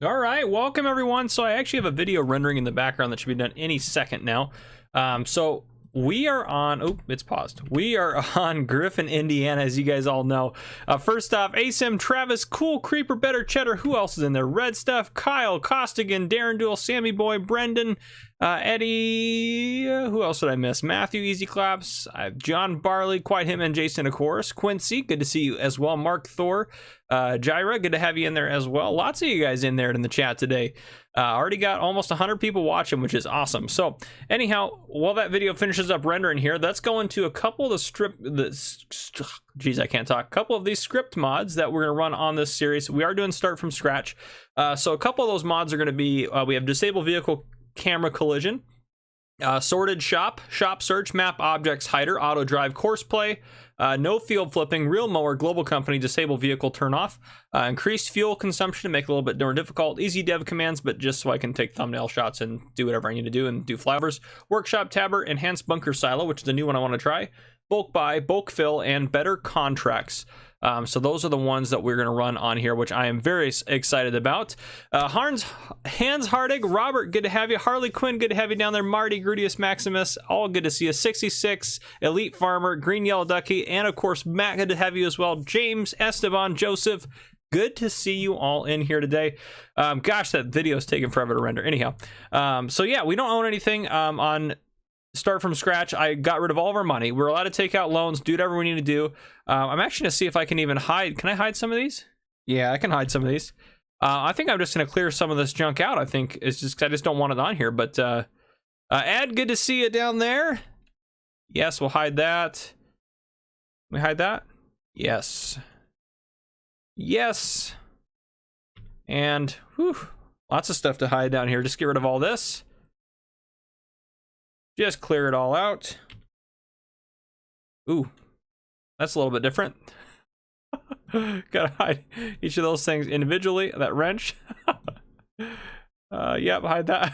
All right, welcome everyone. So I actually have a video rendering in the background that should be done any second now. So we are on, oh, it's paused. We are on Griffin, Indiana, as you guys all know. First off, ASIM, Travis, Cool, Creeper, Better Cheddar. Who else is in there? Red Stuff, Kyle, Costigan, Darren Duel, Sammy Boy, Brendan, Eddie, who else did I miss? Matthew, Easy Claps, John Barley, Quite Him, and Jason, of course. Quincy, good to see you as well. Mark Thor, Jaira, good to have you in there as well. Lots of you guys in there in the chat today. Already got almost 100 people watching, which is awesome. So anyhow, while that video finishes up rendering here, let's go into a couple of I can't talk. A couple of these script mods that we're going to run on this series. We are doing start from scratch. So a couple of those mods are going to be, we have disable vehicle camera collision, sorted shop search, map objects hider, auto drive, course play, no field flipping, real mower, global company, disable vehicle turn off, increased fuel consumption to make it a little bit more difficult, easy dev commands, but just so I can take thumbnail shots and do whatever I need to do and do flyovers, workshop tabber, enhanced bunker silo, which is the new one I want to try, bulk buy, bulk fill, and better contracts. So those are the ones that we're going to run on here, which I am very excited about. Hans Hardig, Robert, good to have you. Harley Quinn, good to have you down there. Marty, Grudius Maximus, all good to see you. 66, Elite Farmer, Green Yellow Ducky, and of course, Matt, good to have you as well. James, Esteban, Joseph, good to see you all in here today. Gosh, that video is taking forever to render. Anyhow, so yeah, we don't own anything on start from scratch. I got rid of all of our money. We're allowed to take out loans, do whatever we need to do. I'm actually gonna see if I can even hide. Can I hide some of these? Yeah, I can hide some of these. I think I'm just gonna clear some of this junk out. I think it's just I just don't want it on here. But Ed, good to see you down there. Yes, we'll hide that. Can we hide that? Yes. Yes. And whew, lots of stuff to hide down here. Just get rid of all this. Just clear it all out. Ooh, that's a little bit different. Gotta hide each of those things individually. That wrench. Yep, hide that.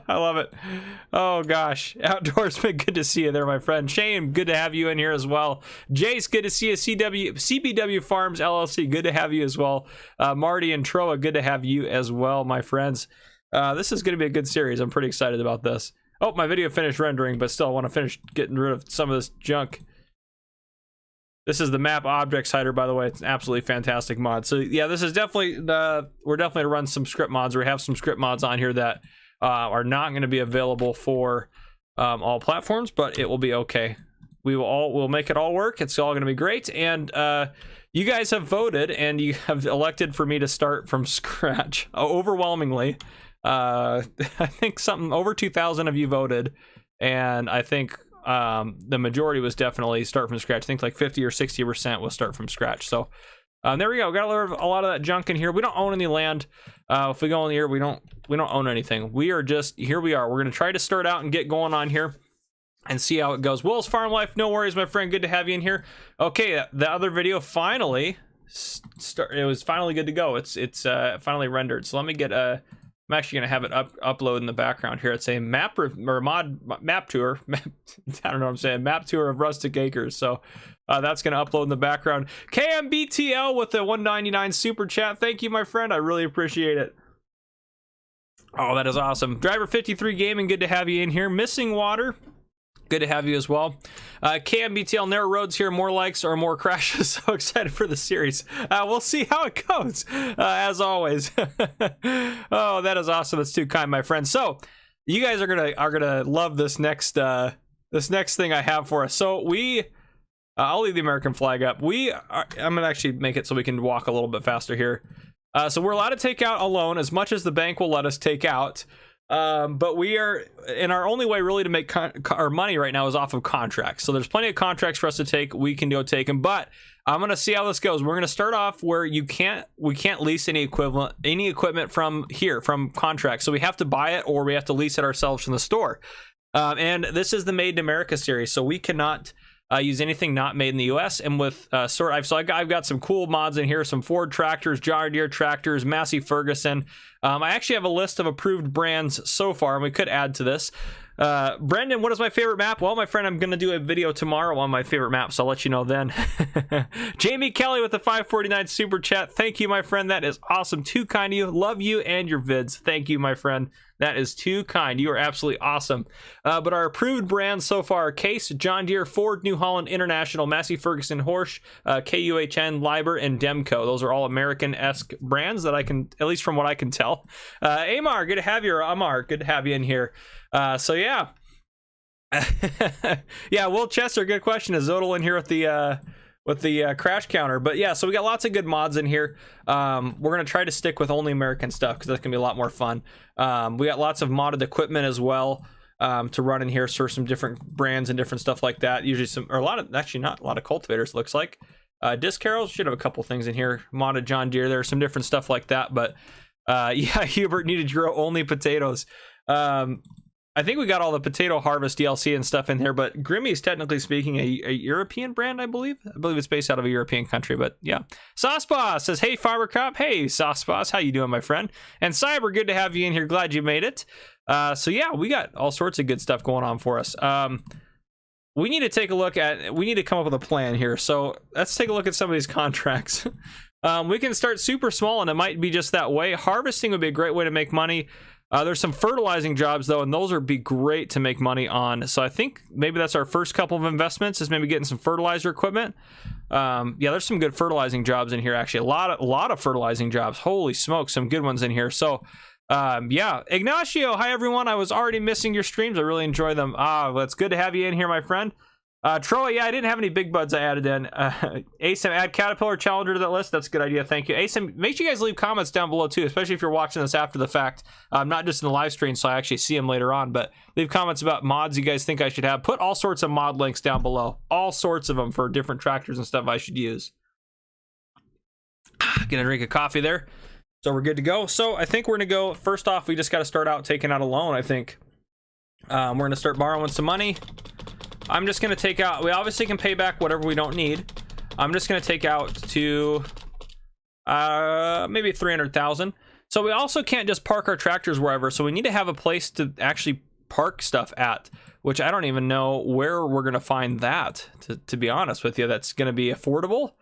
I love it. Oh gosh, Outdoorsman, good to see you there, my friend. Shane, good to have you in here as well. Jace, good to see you. CBW Farms LLC, good to have you as well. Marty and Troa, good to have you as well, my friends. This is going to be a good series. I'm pretty excited about this. Oh, my video finished rendering, but still I want to finish getting rid of some of this junk. This is the map objects hider, by the way. It's an absolutely fantastic mod. So yeah, this is definitely we're definitely to run some script mods. We have some script mods on here that are not going to be available for all platforms, but it will be okay. We'll make it all work. It's all going to be great. And you guys have voted and you have elected for me to start from scratch overwhelmingly. I think something over 2,000 of you voted, and I think the majority was definitely start from scratch. I think like 50 or 60% was start from scratch. So there we go. Got a lot of that junk in here. We don't own any land. If we go in here, we don't own anything. We are just here. We are. We're gonna try to start out and get going on here and see how it goes. Will's Farm Life, no worries, my friend. Good to have you in here. Okay, the other video finally it was finally good to go. It's finally rendered. So let me get a. I'm actually going to have it upload in the background here. It's a map tour. I don't know what I'm saying. Map tour of Rustic Acres. So that's going to upload in the background. KMBTL with the 199 super chat. Thank you, my friend. I really appreciate it. Oh, that is awesome. Driver 53 Gaming, good to have you in here. Missing Water, good to have you as well. KMBTL, narrow roads here, more likes or more crashes. So excited for the series. We'll see how it goes, as always. Oh, that is awesome. That's too kind, my friend. So you guys are gonna love this next thing I have for us. So I'll leave the American flag up. I'm gonna actually make it so we can walk a little bit faster here. So we're allowed to take out a loan as much as the bank will let us take out. But we are in our only way really to make our money right now is off of contracts. So there's plenty of contracts for us to take. We can go take them, but I'm going to see how this goes. We're going to start off where we can't lease any equipment from contracts. So we have to buy it or we have to lease it ourselves from the store. And this is the Made in America series. So we cannot use anything not made in the US. And with I've got some cool mods in here, some Ford tractors, John Deere tractors, Massey Ferguson. I actually have a list of approved brands so far, and we could add to this. Brendan, what is my favorite map? Well, my friend, I'm going to do a video tomorrow on my favorite map, so I'll let you know then. Jamie Kelly with the 549 super chat. Thank you, my friend. That is awesome. Too kind of you. Love you and your vids. Thank you, my friend. That is too kind. You are absolutely awesome. But our approved brands so far are Case, John Deere, Ford, New Holland, International, Massey Ferguson, Horsch, KUHN, Liber, and Demco. Those are all American-esque brands that I can, at least from what I can tell. Amar, good to have you. Or Amar, good to have you in here. So yeah. Yeah, Will Chester, good question. Is Zodal in here with the crash counter? But yeah, so we got lots of good mods in here. We're gonna try to stick with only American stuff because that's gonna be a lot more fun. We got lots of modded equipment as well to run in here, so some different brands and different stuff like that. Usually some, or a lot of, actually not a lot of cultivators, looks like. Disc Carols should have a couple things in here. Modded John Deere, there's some different stuff like that. But yeah, Hubert needed to grow only potatoes. I think we got all the potato harvest DLC and stuff in here, but Grimmy is technically speaking a European brand, I believe. I believe it's based out of a European country, but yeah. Sauceboss says, hey, Farmer Cop. Hey, Sauceboss, how you doing, my friend? And Cyber, good to have you in here. Glad you made it. So yeah, we got all sorts of good stuff going on for us. We need to take a look at, we need to come up with a plan here. So let's take a look at some of these contracts. We can start super small, and it might be just that way. Harvesting would be a great way to make money. There's some fertilizing jobs though, and those would be great to make money on. So I think maybe that's our first couple of investments, is maybe getting some fertilizer equipment. Yeah, there's some good fertilizing jobs in here, actually. A lot of fertilizing jobs. Holy smoke, some good ones in here. So yeah, Ignacio, hi everyone. I was already missing your streams. I really enjoy them. Well, it's good to have you in here, my friend. Troy, yeah, I didn't have any big buds I added in. ASIM, add Caterpillar Challenger to that list. That's a good idea. Thank you. ASIM, make sure you guys leave comments down below too, especially if you're watching this after the fact. Not just in the live stream, so I actually see them later on, but leave comments about mods you guys think I should have. Put all sorts of mod links down below. All sorts of them for different tractors and stuff I should use. Gonna drink a coffee there. So we're good to go. So I think we're gonna go, first off, we just gotta start out taking out a loan, I think. We're gonna start borrowing some money. I'm just going to take out, we obviously can pay back whatever we don't need. I'm just going to take out to maybe 300,000. So we also can't just park our tractors wherever. So we need to have a place to actually park stuff at, which I don't even know where we're going to find that, to be honest with you. That's going to be affordable.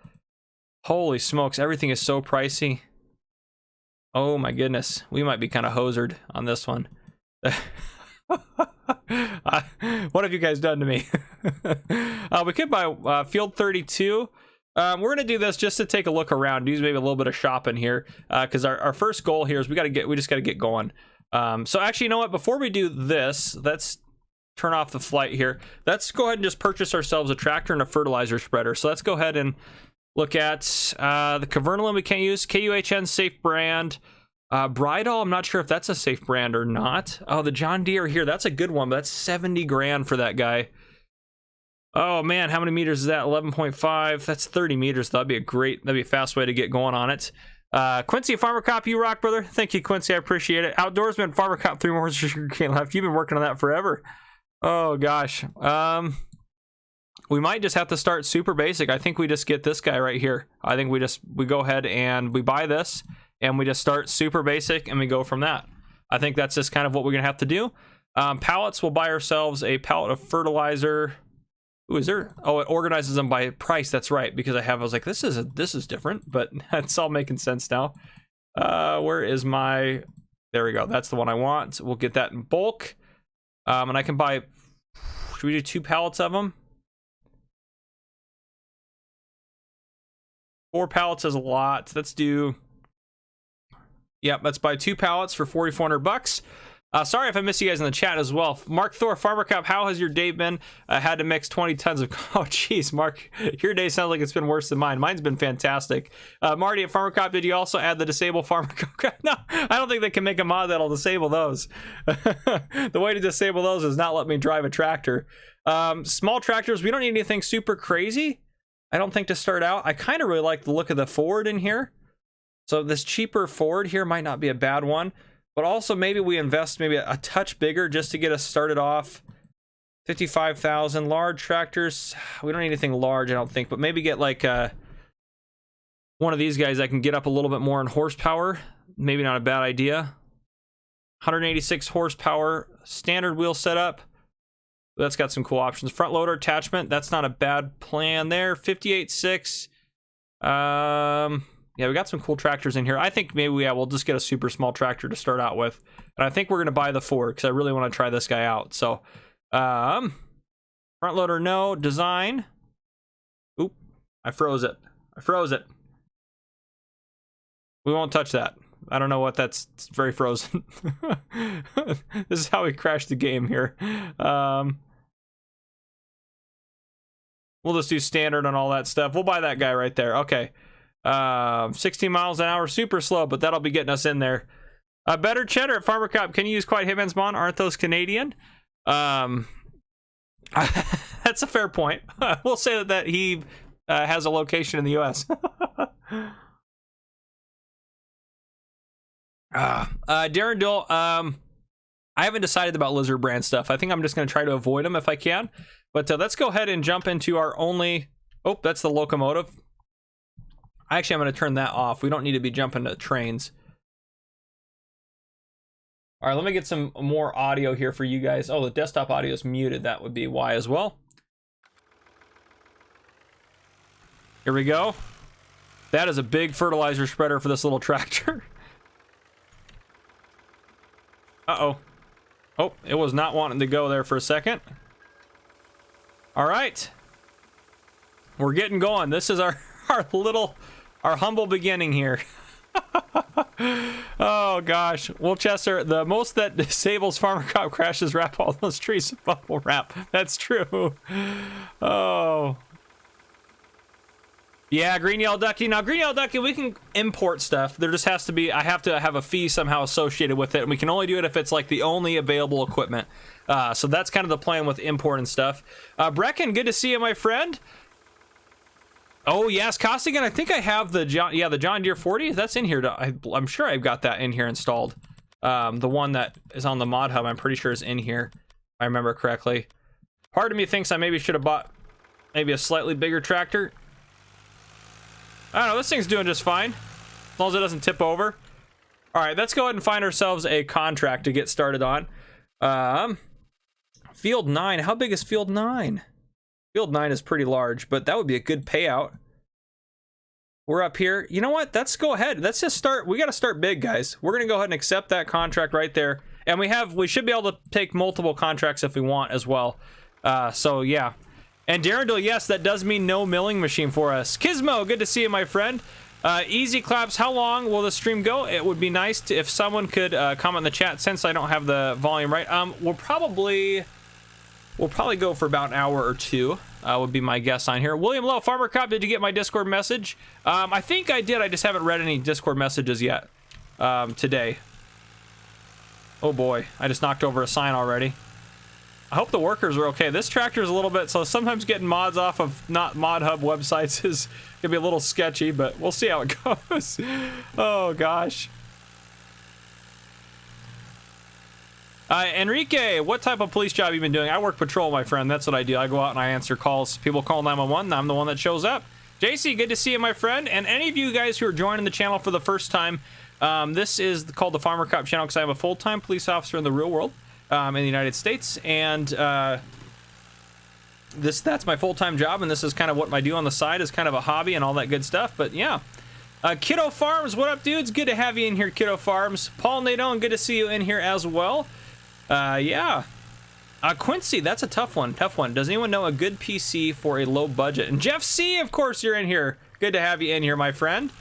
Holy smokes, everything is so pricey. Oh my goodness, we might be kind of hosered on this one. What have you guys done to me? We could buy field 32. We're gonna do this just to take a look around, do maybe a little bit of shopping here, because our first goal here is we just gotta get going. So actually, you know what, before we do this, let's turn off the flight here. Let's go ahead and just purchase ourselves a tractor and a fertilizer spreader. So let's go ahead and look at the Cavernolin we can't use. KUHN safe brand. Bridal, I'm not sure if that's a safe brand or not. Oh, the John Deere here, that's a good one, but that's 70 grand for that guy. Oh man, how many meters is that? 11.5. That's 30 meters. That'd be a fast way to get going on it. Quincy, Farmer Cop, you rock, brother. Thank you, Quincy, I appreciate it. Outdoorsman, Farmer Cop, 3 more sugar cane left. You've been working on that forever. Oh gosh. We might just have to start super basic. I think we just get this guy right here. I think we go ahead and we buy this, and we just start super basic and we go from that. I think that's just kind of what we're gonna have to do. Pallets, we'll buy ourselves a pallet of fertilizer. Ooh, is there? Oh, it organizes them by price. That's right, because I was like, this is different, but it's all making sense now. Where is my? There we go. That's the one I want. We'll get that in bulk, and I can buy. Should we do 2 pallets of them? 4 pallets is a lot. Let's do. Yep, let's buy 2 pallets for 4,400 bucks. Sorry if I miss you guys in the chat as well. Mark Thor, Farmer Cup, how has your day been? I had to mix 20 tons of... Oh, geez, Mark, your day sounds like it's been worse than mine. Mine's been fantastic. Marty at Farmer Cup, did you also add the disable Farmer Cup? No, I don't think they can make a mod that'll disable those. The way to disable those is not let me drive a tractor. Small tractors, we don't need anything super crazy, I don't think, to start out. I kind of really like the look of the Ford in here. So this cheaper Ford here might not be a bad one, but also maybe we invest maybe a touch bigger just to get us started off. 55,000. Large tractors, we don't need anything large, I don't think, but maybe get like one of these guys that can get up a little bit more in horsepower. Maybe not a bad idea. 186 horsepower, standard wheel setup. That's got some cool options. Front loader attachment, that's not a bad plan there. 58.6. Yeah, we got some cool tractors in here. I think maybe we'll just get a super small tractor to start out with. And I think we're going to buy the Ford because I really want to try this guy out. So, front loader, no. Design. Oop, I froze it. We won't touch that. I don't know what that's. It's very frozen. This is how we crashed the game here. We'll just do standard on all that stuff. We'll buy that guy right there. Okay. 16 miles an hour, super slow, but that'll be getting us in there. Better cheddar at Farmer Cop. Can you use quiet hitman's mon? Aren't those Canadian? That's a fair point. We'll say that he has a location in the U.S. Darren Dill, I haven't decided about lizard brand stuff. I think I'm just going to try to avoid them if I can. But let's go ahead and jump into our only... Oh, that's the locomotive. Actually, I'm going to turn that off. We don't need to be jumping to trains. All right, let me get some more audio here for you guys. Oh, the desktop audio is muted. That would be why as well. Here we go. That is a big fertilizer spreader for this little tractor. Uh-oh. Oh, it was not wanting to go there for a second. All right. We're getting going. This is our humble beginning here. Oh gosh, Wilchester, the most that disables Farmer Cop crashes wrap all those trees with bubble wrap. That's true. Oh yeah, green yellow ducky. Now green yellow ducky, we can import stuff. There just has to be, I have to have a fee somehow associated with it, and we can only do it if it's like the only available equipment. So that's kind of the plan with import and stuff. Brecken, good to see you, my friend. Oh yes, Costigan. I think I have the John Deere 40. That's in here. I'm sure I've got that in here installed. The one that is on the mod hub, I'm pretty sure is in here. If I remember correctly. Part of me thinks I maybe should have bought maybe a slightly bigger tractor. I don't know. This thing's doing just fine as long as it doesn't tip over. All right, let's go ahead and find ourselves a contract to get started on. Field 9. How big is Field 9? Field 9 is pretty large, but that would be a good payout. We're up here. You know what? Let's go ahead. Let's just start. We got to start big, guys. We're going to go ahead and accept that contract right there. And we should be able to take multiple contracts if we want as well. So, yeah. And Darrendale, yes, that does mean no milling machine for us. Kismo, good to see you, my friend. Easy Claps, how long will the stream go? It would be nice if someone could comment in the chat since I don't have the volume right. We'll probably go for about an hour or two, would be my guess on here. William Lowe, Farmer Cop, did you get my Discord message? I think I did. I just haven't read any Discord messages yet today. Oh boy, I just knocked over a sign already. I hope the workers are okay. This tractor is a little bit, so sometimes getting mods off of not mod hub websites is gonna be a little sketchy, but we'll see how it goes. Oh gosh. Enrique, what type of police job have you been doing? I work patrol, my friend. That's what I do. I go out and I answer calls. People call 911. I'm the one that shows up. JC, good to see you, my friend. And any of you guys who are joining the channel for the first time, this is called the Farmer Cop channel because I am a full-time police officer in the real world in the United States. And that's my full-time job. And this is kind of what I do on the side is kind of a hobby and all that good stuff. But yeah. Kiddo Farms, what up, dudes? Good to have you in here, Kiddo Farms. Paul Nadone, good to see you in here as well. Yeah. Quincy, that's a tough one. Does anyone know a good PC for a low budget? And Jeff C, of course, you're in here. Good to have you in here, my friend.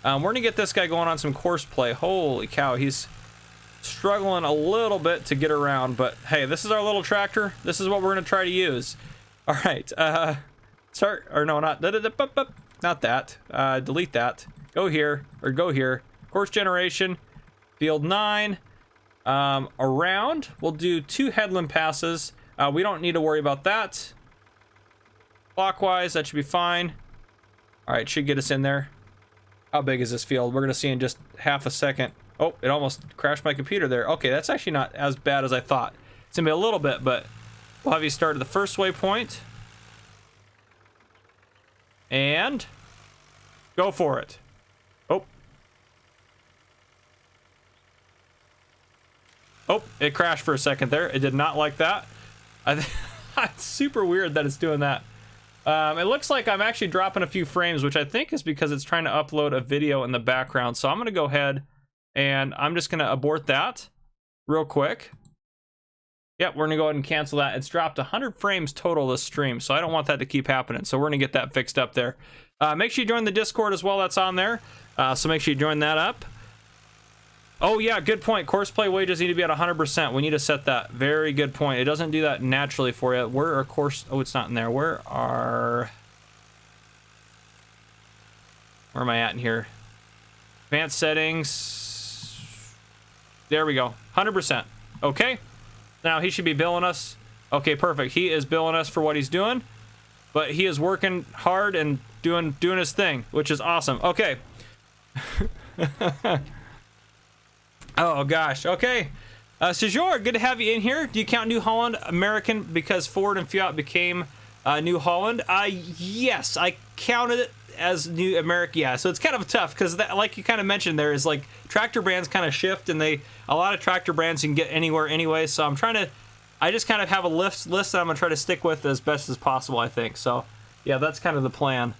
We're going to get this guy going on some course play. Holy cow, he's struggling a little bit to get around. But, hey, this is our little tractor. This is what we're going to try to use. All right. Start. Or no, not that. Delete that. Go here. Or go here. Course generation. Field 9. Around, we'll do 2 headland passes. We don't need to worry about that. Clockwise, that should be fine. All right, should get us in there. How big is this field? We're gonna see in just half a second. Oh, it almost crashed my computer there. Okay, that's actually not as bad as I thought. It's gonna be a little bit, but we'll have you start at the first waypoint. And go for it. Oh. Oh, it crashed for a second there. It did not like that. It's super weird that it's doing that. It looks like I'm actually dropping a few frames, which I think is because it's trying to upload a video in the background. So I'm going to go ahead and I'm just going to abort that real quick. Yep, we're going to go ahead and cancel that. It's dropped 100 frames total this stream, so I don't want that to keep happening. So we're going to get that fixed up there. Make sure you join the Discord as well. That's on there. So make sure you join that up. Oh, yeah, good point. Course play wages need to be at 100%. We need to set that. Very good point. It doesn't do that naturally for you. Where are course... Oh, it's not in there. Where am I at in here? Advanced settings. There we go. 100%. Okay. Now he should be billing us. Okay, perfect. He is billing us for what he's doing. But he is working hard and doing his thing, which is awesome. Okay. Oh gosh, okay. Sejor, good to have you in here. Do you count New Holland American because Ford and Fiat became New Holland? Yes, I counted it as New America. Yeah, so it's kind of tough because, like you kind of mentioned, there is like tractor brands kind of shift, and a lot of tractor brands you can get anywhere anyway. So I just kind of have a list that I'm gonna try to stick with as best as possible, I think. So yeah, that's kind of the plan.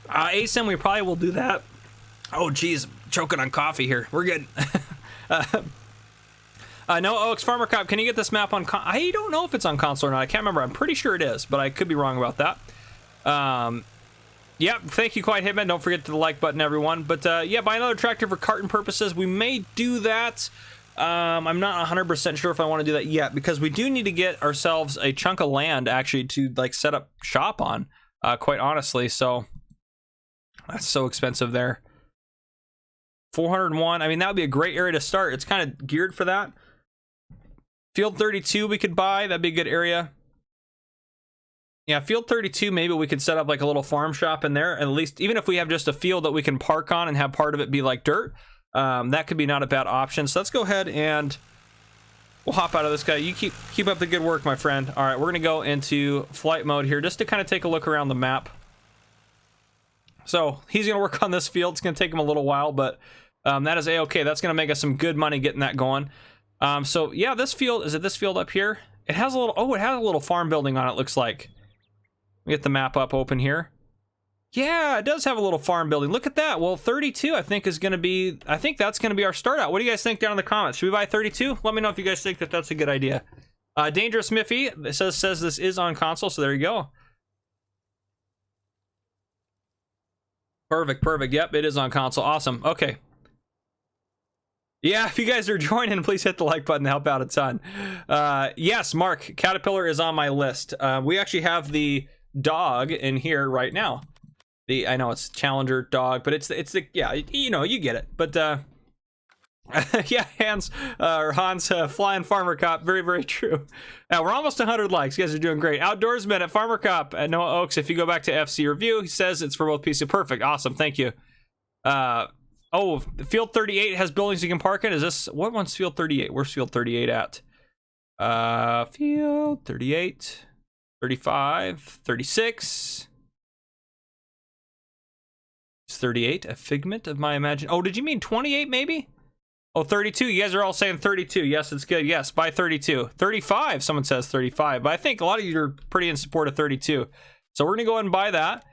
ASIM, we probably will do that. Oh geez, choking on coffee here. We're good. No, OX Farmer Cop, can you get this map on I don't know if it's on console or not. I can't remember. I'm pretty sure it is, but I could be wrong about that. Yep, thank you, Quiet Hitman. Don't forget the like button, everyone. But yeah, buy another tractor for carton purposes. We may do that. I'm not 100% sure if I want to do that yet, because we do need to get ourselves a chunk of land actually to like set up shop on, quite honestly. So that's so expensive there. 401. I mean, that would be a great area to start. It's kind of geared for that. Field 32 we could buy. That'd be a good area. Yeah, Field 32, maybe we could set up like a little farm shop in there. At least, even if we have just a field that we can park on and have part of it be like dirt, that could be not a bad option. So let's go ahead and we'll hop out of this guy. You keep up the good work, my friend. All right, we're gonna go into flight mode here just to kind of take a look around the map. So he's gonna work on this field. It's gonna take him a little while, but that is a-okay. That's gonna make us some good money getting that going. So yeah, this field, is it this field up here? It has a little, oh, it has a little farm building on it, looks like. We get the map up open here. Yeah, it does have a little farm building. Look at that. Well, 32 I think is gonna be, I think that's gonna be our start out. What do you guys think down in the comments? Should we buy 32? Let me know if you guys think that that's a good idea. Dangerous Miffy says this is on console, so there you go. Perfect. Yep, it is on console. Awesome. Okay. Yeah, if you guys are joining, please hit the like button to help out a ton. Yes, Mark, Caterpillar is on my list. We actually have the dog in here right now. I know it's Challenger dog, but it's the yeah, you know, you get it. But yeah, Hans Flying Farmer Cop, very true. We're almost 100 likes. You guys are doing great. Outdoorsman at Farmer Cop at Noah Oaks. If you go back to FC review, he says it's for both PC. Perfect. Awesome. Thank you. Oh, Field 38 has buildings you can park in. Is this, what one's Field 38? Where's Field 38 at? Field 38, 35, 36. Is 38 a figment of my imagination? Oh, did you mean 28 maybe? Oh, 32. You guys are all saying 32. Yes, it's good. Yes, buy 32. 35, someone says 35. But I think a lot of you are pretty in support of 32. So we're going to go ahead and buy that.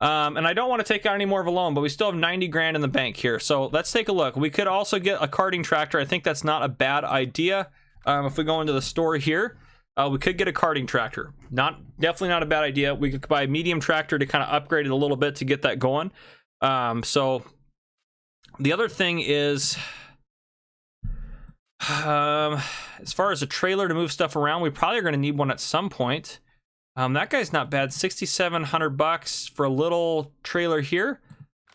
And I don't want to take out any more of a loan, but we still have 90 grand in the bank here. So let's take a look. We could also get a karting tractor. I think that's not a bad idea. If we go into the store here, we could get a karting tractor. Definitely not a bad idea. We could buy a medium tractor to kind of upgrade it a little bit to get that going. So the other thing is, as far as a trailer to move stuff around, we probably are going to need one at some point. That guy's not bad. $6,700 for a little trailer here.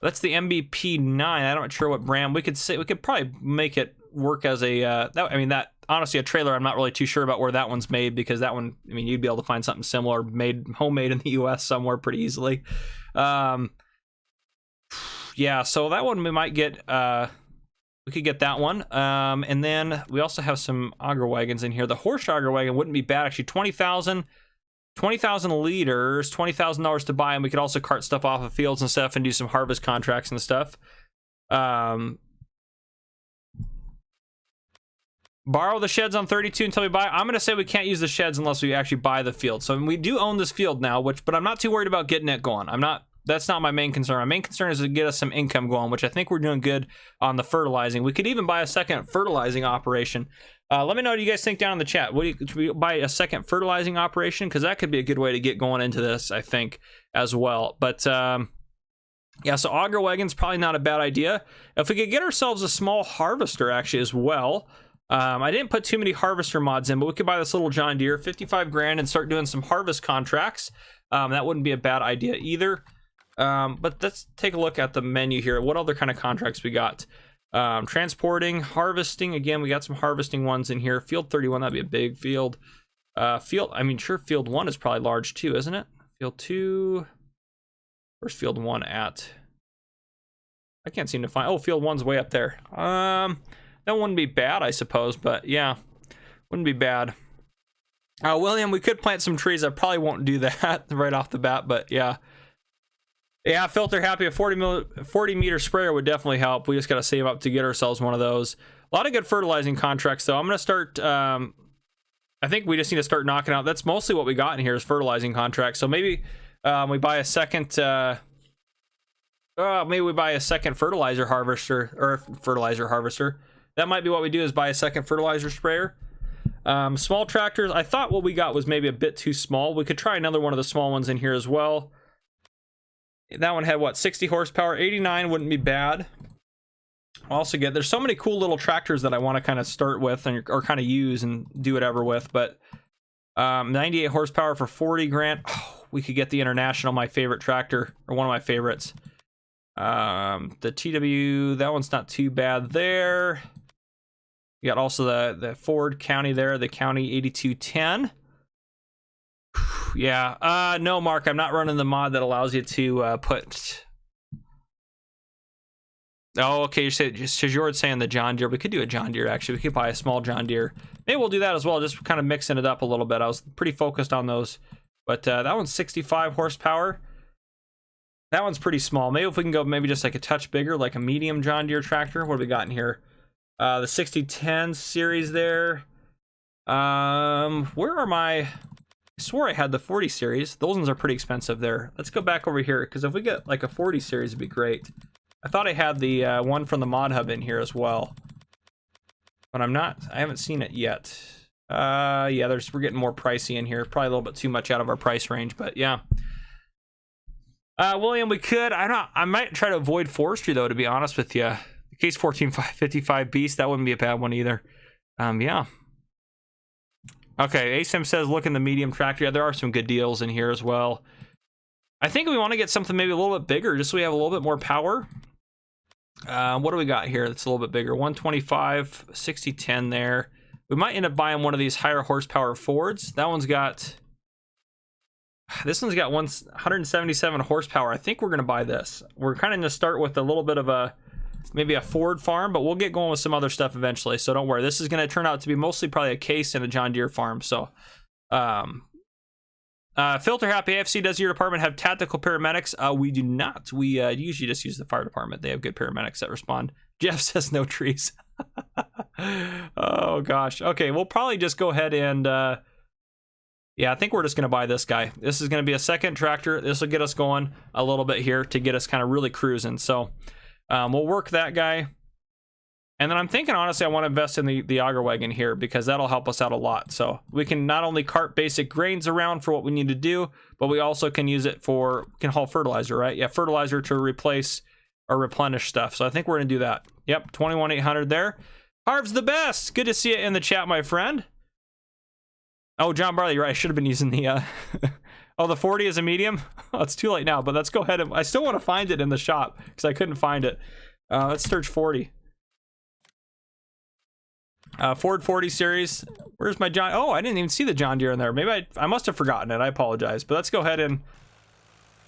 That's the MBP9. I'm not sure what brand. We could probably make it work as a. That honestly, a trailer. I'm not really too sure about where that one's made, because that one, I mean, you'd be able to find something similar homemade in the U.S. somewhere pretty easily. Yeah, so that one we might get. We could get that one. And then we also have some auger wagons in here. The horse auger wagon wouldn't be bad actually. 20,000 liters, $20,000 to buy, and we could also cart stuff off of fields and stuff and do some harvest contracts and stuff. Borrow the sheds on 32 until we buy. I'm going to say we can't use the sheds unless we actually buy the field. So we do own this field now, but I'm not too worried about getting it going. That's not my main concern. My main concern is to get us some income going, which I think we're doing good on the fertilizing. We could even buy a second fertilizing operation. Let me know what you guys think down in the chat. Should we buy a second fertilizing operation? Because that could be a good way to get going into this, I think, as well. But yeah, so auger wagon's probably not a bad idea. If we could get ourselves a small harvester actually as well. I didn't put too many harvester mods in, but we could buy this little John Deere, 55 grand, and start doing some harvest contracts. That wouldn't be a bad idea either. But let's take a look at the menu here. What other kind of contracts we got? Transporting, harvesting. Again, we got some harvesting ones in here. Field 31, that'd be a big field. Field 1 is probably large too, isn't it? Field 2. Where's field 1 at? I can't seem to find. Oh, field 1's way up there. That wouldn't be bad, I suppose, but yeah, wouldn't be bad. William, we could plant some trees. I probably won't do that right off the bat, but yeah. Yeah, filter happy. A 40 meter sprayer would definitely help. We just got to save up to get ourselves one of those. A lot of good fertilizing contracts, though. I'm going to start. I think we just need to start knocking out. That's mostly what we got in here is fertilizing contracts. So maybe we buy a second. Maybe we buy a second fertilizer harvester or fertilizer harvester. That might be what we do is buy a second fertilizer sprayer. Small tractors. I thought what we got was maybe a bit too small. We could try another one of the small ones in here as well. That one had what, 60 horsepower. 89 wouldn't be bad. Also get, there's so many cool little tractors that I want to kind of start with or kind of use and do whatever with, but 98 horsepower for 40 grand. Oh, we could get the International, my favorite tractor, or one of my favorites. The TW, that one's not too bad there. You got also the Ford County there, the County 8210. Yeah, no, Mark, I'm not running the mod that allows you to put. Oh, okay. You said Sjord's saying the John Deere. We could do a John Deere actually. We could buy a small John Deere. Maybe we'll do that as well. Just kind of mixing it up a little bit. I was pretty focused on those, but that one's 65 horsepower. That one's pretty small. Maybe if we can go maybe just like a touch bigger, like a medium John Deere tractor. What have we got in here? The 6010 series there. Where are my? I swore I had the 40 series. Those ones are pretty expensive there. Let's go back over here because if we get like a 40 series, it'd be great. I thought I had the one from the Mod Hub in here as well, but I haven't seen it yet. Yeah, we're getting more pricey in here. Probably a little bit too much out of our price range, but yeah. William, we could. I might try to avoid forestry though, to be honest with you. The case 14555 Beast, that wouldn't be a bad one either. Yeah. Okay, ASIM says look in the medium tractor. Yeah, there are some good deals in here as well. I think we want to get something maybe a little bit bigger just so we have a little bit more power. What do we got here that's a little bit bigger? 125, 6010 there. We might end up buying one of these higher horsepower Fords. This one's got 177 horsepower. I think we're going to buy this. We're kind of going to start with a little bit of maybe a Ford farm, but we'll get going with some other stuff eventually, so don't worry. This is going to turn out to be mostly probably a case and a John Deere farm. So Filter Happy AFC, does your department have tactical paramedics? We do not. We usually just use the fire department. They have good paramedics that respond. Jeff says no trees. Oh gosh. Okay, we'll probably just go ahead and yeah, I think we're just going to buy this guy. This is going to be a second tractor. This will get us going a little bit here to get us kind of really cruising. So we'll work that guy. And then I'm thinking, honestly, I want to invest in the auger wagon here because that'll help us out a lot. So we can not only cart basic grains around for what we need to do, but we also can use it can haul fertilizer, right? Yeah, fertilizer to replace or replenish stuff. So I think we're going to do that. Yep, 21,800 there. Harv's the best. Good to see you in the chat, my friend. Oh, John Barley, you're right. I should have been using the... Oh, the 40 is a medium? Oh, it's too late now, but let's go ahead and... I still want to find it in the shop because I couldn't find it. Let's search 40. Ford 40 series. Where's my John? Oh, I didn't even see the John Deere in there. Maybe I must have forgotten it. I apologize. But let's go ahead and...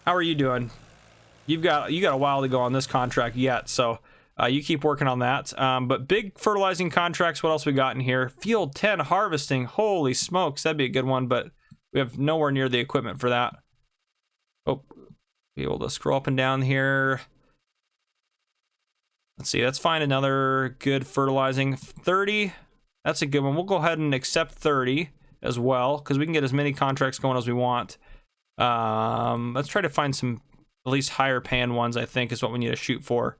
How are you doing? You got a while to go on this contract yet, so you keep working on that. But big fertilizing contracts. What else we got in here? Field 10 harvesting. Holy smokes, that'd be a good one, but we have nowhere near the equipment for that. Oh, be able to scroll up and down here. Let's see, let's find another good fertilizing. 30, That's a good one. We'll go ahead and accept 30 as well, because we can get as many contracts going as we want. Let's try to find some at least higher paying ones, I think, is what we need to shoot for.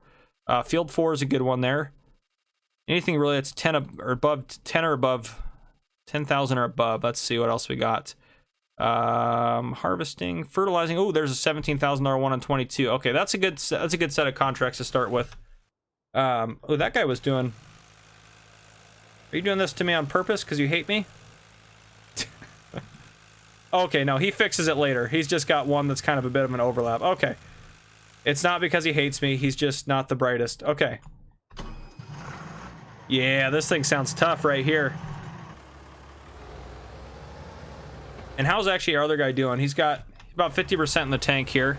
Field 4 is a good one there. Anything really that's 10 or above, 10 or above, 10,000 or above. Let's see what else we got. Harvesting, fertilizing. Oh, there's a $17,000 one on 22. Okay, that's a good set of contracts to start with. Oh, that guy was doing. Are you doing this to me on purpose because you hate me? Okay, no, he fixes it later. He's just got one that's kind of a bit of an overlap. Okay. It's not because he hates me. He's just not the brightest. Okay. Yeah, this thing sounds tough right here. And how's actually our other guy doing? He's got about 50% in the tank here.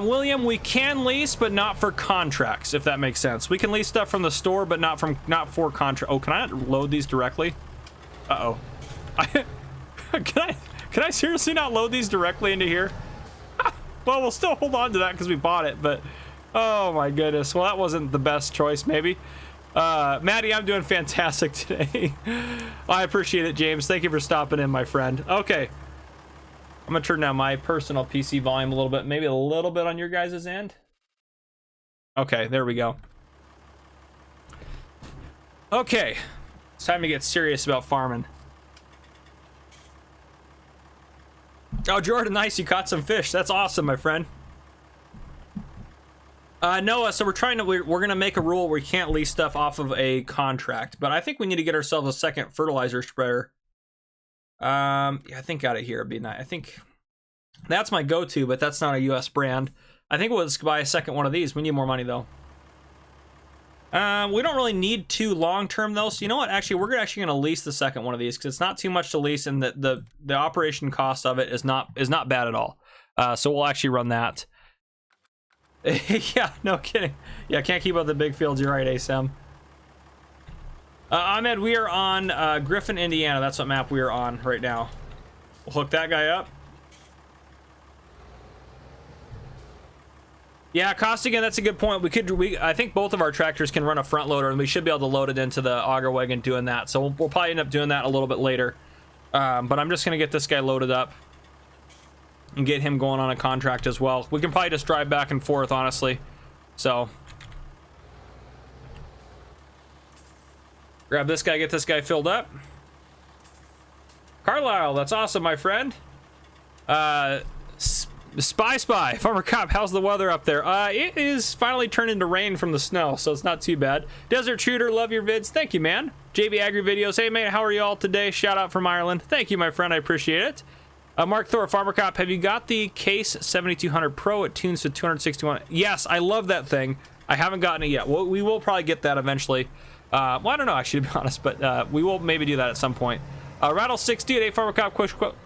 William, we can lease, but not for contracts, if that makes sense. We can lease stuff from the store, but not for contract. Oh, can I not load these directly? Uh-oh. Can I seriously not load these directly into here? Well, we'll still hold on to that because we bought it, but oh my goodness. Well, that wasn't the best choice, maybe. Maddie, I'm doing fantastic today. I appreciate it, James. Thank you for stopping in, my friend. Okay. I'm gonna turn down my personal PC volume a little bit, maybe a little bit on your guys' end. Okay, there we go. Okay, it's time to get serious about farming. Oh, Jordan, nice, you caught some fish. That's awesome, my friend. Noah, so we're gonna make a rule where we can't lease stuff off of a contract, but I think we need to get ourselves a second fertilizer spreader. Yeah, I think out of here would be nice. I think that's my go-to, but that's not a US brand. I think we'll just buy a second one of these. We need more money though. We don't really need two long-term though, so you know what? Actually, we're actually gonna lease the second one of these because it's not too much to lease, and the operation cost of it is not bad at all. So we'll actually run that. Yeah, no kidding. Yeah, can't keep up the big fields. You're right, ASM. Ahmed, we are on Griffin, Indiana. That's what map we are on right now. We'll hook that guy up. Yeah, Costigan, that's a good point. I think both of our tractors can run a front loader, and we should be able to load it into the auger wagon doing that. So we'll probably end up doing that a little bit later. But I'm just gonna get this guy loaded up and get him going on a contract as well. We can probably just drive back and forth, honestly. So grab this guy, get this guy filled up. Carlisle, that's awesome, my friend. Spy, Farmer Cop, how's the weather up there? It is finally turning to rain from the snow, so it's not too bad. Desert Shooter, love your vids. Thank you, man. JB Agri Videos, hey, mate, how are you all today? Shout out from Ireland. Thank you, my friend, I appreciate it. Mark Thor, Farmer Cop, have you got the Case 7200 Pro? It tunes to 261. Yes, I love that thing. I haven't gotten it yet. We will probably get that eventually. Well, I don't know, actually, to be honest, but we will maybe do that at some point. Rattle628, Farmer Cop,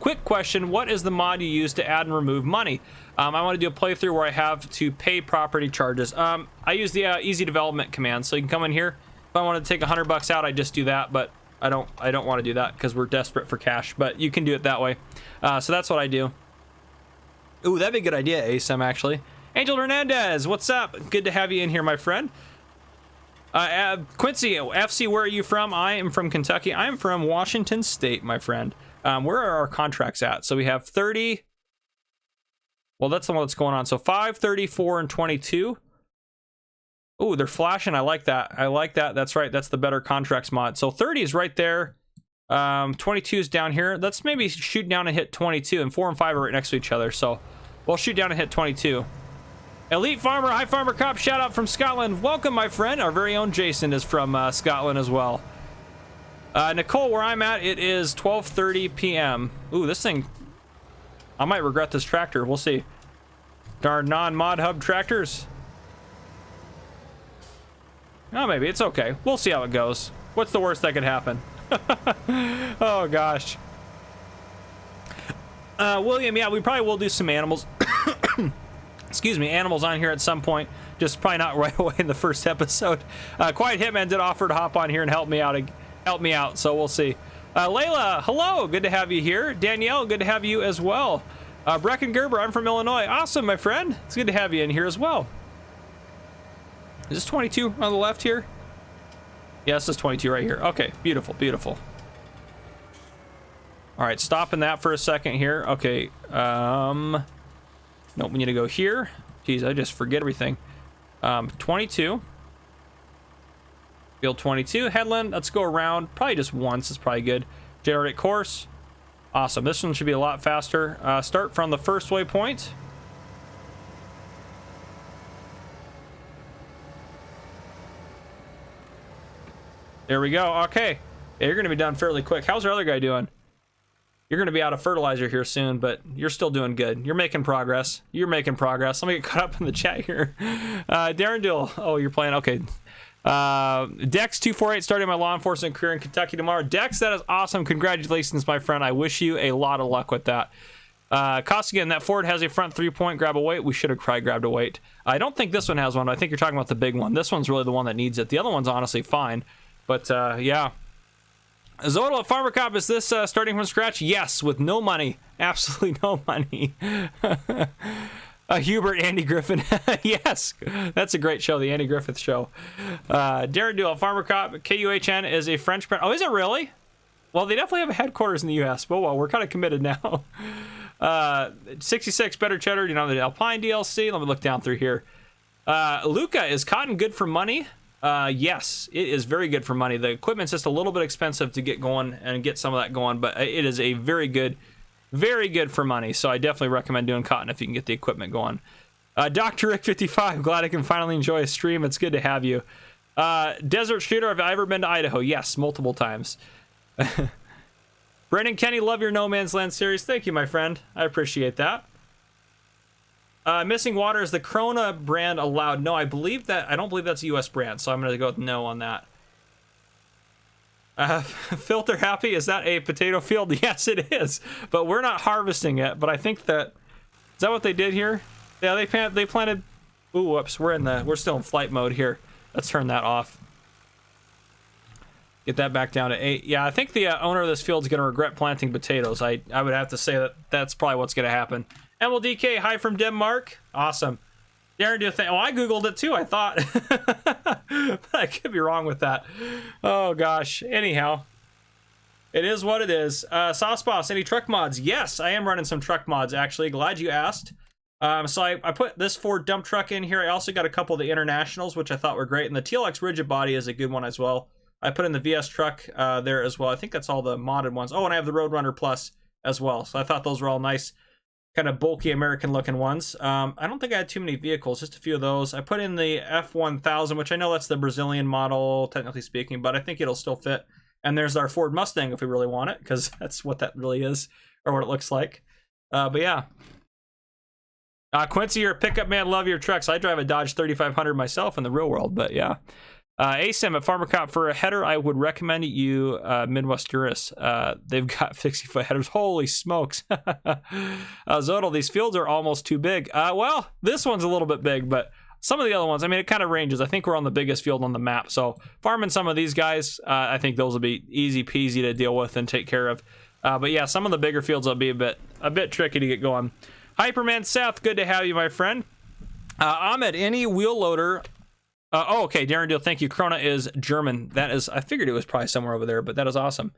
quick question. What is the mod you use to add and remove money? I want to do a playthrough where I have to pay property charges. I use the easy development command, so you can come in here. If I want to take $100 out, I just do that, but I don't want to do that because we're desperate for cash, but you can do it that way. So that's what I do. Ooh, that'd be a good idea, ASM, actually. Angel Hernandez, what's up? Good to have you in here, my friend. Quincy, FC, where are you from? I am from Kentucky. I am from Washington State, my friend. Where are our contracts at? So we have 30. Well, that's the one that's going on. So 5, 34, and 22. Oh, they're flashing. I like that. I like that. That's right. That's the better contracts mod. So 30 is right there. 22 is down here. Let's maybe shoot down and hit 22. And 4 and 5 are right next to each other. So we'll shoot down and hit 22. Elite Farmer, hi Farmer Cop, shout out from Scotland. Welcome, my friend. Our very own Jason is from Scotland as well. Nicole, where I'm at, it is 12:30 p.m. Ooh, this thing, I might regret this tractor. We'll see. Darn non-mod hub tractors. Oh, maybe it's okay. We'll see how it goes. What's the worst that could happen? Oh gosh. William, yeah, we probably will do some animals. Excuse me, animals on here at some point. Just probably not right away in the first episode. Quiet Hitman did offer to hop on here and help me out. So we'll see. Layla, hello, good to have you here. Danielle, good to have you as well. Brecken Gerber, I'm from Illinois. Awesome, my friend. It's good to have you in here as well. Is this 22 on the left here? Yeah, this is 22 right here. Okay, beautiful, beautiful. All right, stopping that for a second here. Okay, nope, we need to go here. Jeez, I just forget everything. 22. Field 22, headland. Let's go around. Probably just once is probably good. Generate course. Awesome. This one should be a lot faster. Start from the first waypoint. There we go. Okay. Yeah, you're going to be done fairly quick. How's our other guy doing? You're going to be out of fertilizer here soon, but you're still doing good. You're making progress. You're making progress. Let me get caught up in the chat here. Darren Dill. Oh, you're playing. Okay. Dex 248 starting my law enforcement career in Kentucky tomorrow. Dex, that is awesome. Congratulations, my friend. I wish you a lot of luck with that. Costigan, that Ford has a front 3-point grab a weight. We should have probably grabbed a weight. I don't think this one has one. I think you're talking about the big one. This one's really the one that needs it. The other one's honestly fine. But yeah. Zodal at Farmer Cop, is this starting from scratch? Yes, with no money. Absolutely no money. Hubert, Andy Griffin. Yes, that's a great show, the Andy Griffith Show. Darren Duell, Farmer Cop, KUHN is a French brand. Oh, is it really? Well, they definitely have a headquarters in the U.S., but well, we're kind of committed now. 66 Better Cheddar, you know, the Alpine DLC. Let me look down through here. Luca, is cotton good for money? Yes, it is very good for money. The equipment's just a little bit expensive to get going and get some of that going, but it is a very good for money. So I definitely recommend doing cotton if you can get the equipment going. Dr. Rick 55, glad I can finally enjoy a stream. It's good to have you. Desert Shooter, have I ever been to Idaho? Yes, multiple times. Brendan Kenny, love your No Man's Land series. Thank you, my friend. I appreciate that. Missing Water, is the Corona brand allowed? No, I don't believe that's a U.S. brand, so I'm going to go with no on that. Filter Happy, is that a potato field? Yes, it is, but we're not harvesting it. But I think is that what they did here? Yeah, they planted. Ooh, whoops, we're still in flight mode here. Let's turn that off. Get that back down to 8. Yeah, I think the owner of this field is going to regret planting potatoes. I would have to say that's probably what's going to happen. MLDK, hi from Denmark. Awesome. Darren, do you think? Oh, I Googled it too, I thought. I could be wrong with that. Oh, gosh. Anyhow, it is what it is. Sauce Boss, any truck mods? Yes, I am running some truck mods, actually. Glad you asked. So I put this Ford dump truck in here. I also got a couple of the Internationals, which I thought were great. And the TLX Rigid Body is a good one as well. I put in the VS truck there as well. I think that's all the modded ones. Oh, and I have the Roadrunner Plus as well. So I thought those were all nice, kind of bulky American looking ones. I don't think I had too many vehicles, just a few of those. I put in the F1000, which I know that's the Brazilian model, technically speaking, but I think it'll still fit. And there's our Ford Mustang if we really want it, because that's what that really is, or what it looks like. But yeah. Quincy, you're a pickup man, love your trucks. I drive a Dodge 3500 myself in the real world, but yeah. ASIM at Farmer Cop, for a header, I would recommend you Midwest Urus. They've got 60-foot headers. Holy smokes. Zodal, these fields are almost too big. Well, this one's a little bit big, but some of the other ones, I mean, it kind of ranges. I think we're on the biggest field on the map. So farming some of these guys, I think those will be easy peasy to deal with and take care of. But yeah, some of the bigger fields will be a bit tricky to get going. Hyperman Seth, good to have you, my friend. Ahmed, any wheel loader... oh, okay, Darren Deal, thank you. Corona is German. That is, I figured it was probably somewhere over there, but that is awesome.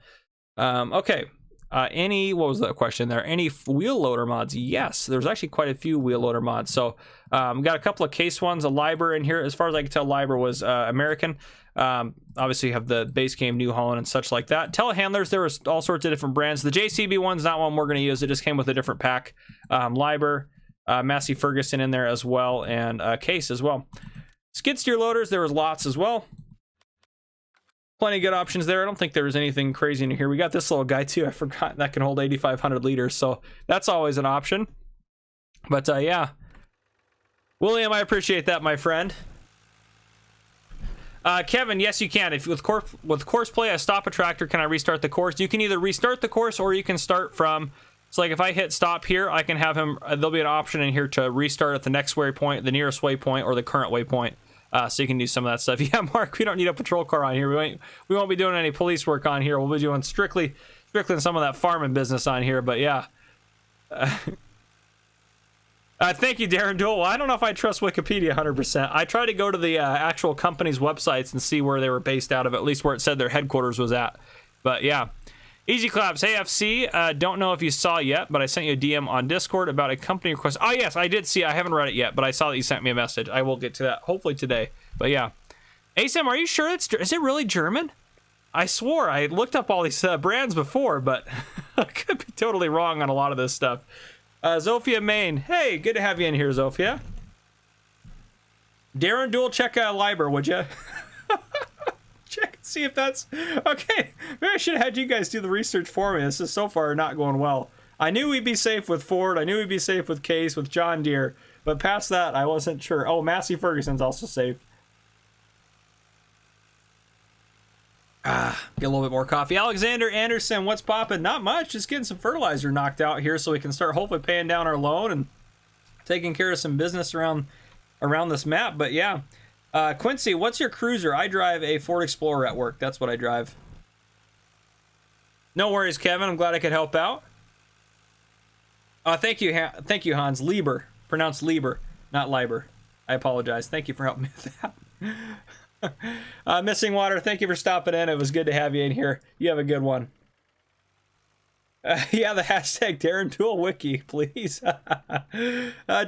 Okay, what was the question there? Any wheel loader mods? Yes, there's actually quite a few wheel loader mods. So, got a couple of case ones. A Liber in here. As far as I can tell, Liber was American. Obviously, you have the base game New Holland and such like that. Telehandlers, there was all sorts of different brands. The JCB one's not one we're going to use. It just came with a different pack. Liber, Massey Ferguson in there as well, and Case as well. Skid steer loaders, there was lots as well. Plenty of good options there. I don't think there was anything crazy in here. We got this little guy too. I forgot that can hold 8,500 liters, so that's always an option. But yeah, William, I appreciate that, my friend. Kevin, yes, you can. If with course play, I stop a tractor. Can I restart the course? You can either restart the course or you can start from. So like if I hit stop here, I can have him. There'll be an option in here to restart at the next waypoint, the nearest waypoint, or the current waypoint. So you can do some of that stuff. Yeah, Mark, we don't need a patrol car on here. We won't be doing any police work on here. We'll be doing strictly some of that farming business on here. But yeah. Thank you, Darren Duel. Well, I don't know if I trust Wikipedia 100%. I tried to go to the actual company's websites and see where they were based out of, at least where it said their headquarters was at. But yeah. Easy Claps, hey FC, don't know if you saw yet, but I sent you a DM on Discord about a company request. Oh yes, I did see. I haven't read it yet, but I saw that you sent me a message. I will get to that hopefully today. But yeah, ASM, are you sure is it really German? I swore I looked up all these brands before, but I could be totally wrong on a lot of this stuff. Zofia Main, hey, good to have you in here, Zofia. Darren Duel, check Liber, would you? Check and see if that's okay. Maybe I should have had you guys do the research for me. This is so far not going well. I knew we'd be safe with Ford. I knew we'd be safe with Case, with John Deere, but past that, I wasn't sure. Oh, Massey Ferguson's also safe. Get a little bit more coffee. Alexander Anderson, what's poppin'? Not much. Just getting some fertilizer knocked out here so we can start hopefully paying down our loan and taking care of some business around this map. But yeah. Quincy, what's your cruiser? I drive a Ford Explorer at work. That's what I drive. No worries, Kevin. I'm glad I could help out. Thank you, Hans. Lieber, pronounced Lieber, not Liber. I apologize. Thank you for helping me with that. Missing Water, thank you for stopping in. It was good to have you in here. You have a good one. Yeah, the hashtag Darren Duel Wiki, please.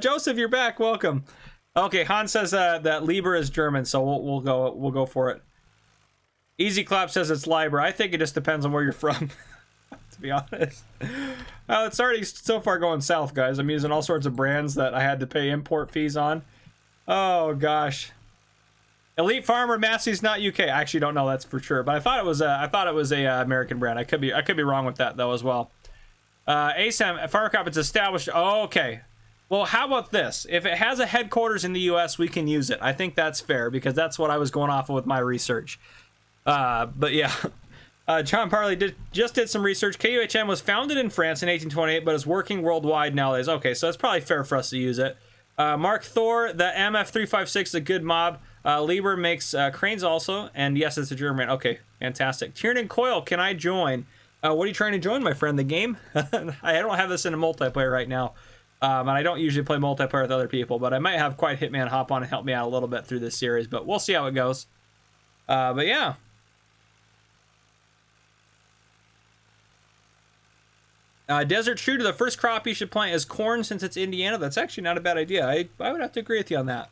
Joseph, you're back. Welcome. Okay, Hans says that Lieber is German, so we'll go for it. Easy Clap says it's Liber. I think it just depends on where you're from, to be honest. It's already so far going south, guys. I'm using all sorts of brands that I had to pay import fees on. Oh gosh. Elite Farmer Massey's not UK. I actually don't know that's for sure, but I thought it was a American brand. I could be wrong with that though as well. ASAM Farmer Crop, it's established. Oh, okay. Well, how about this? If it has a headquarters in the U.S., we can use it. I think that's fair because that's what I was going off of with my research. But yeah, John Parley just did some research. KUHM was founded in France in 1828, but is working worldwide nowadays. Okay, so it's probably fair for us to use it. Mark Thor, the MF356 is a good mob. Lieber makes cranes also, and yes, it's a German. Okay, fantastic. Tiernan Coil, can I join? What are you trying to join, my friend? The game? I don't have this in a multiplayer right now. And I don't usually play multiplayer with other people, but I might have Quiet Hitman hop on and help me out a little bit through this series, but we'll see how it goes. But yeah. Desert Shooter, the first crop you should plant is corn since it's Indiana. That's actually not a bad idea. I would have to agree with you on that.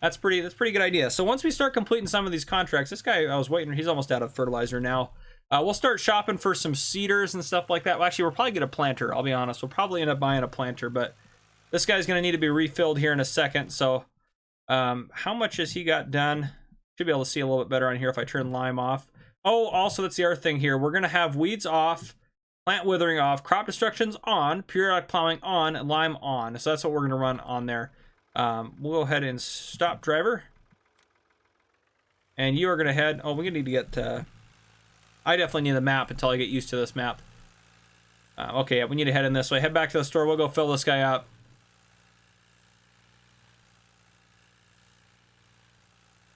That's pretty good idea. So once we start completing some of these contracts, this guy I was waiting, he's almost out of fertilizer now. We'll start shopping for some seeders and stuff like that. Well, actually, we'll probably get a planter, I'll be honest. We'll probably end up buying a planter, but this guy's going to need to be refilled here in a second. So how much has he got done? Should be able to see a little bit better on here if I turn lime off. Oh, also, that's the other thing here. We're going to have weeds off, plant withering off, crop destruction's on, periodic plowing on, and lime on. So that's what we're going to run on there. We'll go ahead and stop driver. And you are going to head... Oh, we're going to need to get... I definitely need the map until I get used to this map. Okay, we need to head in this way. Head back to the store. We'll go fill this guy up.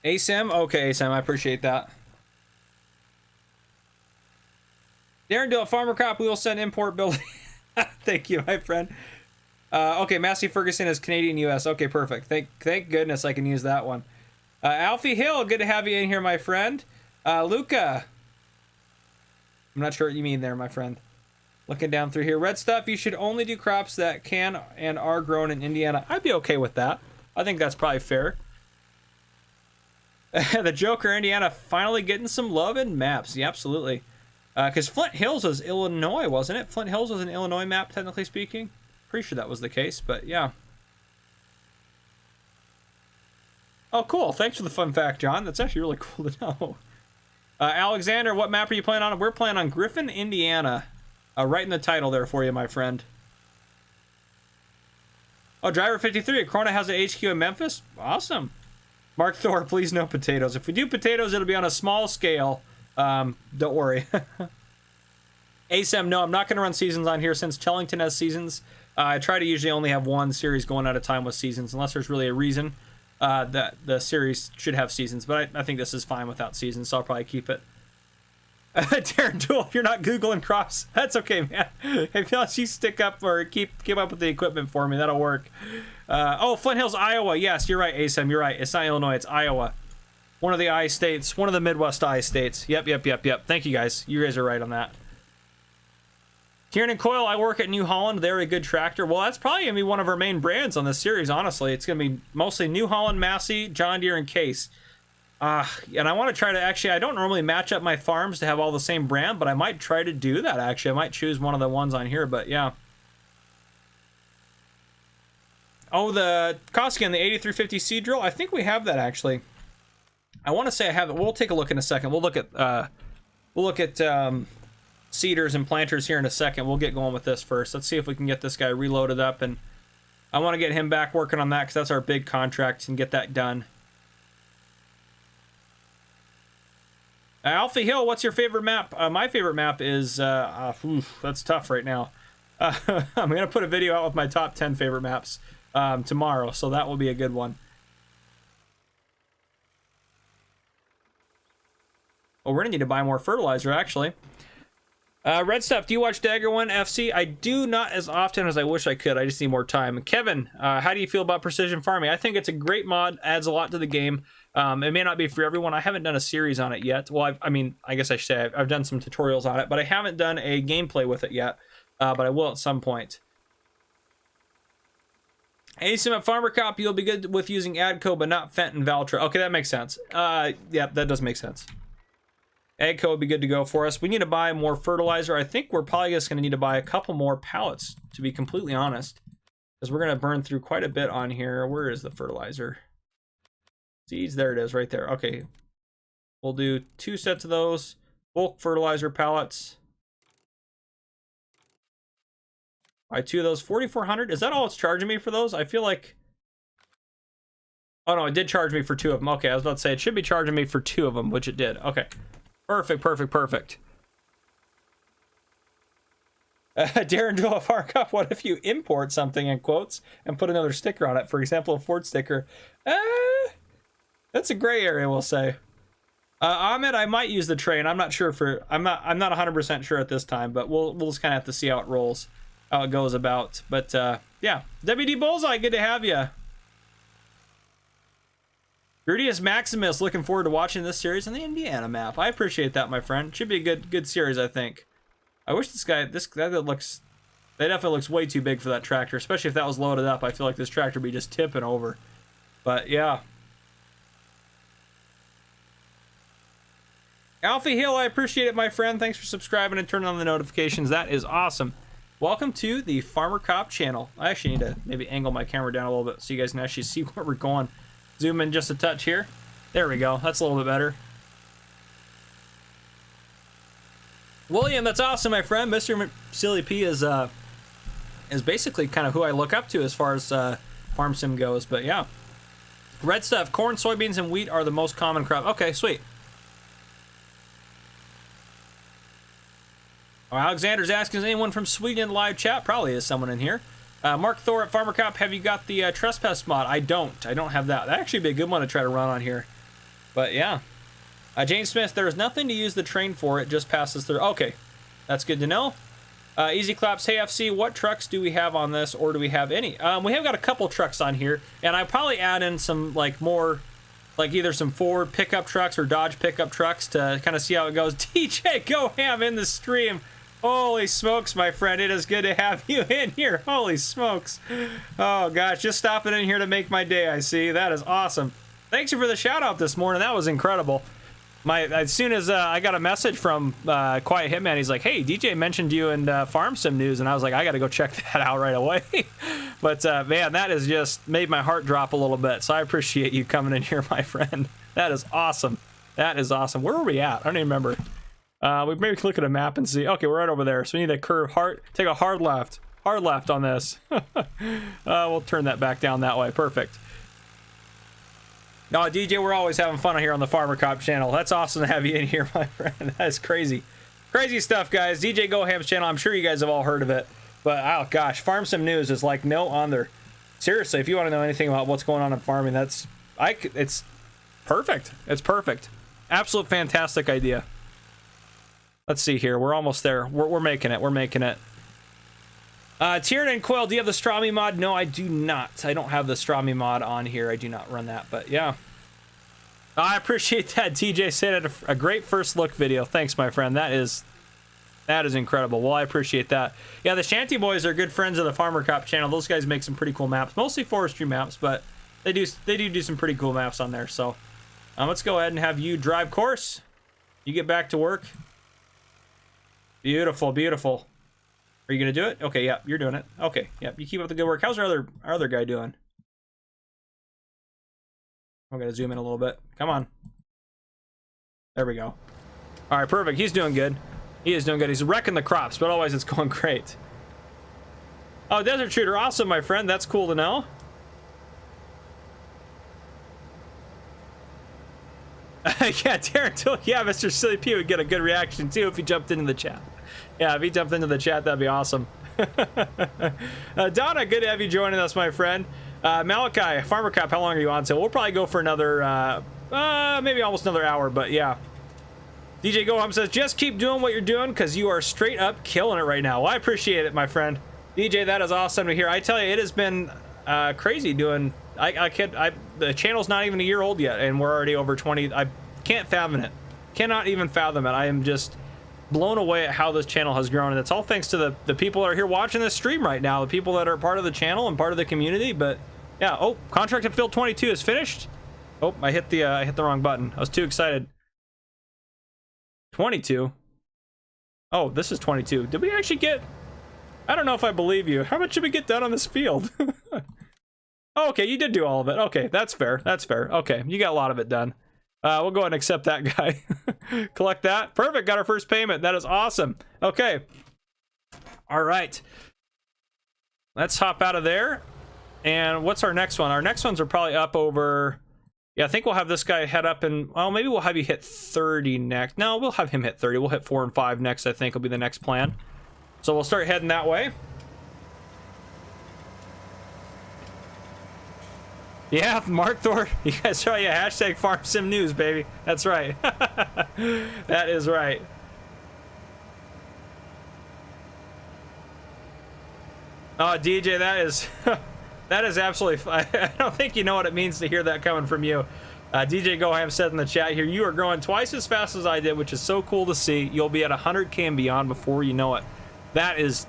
ASIM? Okay, ASIM, I appreciate that. Darren Dill, Farmer Crop, we will send import building. Thank you, my friend. Okay, Massey Ferguson is Canadian US. Okay, perfect. Thank goodness I can use that one. Alfie Hill, good to have you in here, my friend. Luca. I'm not sure what you mean there, my friend. Looking down through here. Red Stuff, you should only do crops that can and are grown in Indiana. I'd be okay with that. I think that's probably fair. The Joker, Indiana, finally getting some love in maps. Yeah, absolutely. Because Flint Hills was Illinois, wasn't it? Flint Hills was an Illinois map, technically speaking. Pretty sure that was the case, but yeah. Oh, cool. Thanks for the fun fact, John. That's actually really cool to know. Alexander, what map are you playing on? We're playing on Griffin, Indiana. Right in the title there for you, my friend. Oh, Driver 53. Corona has an HQ in Memphis? Awesome. Mark Thor, please no potatoes. If we do potatoes, it'll be on a small scale. Don't worry. ASM, no, I'm not going to run seasons on here since Chellington has seasons. I try to usually only have one series going at a time with seasons, unless there's really a reason that the series should have seasons. But I think this is fine without seasons, so I'll probably keep it. Darren Tool, you're not Googling crops. That's okay, man. If you stick up or keep up with the equipment for me, that'll work. Oh, Flint Hills, Iowa. Yes, you're right, ASM. You're right. It's not Illinois. It's Iowa. One of the I states. One of the Midwest I states. Yep. Thank you, guys. You guys are right on that. Kieran and Coyle, I work at New Holland. They're a good tractor. Well, that's probably going to be one of our main brands on this series, honestly. It's going to be mostly New Holland, Massey, John Deere, and Case. And I want to try to actually, I don't normally match up my farms to have all the same brand, but I might try to do that, actually. I might choose one of the ones on here, but yeah. Oh, the Koski, the 8350 seed drill. I think we have that, actually. I want to say I have it. We'll take a look in a second. We'll look at seeders and planters here in a second. We'll get going with this first. Let's see if we can get this guy reloaded up, and I want to get him back working on that because that's our big contract and get that done. Alfie Hill, what's your favorite map? My favorite map is, that's tough right now. I'm going to put a video out with my top 10 favorite maps tomorrow, so that will be a good one. Oh, we're going to need to buy more fertilizer, actually. Red Stuff, do you watch Dagger 1 FC? I do not as often as I wish I could. I just need more time. Kevin, how do you feel about precision farming? I think it's a great mod, adds a lot to the game. It may not be for everyone. I haven't done a series on it yet. Well, I guess I should say I've done some tutorials on it, but I haven't done a gameplay with it yet. But I will at some point. ASIM at Farmer Cop, you'll be good with using ADCO, but not Fenton and Valtra. Okay, that makes sense. Yeah, that does make sense. AGCO would be good to go for us. We need to buy more fertilizer. I think we're probably just going to need to buy a couple more pallets, to be completely honest. Because we're going to burn through quite a bit on here. Where is the fertilizer? Seeds, there it is, right there. Okay. We'll do 2 sets of those. Bulk fertilizer pallets. Buy 2 of those. 4,400. Is that all it's charging me for those? I feel like... Oh, no, it did charge me for 2 of them. Okay, I was about to say, it should be charging me for 2 of them, which it did. Okay. Perfect. Darren Joel Farm Cup, what if you import something in quotes and put another sticker on it? For example, a Ford sticker. That's a gray area, we'll say. Ahmed, I might use the train. I'm not sure for... I'm not 100% sure at this time, but we'll just kind of have to see how it rolls, how it goes about. But yeah, WD Bullseye, good to have you. Grudius Maximus, looking forward to watching this series on the Indiana map. I appreciate that, my friend. Should be a good series, I think. I wish that definitely looks way too big for that tractor, especially if that was loaded up. I feel like this tractor would be just tipping over. But yeah. Alfie Hill, I appreciate it, my friend. Thanks for subscribing and turning on the notifications. That is awesome. Welcome to the Farmer Cop channel. I actually need to maybe angle my camera down a little bit so you guys can actually see where we're going. Zoom in just a touch here. There we go. That's a little bit better. William, that's awesome, my friend. Mr. Silly P is basically kind of who I look up to as far as farm sim goes. But yeah. Red Stuff, corn, soybeans, and wheat are the most common crop. Okay, sweet. Alexander's asking, is anyone from Sweden in live chat? Probably is someone in here. Mark Thor at Farmer Cop, have you got the trespass mod? I don't have that. That'd actually be a good one to try to run on here. But yeah. Jane Smith, there is nothing to use the train for. It just passes through. Okay, that's good to know. Easy Claps, hey FC, what trucks do we have on this, or do we have any? We have got a couple trucks on here, and I probably add in some more, either some Ford pickup trucks or Dodge pickup trucks to kind of see how it goes. DJ Go Ham in the stream. Holy smokes, my friend. It is good to have you in here. Holy smokes. Oh, gosh. Just stopping in here to make my day, I see. That is awesome. Thanks for the shout-out this morning. That was incredible. As soon as I got a message from Quiet Hitman, he's like, hey, DJ mentioned you in Farm Sim News, and I was like, I got to go check that out right away. But, man, that has just made my heart drop a little bit, so I appreciate you coming in here, my friend. That is awesome. That is awesome. Where were we at? I don't even remember. We maybe look at a map and see. Okay, we're right over there. So we need to curve hard. Take a hard left. Hard left on this. We'll turn that back down that way. Perfect. No, DJ, we're always having fun here on the Farmer Cop channel. That's awesome to have you in here, my friend. That is crazy. Crazy stuff, guys. DJ Go Ham's channel. I'm sure you guys have all heard of it. But, oh, gosh. Farm Sim News is like no other. Seriously, if you want to know anything about what's going on in farming, it's perfect. It's perfect. Absolute fantastic idea. Let's see here. We're almost there. We're making it. We're making it. Tyrann Coil, do you have the Strami mod? No, I do not. I don't have the Strami mod on here. I do not run that, but yeah. I appreciate that. TJ said it a great first look video. Thanks, my friend. That is incredible. Well, I appreciate that. Yeah, the Shanty Boys are good friends of the Farmer Cop channel. Those guys make some pretty cool maps, mostly forestry maps, but they do some pretty cool maps on there. So let's go ahead and have you drive course. You get back to work. Beautiful, beautiful. Are you gonna do it? Okay, yeah, you're doing it. Okay, yeah, you keep up the good work. How's our other guy doing? I'm gonna zoom in a little bit. Come on. There we go. All right, perfect. He's doing good. He is doing good. He's wrecking the crops, but otherwise it's going great. Oh, Desert Shooter, awesome, my friend. That's cool to know. Yeah, Darren, yeah, Mr. Silly P would get a good reaction too if he jumped into the chat. Yeah, if he jumped into the chat, that'd be awesome. Donna, good to have you joining us, my friend. Malachi, Farmer Cop, how long are you on till? We'll probably go for another, maybe almost another hour, but yeah. DJ Goham says, just keep doing what you're doing because you are straight up killing it right now. Well, I appreciate it, my friend. DJ, that is awesome to hear. I tell you, it has been crazy doing... the channel's not even a year old yet, and we're already over 20. I can't fathom it. Cannot even fathom it. I am just blown away at how this channel has grown, and it's all thanks to the people that are here watching this stream right now, the people that are part of the channel and part of the community. But yeah, oh, contract at field 22 is finished. Oh, I hit the wrong button. I was too excited. 22. Oh, this is 22. Did we actually get... I don't know if I believe you. How much did we get done on this field? Oh, okay, you did do all of it. Okay, that's fair. That's fair. Okay, you got a lot of it done. We'll go ahead and accept that guy. Collect that. Perfect. Got our first payment. That is awesome. Okay. All right. Let's hop out of there. And what's our next one? Our next ones are probably up over... Yeah, I think we'll have this guy head up and... Well, maybe we'll have you hit 30 next. No, we'll have him hit 30. We'll hit 4 and 5 next, I think will be the next plan. So we'll start heading that way. Yeah, Mark Thor, you guys saw yeah, hashtag Farm Sim News, baby. That's right. That is right. Oh, DJ, that is absolutely... I don't think you know what it means to hear that coming from you. DJ Goham said in the chat here, you are growing twice as fast as I did, which is so cool to see. You'll be at 100K and beyond before you know it. That is...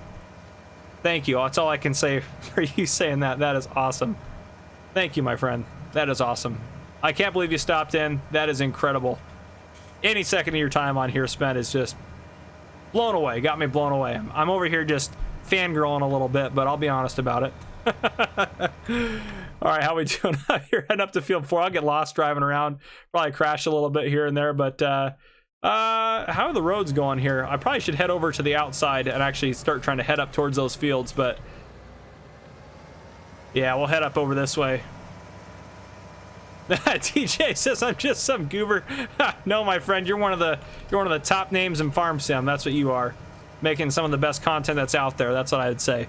Thank you. That's all I can say for you saying that. That is awesome. Thank you, my friend. That is awesome. I can't believe you stopped in. That is incredible. Any second of your time on here spent is just blown away. Got me blown away. I'm over here just fangirling a little bit, but I'll be honest about it. All right, how we doing? You're heading up to field 4. I'll get lost driving around. Probably crash a little bit here and there, but how are the roads going here? I probably should head over to the outside and actually start trying to head up towards those fields, but yeah, we'll head up over this way. TJ says I'm just some goober. No, my friend, you're one of the top names in Farm Sim. That's what you are. Making some of the best content that's out there. That's what I would say.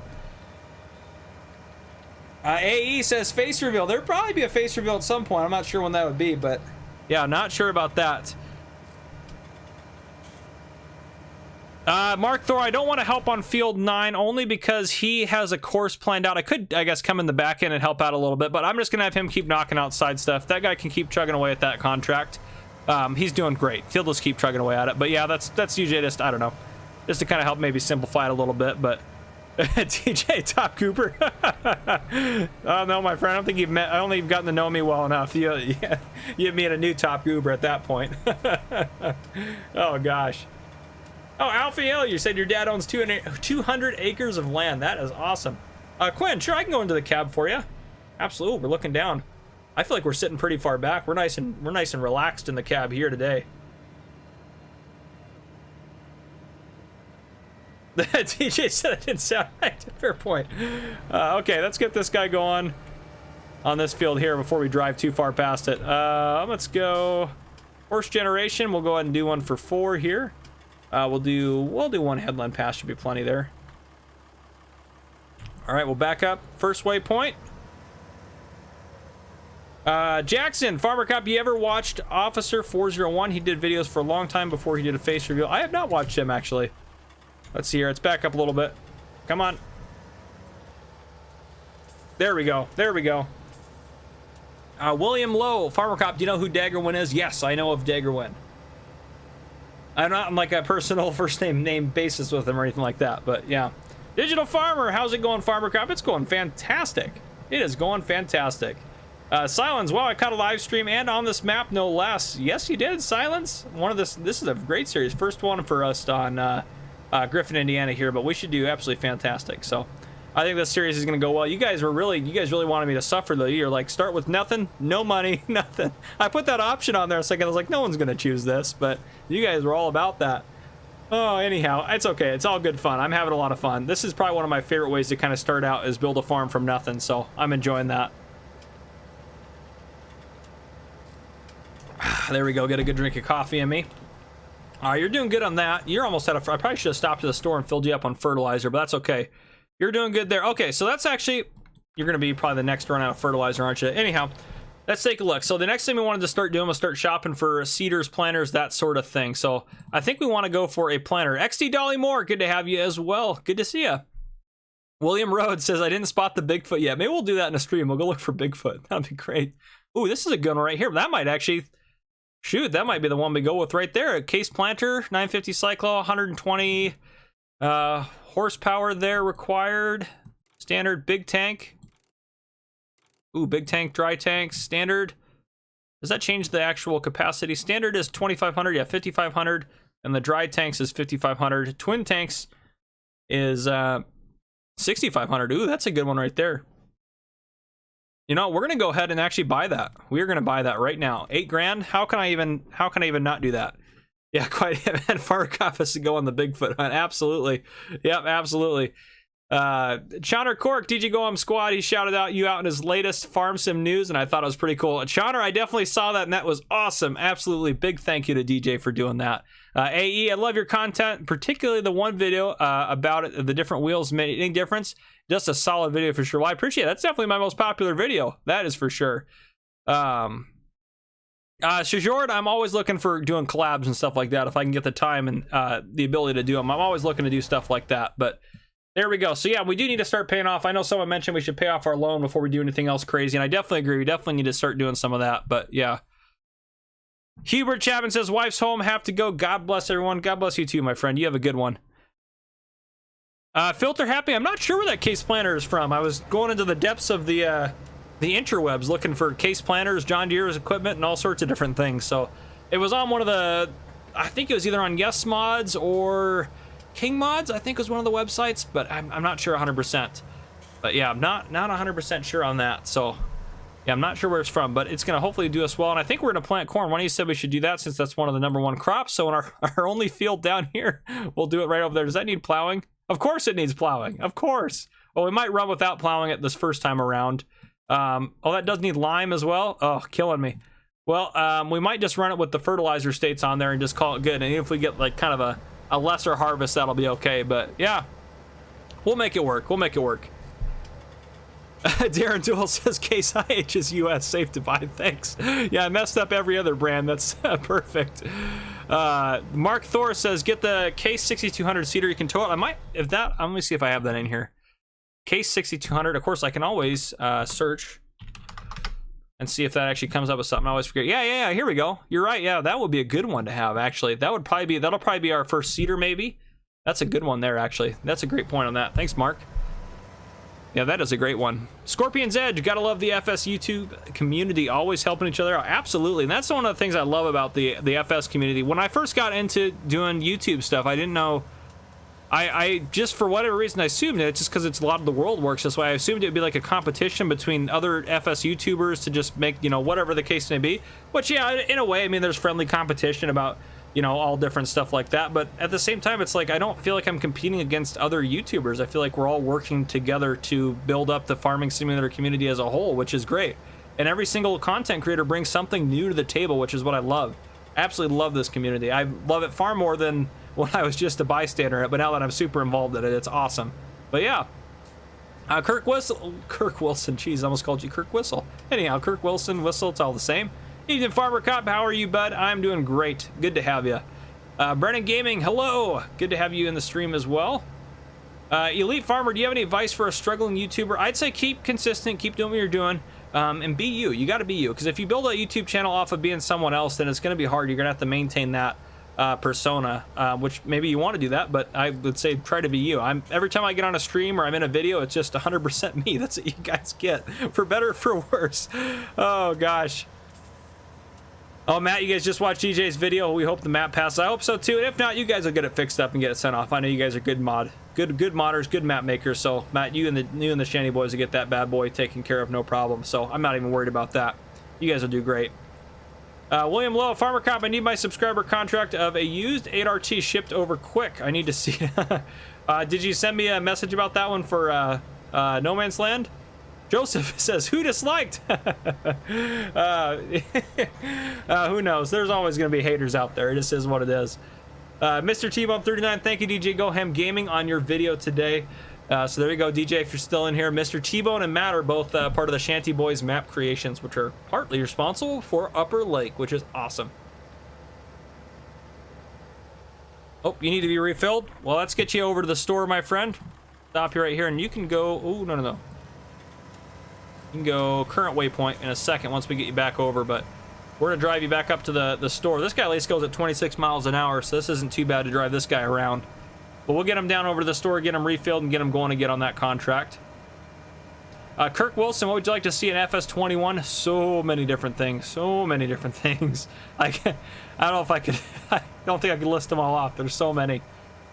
AE says face reveal. There'd probably be a face reveal at some point. I'm not sure when that would be, but yeah, not sure about that. Mark Thor, I don't want to help on field 9 only because he has a course planned out. I could, I guess, come in the back end and help out a little bit, but I'm just gonna have him keep knocking out side stuff. That guy can keep chugging away at that contract. He's doing great. He'll just keep chugging away at it. But yeah, that's usually just, I don't know, just to kind of help maybe simplify it a little bit. But TJ Top Cooper. Oh no, my friend, I don't think you've met. I don't think you've gotten to know me well enough. You meet a new Top Goober at that point. Oh gosh. Oh, Alphiel, you said your dad owns 200 acres of land. That is awesome. Quinn, sure, I can go into the cab for you. Absolutely, we're looking down. I feel like we're sitting pretty far back. We're nice and relaxed in the cab here today. TJ said it didn't sound right. Fair point. Okay, let's get this guy going on this field here before we drive too far past it. Let's go horse generation. We'll go ahead and do one for 4 here. We'll do one headland pass, should be plenty there. All right, we'll back up. First waypoint. Jackson, Farmer Cop, you ever watched Officer 401? He did videos for a long time before he did a face reveal. I have not watched him, actually. Let's see here. Let's back up a little bit. Come on. There we go. There we go. William Lowe, Farmer Cop, do you know who Daggerwin is? Yes, I know of Daggerwin. I'm not on like a personal first name basis with him or anything like that, but yeah. Digital Farmer, how's it going, Farmer Cop? It's going fantastic. It is going fantastic. Silence, wow, I caught a live stream and on this map, no less. Yes, you did, Silence. This is a great series. First one for us on Griffin, Indiana here, but we should do absolutely fantastic. So I think this series is going to go well. You guys really wanted me to suffer though. You're like, start with nothing, no money, nothing. I put that option on there a second. I was like, no one's going to choose this, but you guys were all about that. Oh, anyhow, it's okay. It's all good fun. I'm having a lot of fun. This is probably one of my favorite ways to kind of start out, is build a farm from nothing. So I'm enjoying that. There we go. Get a good drink of coffee in me. You're doing good on that. You're almost at I probably should have stopped at the store and filled you up on fertilizer, but that's okay. You're doing good there. Okay, so that's actually, you're going to be probably the next run out of fertilizer, aren't you? Anyhow, let's take a look. So the next thing we wanted to start doing was start shopping for seeders, planters, that sort of thing. So I think we want to go for a planter. XD Dolly Moore, good to have you as well. Good to see you. William Rhodes says, I didn't spot the Bigfoot yet. Maybe we'll do that in a stream. We'll go look for Bigfoot. That'd be great. Ooh, this is a good one right here. That might actually, shoot, that might be the one we go with right there. A case planter, 950 cyclo, 120 horsepower there required. Standard big tank. Ooh, big tank, dry tanks, standard. Does that change the actual capacity? Standard is 2,500, yeah, 5,500. And the dry tanks is 5,500. Twin tanks is 6,500. Ooh, that's a good one right there. You know, we're going to go ahead and actually buy that. We're going to buy that right now. 8 grand? How can I even not do that? Yeah, quite. And Farmer Cop has to go on the Bigfoot hunt. Absolutely. Yep, absolutely. Chowner Cork, DJ Goem Squad, he shouted out you out in his latest Farm Sim news, and I thought it was pretty cool. Chowner, I definitely saw that, and that was awesome. Absolutely. Big thank you to DJ for doing that. AE, I love your content, particularly the one video about it, the different wheels made any difference. Just a solid video for sure. Well, I appreciate it. That's definitely my most popular video. That is for sure. Shajord, I'm always looking for doing collabs and stuff like that. If I can get the time and the ability to do them, I'm always looking to do stuff like that. But there we go. So yeah, we do need to start paying off. I know someone mentioned we should pay off our loan before we do anything else crazy, and I definitely agree. We definitely need to start doing some of that. But yeah. Hubert Chapman says, wife's home, have to go. God bless everyone. God bless you too, my friend. You have a good one. Filter Happy, I'm not sure where that case planter is from. I was going into the depths of the interwebs looking for case planters, John Deere's equipment, and all sorts of different things. So it was on one of the, I think it was either on Yes Mods or King Mods, I think was one of the websites, but I'm not sure 100%. But yeah, I'm not 100% sure on that. So yeah, I'm not sure where it's from, but it's going to hopefully do us well. And I think we're going to plant corn. One of you said we should do that since that's one of the #1 crops. So in our only field down here, we'll do it right over there. Does that need plowing? Of course it needs plowing. Of course. Well, we might run without plowing it this first time around. Oh, that does need lime as well. Oh, killing me. Well, we might just run it with the fertilizer states on there and just call it good. And if we get like kind of a lesser harvest, that'll be okay. But yeah, we'll make it work. We'll make it work. Darren Tool says Case IH is US, safe to buy. Thanks. Yeah, I messed up every other brand. That's perfect. Mark Thor says get the Case 6200 seeder. You can tow it. I might, if that, let me see if I have that in here. Case 6200. Of course, I can always search and see if that actually comes up with something. I always forget. Yeah. Here we go. You're right. Yeah, that would be a good one to have. Actually, that'll probably be our first seeder. Maybe that's a good one there. Actually, that's a great point on that. Thanks, Mark. Yeah, that is a great one. Scorpion's Edge, gotta love the FS YouTube community, always helping each other out. Absolutely, and that's one of the things I love about the FS community. When I first got into doing YouTube stuff, I didn't know, I just, for whatever reason, I assumed it, just because it's a lot of the world works this way, I assumed it would be like a competition between other FS YouTubers to just make, you know, whatever the case may be. Which, yeah, in a way, I mean, there's friendly competition about, you know, all different stuff like that, but at the same time, it's like I don't feel like I'm competing against other YouTubers. I feel like we're all working together to build up the farming simulator community as a whole, which is great. And every single content creator brings something new to the table, which is what I love. Absolutely love this community. I love it far more than when I was just a bystander, but now that I'm super involved in it, it's awesome. But yeah, Kirk Wilson, jeez, I almost called you Kirk Whistle. Anyhow, Kirk Wilson, Whistle, it's all the same. Evening, Farmer Cop, how are you, bud? I'm doing great. Good to have you. Brennan Gaming, hello. Good to have you in the stream as well. Elite Farmer, do you have any advice for a struggling YouTuber? I'd say keep consistent, keep doing what you're doing, and be you. You got to be you, because if you build a YouTube channel off of being someone else, then it's going to be hard. You're going to have to maintain that persona, which maybe you want to do that, but I would say try to be you. Every time I get on a stream or I'm in a video, it's just 100% me. That's what you guys get, for better or for worse. Oh gosh. Oh, Matt, you guys just watched DJ's video. We hope the map passes. I hope so too. And if not, you guys will get it fixed up and get it sent off. I know you guys are good modders, good map makers. So Matt, you and the Shanty boys will get that bad boy taken care of, no problem. So I'm not even worried about that. You guys will do great. William Lowe, Farmer Cop, I need my subscriber contract of a used 8RT shipped over quick. I need to see. Did you send me a message about that one for No Man's Land? Joseph says, who disliked? Who knows? There's always going to be haters out there. It just is what it is. Mr. T-Bump39, thank you, DJ Goham Gaming, on your video today. So there you go, DJ, if you're still in here. Mr. T-Bone and Matt are both part of the Shanty Boys map creations, which are partly responsible for Upper Lake, which is awesome. Oh, you need to be refilled? Well, let's get you over to the store, my friend. Stop you right here, and you can go... Oh, no. You can go current waypoint in a second once we get you back over, but we're going to drive you back up to the store. This guy at least goes at 26 miles an hour, so this isn't too bad to drive this guy around. But we'll get him down over to the store, get him refilled, and get him going to get on that contract. Kirk Wilson, what would you like to see in FS21? So many different things. So many different things. I don't know if I could... I don't think I could list them all off. There's so many.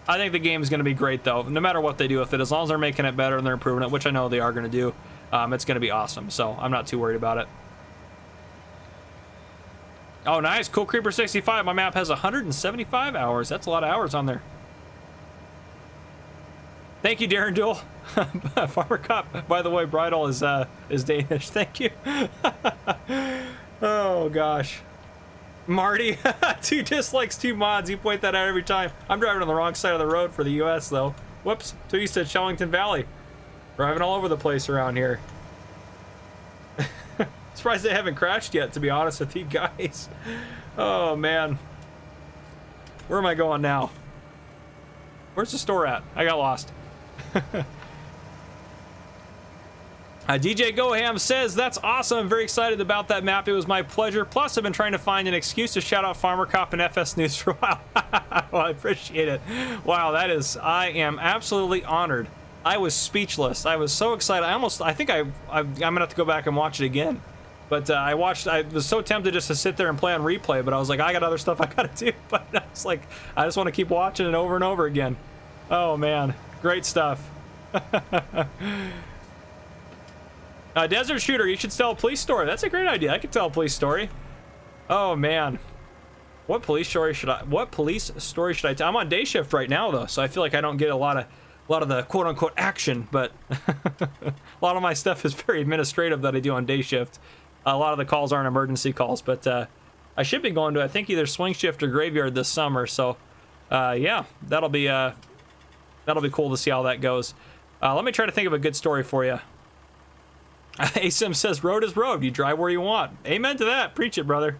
I think the game is going to be great, though. No matter what they do with it, as long as they're making it better and they're improving it, which I know they are going to do, it's going to be awesome. So I'm not too worried about it. Oh, nice. Cool Creeper 65. My map has 175 hours. That's a lot of hours on there. Thank you, Darren Duel. Farmer Cop, by the way, Bridal is Danish. Thank you. Oh, gosh. Marty, 2 dislikes, 2 mods. You point that out every time. I'm driving on the wrong side of the road for the U.S., though. Whoops. So you said Shellington Valley. Driving all over the place around here. Surprised they haven't crashed yet, to be honest with you guys. Oh, man. Where am I going now? Where's the store at? I got lost. DJ Goham says, that's awesome. I'm very excited about that map. It was my pleasure. Plus, I've been trying to find an excuse to shout out Farmer Cop and FS News for a while. Well, I appreciate it. Wow, that is, I am absolutely honored. I was speechless. I was so excited. I think I'm gonna have to go back and watch it again. But I was so tempted just to sit there and play on replay, but I was like, I got other stuff I gotta do. But I was like, I just want to keep watching it over and over again. Oh man, great stuff. Desert Shooter, you should tell a police story. That's a great idea. I could tell a police story. Oh man, what police story should I tell? I'm on day shift right now though, so I feel like I don't get a lot of the quote-unquote action, but a lot of my stuff is very administrative that I do on day shift. A lot of the calls aren't emergency calls, but I should be going to, I think, either swing shift or graveyard this summer, so yeah, that'll be cool to see how that goes. Let me try to think of a good story for you. ASIM says, road is road. You drive where you want. Amen to that. Preach it, brother.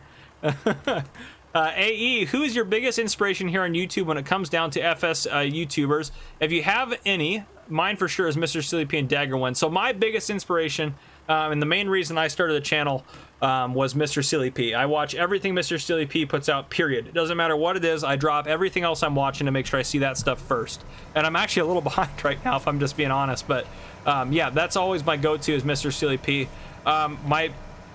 AE, who is your biggest inspiration here on YouTube when it comes down to FS YouTubers? If you have any, mine for sure is Mr. Silly P and Dagger1. So my biggest inspiration, and the main reason I started the channel, was Mr. Silly P. I watch everything Mr. Silly P puts out, period. It doesn't matter what it is, I drop everything else I'm watching to make sure I see that stuff first. And I'm actually a little behind right now, if I'm just being honest, but yeah, that's always my go-to is Mr. Silly P.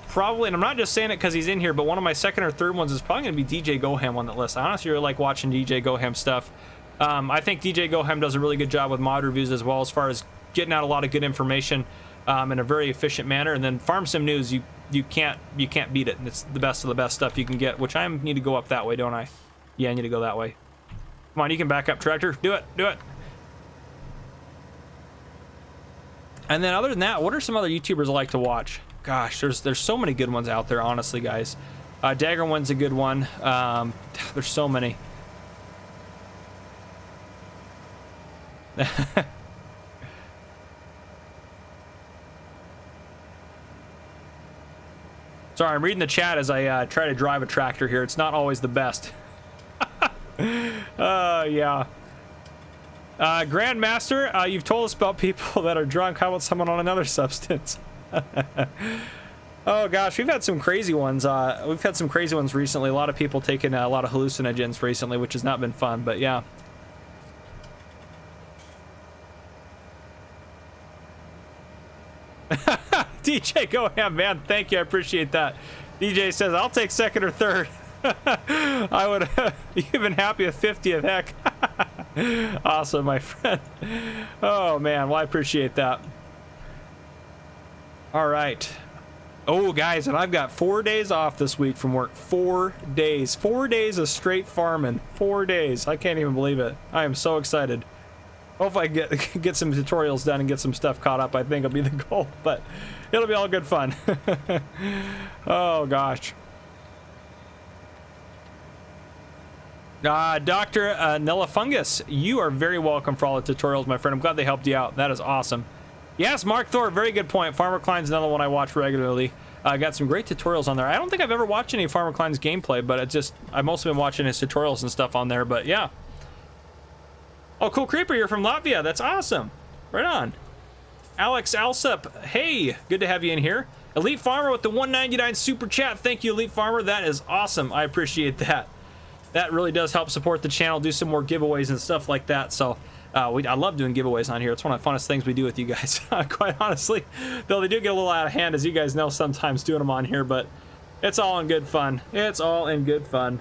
Probably, and I'm not just saying it because he's in here, but one of my second or third ones is probably going to be DJ Goham on that list. I honestly really like watching DJ Goham stuff. I think DJ Goham does a really good job with mod reviews as well, as far as getting out a lot of good information in a very efficient manner. And then Farm Sim News, you can't beat it. And it's the best of the best stuff you can get, which I need to go up that way, don't I? Yeah, I need to go that way. Come on, you can back up, Tractor. Do it. And then other than that, what are some other YouTubers I like to watch? Gosh, there's so many good ones out there, honestly, guys. Dagger1's a good one. There's so many. Sorry, I'm reading the chat as I try to drive a tractor here. It's not always the best. Yeah. Grandmaster, you've told us about people that are drunk. How about someone on another substance? Oh gosh, we've had some crazy ones. We've had some crazy ones recently. A lot of people taking a lot of hallucinogens recently, which has not been fun, but yeah. DJ Go Ham, man, thank you, I appreciate that. DJ says, I'll take second or third. I would even happy with 50th, heck. Awesome, my friend. Oh man, well, I appreciate that. All right. Oh guys, and I've got 4 days off this week from work. 4 days. 4 days of straight farming. 4 days. I can't even believe it. I am so excited. Hopefully I get some tutorials done and get some stuff caught up. I think will be the goal, but it'll be all good fun. Oh gosh. Dr. Nelafungus, you are very welcome for all the tutorials, my friend. I'm glad they helped you out. That is awesome. Yes, Mark Thor, very good point. Farmer Klein's another one I watch regularly. I got some great tutorials on there. I don't think I've ever watched any Farmer Klein's gameplay, but I've mostly been watching his tutorials and stuff on there, but yeah. Oh, cool creeper, you're from Latvia. That's awesome. Right on. Alex Alsup, hey, good to have you in here. Elite Farmer with the 199 super chat. Thank you, Elite Farmer. That is awesome. I appreciate that. That really does help support the channel, do some more giveaways and stuff like that. So I love doing giveaways on here. It's one of the funnest things we do with you guys, quite honestly. Though they do get a little out of hand, as you guys know, sometimes doing them on here, but it's all in good fun. It's all in good fun.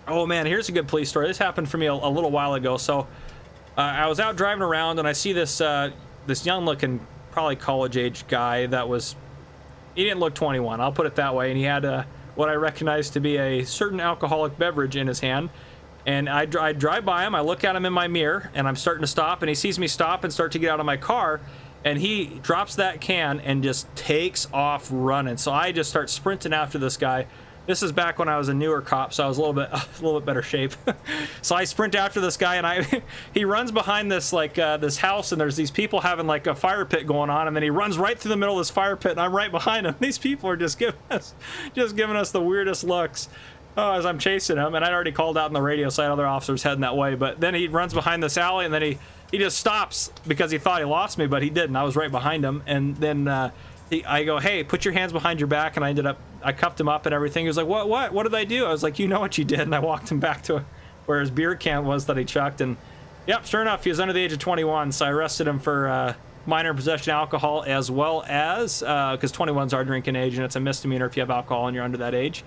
Oh man, here's a good police story. This happened for me a little while ago. So I was out driving around and I see this this young-looking, probably college-age guy that he didn't look 21, I'll put it that way, and he had what I recognized to be a certain alcoholic beverage in his hand. And I drive by him, I look at him in my mirror, and I'm starting to stop, and he sees me stop and start to get out of my car, and he drops that can and just takes off running. So I just start sprinting after this guy. This is back when I was a newer cop, so I was a little bit better shape. So I sprint after this guy, and he runs behind this this house, and there's these people having like a fire pit going on, and then he runs right through the middle of this fire pit, and I'm right behind him. These people are just giving us the weirdest looks as I'm chasing him, and I'd already called out on the radio, so I had other officers heading that way. But then he runs behind this alley, and then he just stops because he thought he lost me, but he didn't. I was right behind him, and then I go, hey, put your hands behind your back, and I cuffed him up and everything. He was like, what did I do? I was like, you know what you did, and I walked him back to where his beer can was that he chucked, and yep, sure enough, he was under the age of 21, so I arrested him for minor possession of alcohol, as well as, because 21's our drinking age, and it's a misdemeanor if you have alcohol and you're under that age.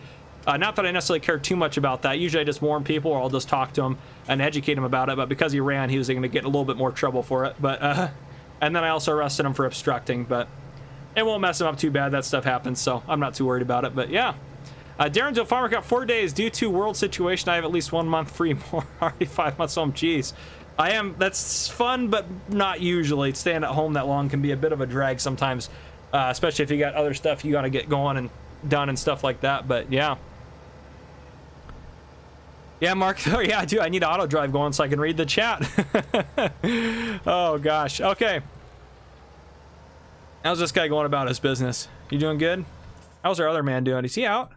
Not that I necessarily care too much about that. Usually I just warn people, or I'll just talk to him and educate him about it, but because he ran, he was going to get a little bit more trouble for it. But and then I also arrested him for obstructing, but it won't mess him up too bad. That stuff happens, so I'm not too worried about it. But yeah, Darren's a farmer, got 4 days due to world situation. I have at least 1 month free more. Already 5 months home. Jeez, I am. That's fun, but not usually. Staying at home that long can be a bit of a drag sometimes, especially if you got other stuff you got to get going and done and stuff like that. But yeah. Yeah, Mark. Oh, yeah, I do. I need auto drive going so I can read the chat. Oh, gosh. Okay. How's this guy going about his business? You doing good? How's our other man doing? Is he out?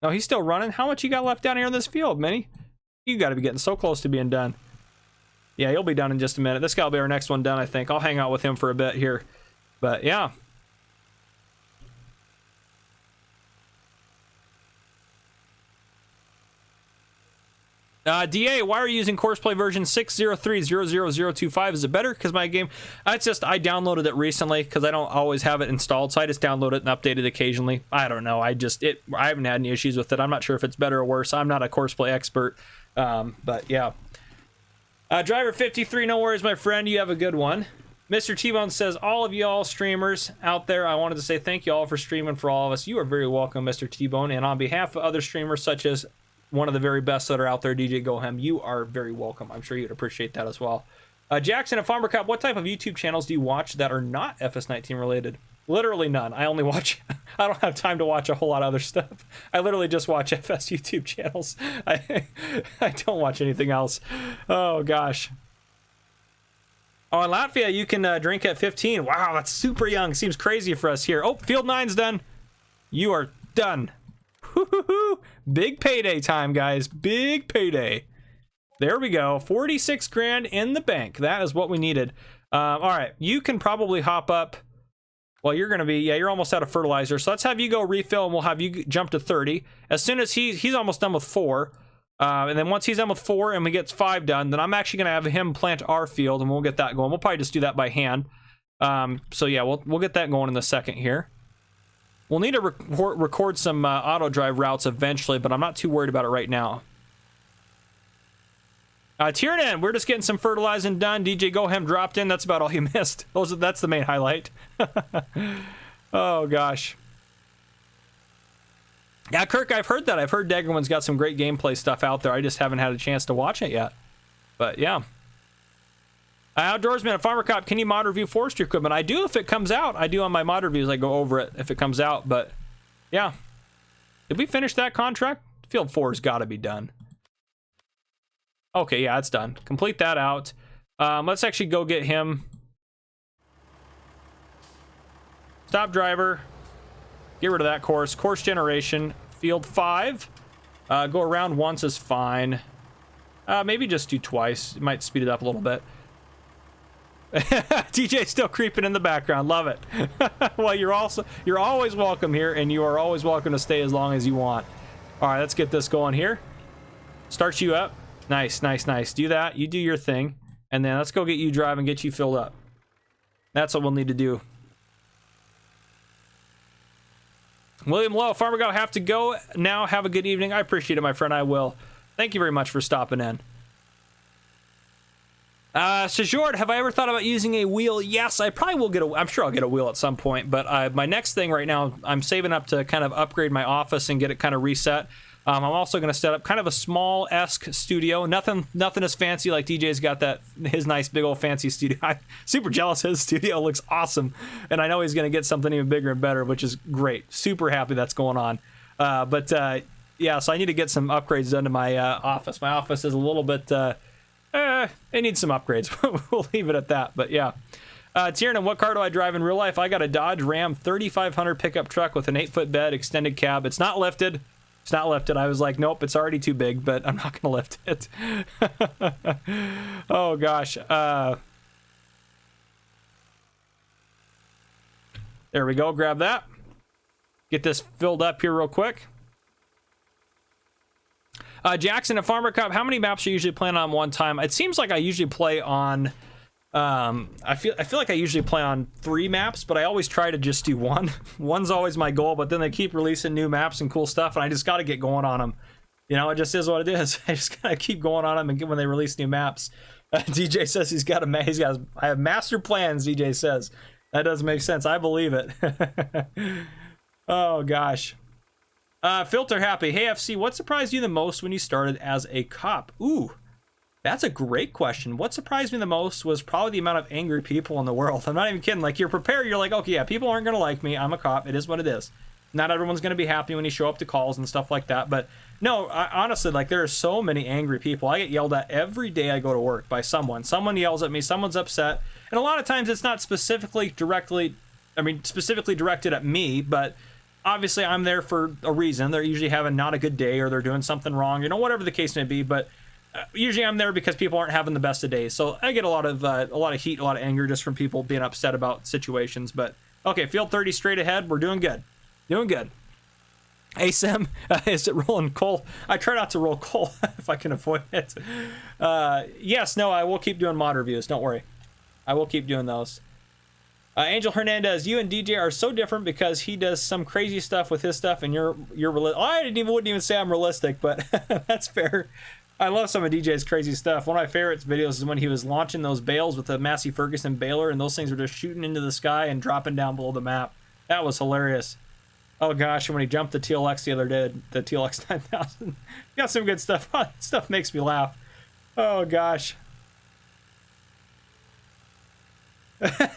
No, he's still running. How much you got left down here in this field, Minnie? You got to be getting so close to being done. Yeah, he'll be done in just a minute. This guy will be our next one done, I think. I'll hang out with him for a bit here. But, yeah. DA, why are you using Courseplay version 603.00025? Is it better? Because my game, it's just, I downloaded it recently because I don't always have it installed, so I just download it and update it occasionally. I don't know. I haven't had any issues with it. I'm not sure if it's better or worse. I'm not a Courseplay expert, but yeah. Driver 53, no worries, my friend. You have a good one. Mr. T-Bone says, all of y'all streamers out there, I wanted to say thank you all for streaming for all of us. You are very welcome, Mr. T-Bone, and on behalf of other streamers such as one of the very best that are out there, DJ Gohem, you are very welcome. I'm sure you'd appreciate that as well. Jackson and Farmer Cup, what type of YouTube channels do you watch that are not FS19 related? Literally none. I only watch, I don't have time to watch a whole lot of other stuff. I literally just watch FS YouTube channels. I don't watch anything else. Oh, gosh. Oh, in Latvia, you can drink at 15. Wow, that's super young. Seems crazy for us here. Oh, Field 9's done. You are done. Woo-hoo-hoo. Big payday time, guys. Big payday. There we go. 46 grand in the bank. That is what we needed. All right. You can probably hop up. Well, you're going to be, yeah, you're almost out of fertilizer. So let's have you go refill and we'll have you jump to 30. As soon as he's almost done with 4. And then once he's done with 4 and we get 5 done, then I'm actually going to have him plant our field and we'll get that going. We'll probably just do that by hand. So yeah, we'll get that going in a second here. We'll need to record some auto drive routes eventually, but I'm not too worried about it right now. Tiernan, we're just getting some fertilizing done. DJ Gohem dropped in. That's about all you missed. That's the main highlight. Oh, gosh. Yeah, Kirk, I've heard that. I've heard Daggerman's got some great gameplay stuff out there. I just haven't had a chance to watch it yet. But, yeah. Outdoorsman, a Farmer Cop, can you mod review forestry equipment? I do if it comes out. I do on my mod reviews. I go over it if it comes out. But, yeah. Did we finish that contract? Field 4's got to be done. Okay, yeah, it's done. Complete that out. Let's actually go get him. Stop driver. Get rid of that course. Course generation. Field 5. Go around once is fine. Maybe just do twice. It might speed it up a little bit. DJ's still creeping in the background. Love it. Well, you're always welcome here, and you are always welcome to stay as long as you want. All right, let's get this going here. Start you up. Nice, nice, nice. Do that. You do your thing. And then let's go get you driving, get you filled up. That's what we'll need to do. William Lowe, Farmer Go, have to go now. Have a good evening. I appreciate it, my friend. I will. Thank you very much for stopping in. Sejord, have I ever thought about using a wheel? Yes, I probably will get a... I'm sure I'll get a wheel at some point. But my next thing right now, I'm saving up to kind of upgrade my office and get it kind of reset. I'm also going to set up kind of a small-esque studio. Nothing as fancy like DJ's got his nice big old fancy studio. I'm super jealous. His studio looks awesome. And I know he's going to get something even bigger and better, which is great. Super happy that's going on. Yeah, so I need to get some upgrades done to my office. My office is a little bit... it needs some upgrades. We'll leave it at that. But yeah. Tiernan, what car do I drive in real life? I got a Dodge Ram 3500 pickup truck with an 8-foot bed, extended cab. It's not lifted. It's not lifted. I was like, nope, it's already too big, but I'm not going to lift it. Oh, gosh. There we go. Grab that. Get this filled up here real quick. Jackson, a Farmer Cup, how many maps are you usually playing on one time? It seems like I usually play on... I feel like I usually play on 3 maps, but I always try to just do 1. One's always my goal, but then they keep releasing new maps and cool stuff, and I just got to get going on them. You know, it just is what it is. I just gotta keep going on them and when they release new maps. DJ says I have master plans. DJ says that doesn't make sense. I believe it. Oh gosh. Filter Happy. Hey FC, what surprised you the most when you started as a cop? Ooh. That's a great question. What surprised me the most was probably the amount of angry people in the world. I'm not even kidding. Like, you're prepared. You're like, okay, yeah, people aren't going to like me. I'm a cop. It is what it is. Not everyone's going to be happy when you show up to calls and stuff like that. But no, honestly, like, there are so many angry people. I get yelled at every day I go to work by someone. Someone yells at me. Someone's upset. And a lot of times it's not specifically directed at me, but obviously I'm there for a reason. They're usually having not a good day or they're doing something wrong, you know, whatever the case may be. But usually I'm there because people aren't having the best of days. So I get a lot of heat, a lot of anger just from people being upset about situations. But okay, field 30 straight ahead. We're doing good. Doing good. ASM, is it rolling coal? I try not to roll coal if I can avoid it. Yes, no, I will keep doing mod reviews. Don't worry. I will keep doing those. Angel Hernandez, you and DJ are so different because he does some crazy stuff with his stuff and you're realistic. I wouldn't even say I'm realistic, but that's fair. I love some of DJ's crazy stuff. One of my favorite videos is when he was launching those bales with the Massey Ferguson baler, and those things were just shooting into the sky and dropping down below the map. That was hilarious. Oh gosh, and when he jumped the TLX the other day, the TLX 9000. Got some good stuff. Stuff makes me laugh. Oh gosh.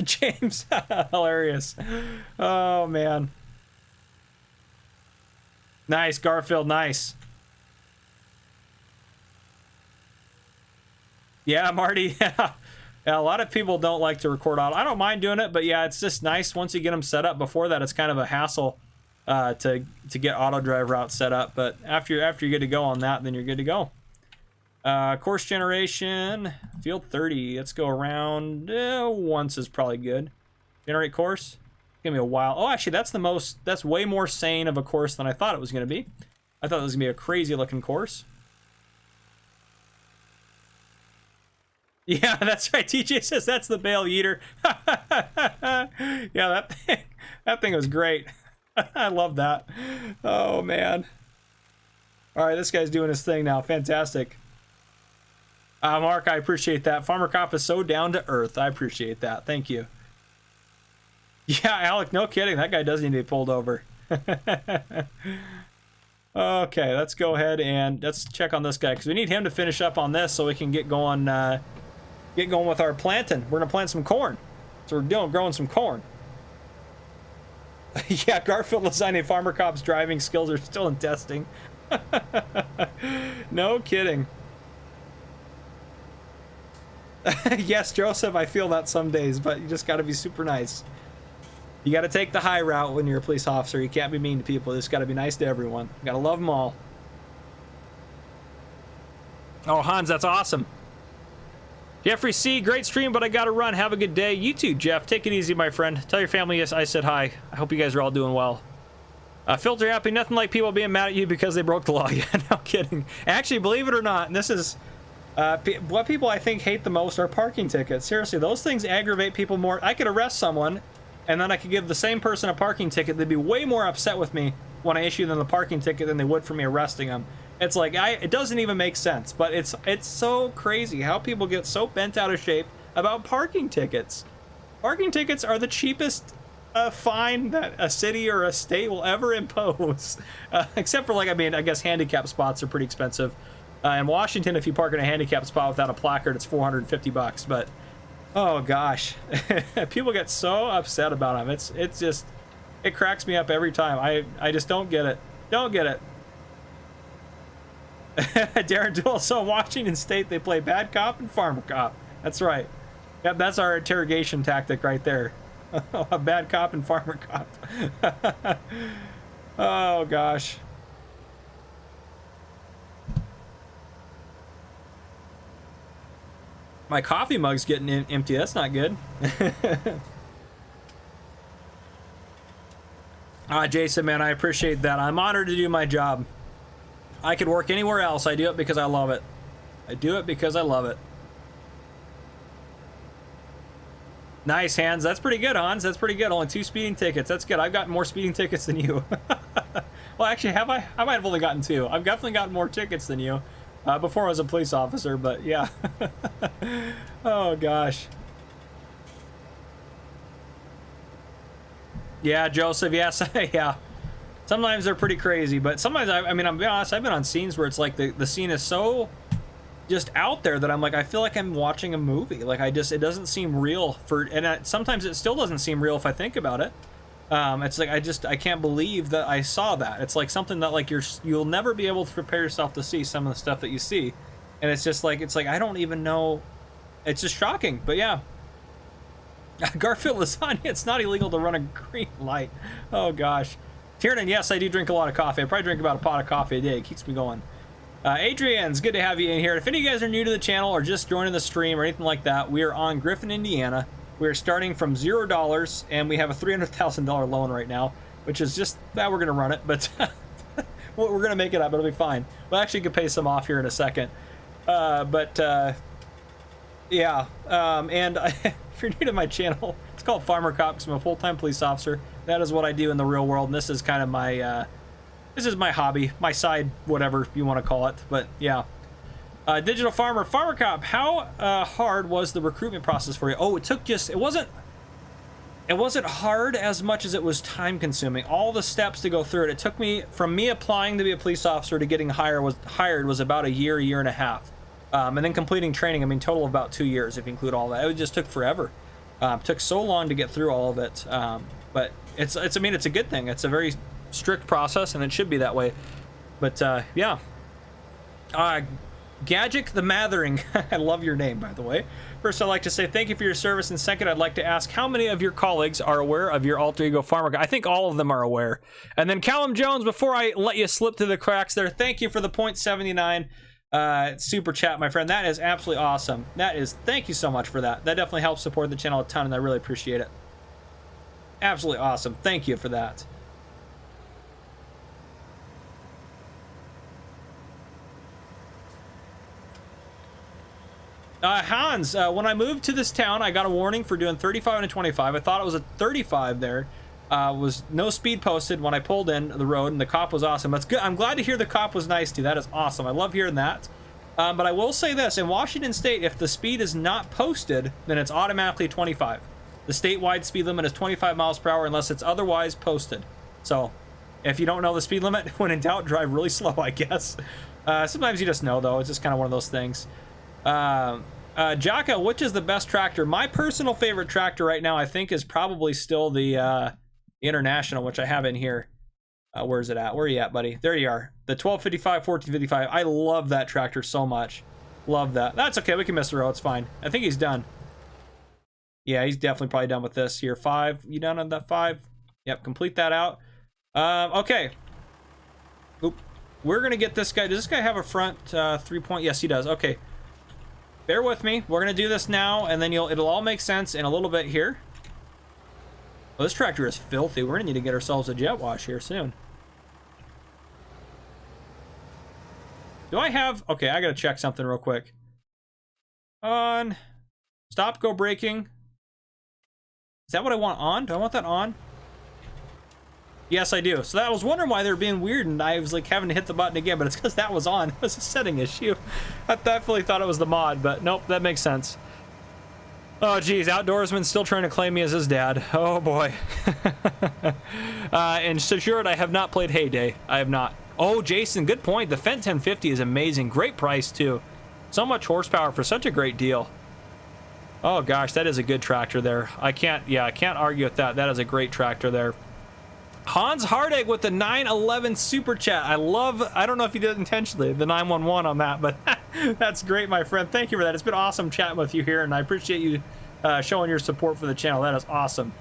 James, hilarious. Oh man. Nice, Garfield, nice. Yeah, Marty. Yeah, a lot of people don't like to record audio. I don't mind doing it, but yeah, it's just nice once you get them set up. Before that, it's kind of a hassle. to get auto drive routes set up. But after you're good to go on that, then you're good to go. Course generation, field 30. Let's go around once is probably good. Generate course. Give me a while. Oh, actually, that's way more sane of a course than I thought it was going to be. I thought it was going to be a crazy looking course. Yeah, that's right. TJ says that's the Bale Yeater. Yeah, that thing was great. I love that. Oh, man. All right, this guy's doing his thing now. Fantastic. Mark, I appreciate that. Farmer Cop is so down to earth. I appreciate that. Thank you. Yeah, Alec, no kidding. That guy does need to be pulled over. Okay, let's go ahead and let's check on this guy because we need him to finish up on this so we can get going with our planting. We're gonna plant some corn. So we're growing some corn. Yeah, Garfield Lasagna Farmer Cop's driving skills are still in testing. No kidding. Yes, Joseph, I feel that some days, but you just got to be super nice. You got to take the high route when you're a police officer. You can't be mean to people. You just got to be nice to everyone. You got to love them all. Oh, Hans, that's awesome. Jeffrey C, great stream, but I got to run. Have a good day. You too, Jeff. Take it easy, my friend. Tell your family yes, I said hi. I hope you guys are all doing well. Filter happy, nothing like people being mad at you because they broke the law. Yeah, no kidding. Actually, believe it or not, and this is what people I think hate the most are parking tickets. Seriously, those things aggravate people more. I could arrest someone, and then I could give the same person a parking ticket. They'd be way more upset with me when I issue them the parking ticket than they would for me arresting them. It's like, it doesn't even make sense, but it's so crazy how people get so bent out of shape about parking tickets. Parking tickets are the cheapest fine that a city or a state will ever impose. Except for, like, I mean, I guess handicap spots are pretty expensive. In Washington, if you park in a handicap spot without a placard, it's $450. But oh gosh, people get so upset about them. It's just, it cracks me up every time. I just don't get it. Don't get it. Darren Duell. So in Washington State, they play bad cop and farmer cop. That's right. Yep, that's our interrogation tactic right there. A bad cop and farmer cop. Oh gosh. My coffee mug's getting empty. That's not good. Jason, man, I appreciate that. I'm honored to do my job. I could work anywhere else. I do it because I love it. I do it because I love it. Nice, Hans. That's pretty good, Hans. That's pretty good. Only 2 speeding tickets. That's good. I've gotten more speeding tickets than you. Well, actually, have I? I might have only gotten 2. I've definitely gotten more tickets than you. Before I was a police officer, but yeah. Oh, gosh. Yeah, Joseph, yes. Yeah. Sometimes they're pretty crazy, but sometimes, I mean, I'm being honest, I've been on scenes where it's like the scene is so just out there that I'm like, I feel like I'm watching a movie. Like, it doesn't seem real sometimes it still doesn't seem real if I think about it. It's like, I can't believe that I saw that. It's like something that like you'll never be able to prepare yourself to see some of the stuff that you see. And it's just like, I don't even know. It's just shocking, but yeah. Garfield Lasagna, it's not illegal to run a green light. Oh gosh. Tiernan, yes, I do drink a lot of coffee. I probably drink about a pot of coffee a day. It keeps me going. Adrian's good to have you in here. If any of you guys are new to the channel or just joining the stream or anything like that, we are on Griffin, Indiana. We're starting from $0, and we have a $300,000 loan right now, which is just that we're going to run it, but we're going to make it up. It'll be fine. We'll actually could pay some off here in a second. Yeah. And if you're new to my channel, it's called Farmer Cop because I'm a full-time police officer. That is what I do in the real world, and this is kind of my this is my hobby, my side, whatever you want to call it. But yeah. Digital Farmer Cop, how hard was the recruitment process for you? Oh, it wasn't hard as much as it was time consuming. All the steps to go through it. It took me, from me applying to be a police officer to getting hired was about a year and a half. And then completing training, I mean, total of about 2 years if you include all that. It just took forever. Took so long to get through all of it. But I mean, it's a good thing. It's a very strict process and it should be that way. But yeah. Gadget the Mathering. I love your name, by the way. First, I'd like to say thank you for your service, and second, I'd like to ask how many of your colleagues are aware of your alter ego farmer guide? I think all of them are aware. And then Callum Jones, before I let you slip through the cracks there, thank you for the 0.79 super chat, my friend. That is absolutely awesome. Thank you so much for that. That definitely helps support the channel a ton, and I really appreciate it. Absolutely awesome. Thank you for that. Hans, when I moved to this town, I got a warning for doing 35 and a 25. I thought it was a 35 there. Was no speed posted when I pulled in the road, and the cop was awesome. That's good. I'm glad to hear the cop was nice too. That is awesome. I love hearing that. But I will say this, in Washington State, if the speed is not posted, then it's automatically 25. The statewide speed limit is 25 miles per hour unless it's otherwise posted. So if you don't know the speed limit, when in doubt, drive really slow, I guess. Sometimes you just know, though. It's just kind of one of those things. Jaka, which is the best tractor? My personal favorite tractor right now, I think, is probably still the International, which I have in here. Where is it at? Where are you at, buddy? There you are. The 1255, 1455. I love that tractor so much. Love that. That's okay. We can miss the row. It's fine. I think he's done. Yeah, he's definitely probably done with this here. 5. You done on that 5? Yep, complete that out. Okay. Oop. We're going to get this guy. Does this guy have a front 3-point? Yes, he does. Okay. Bear with me. We're going to do this now, and then it'll all make sense in a little bit here. Oh, this tractor is filthy. We're going to need to get ourselves a jet wash here soon. Do I have... Okay, I got to check something real quick. On. Stop, go braking. Is that what I want on? Do I want that on? Yes, I do. So I was wondering why they were being weird, and I was like having to hit the button again, but it's because that was on. It was a setting issue. I definitely thought it was the mod, but nope, that makes sense. Oh, geez, Outdoorsman still trying to claim me as his dad. Oh, boy. And secured, I have not played Heyday. I have not. Oh, Jason, good point. The Fendt 1050 is amazing. Great price, too. So much horsepower for such a great deal. Oh, gosh, that is a good tractor there. I can't argue with that. That is a great tractor there. Hans Hardegg with the 911 super chat. I don't know if you did it intentionally, the 911 on that, but that's great, my friend. Thank you for that. It's been awesome chatting with you here, and I appreciate you showing your support for the channel. That is awesome.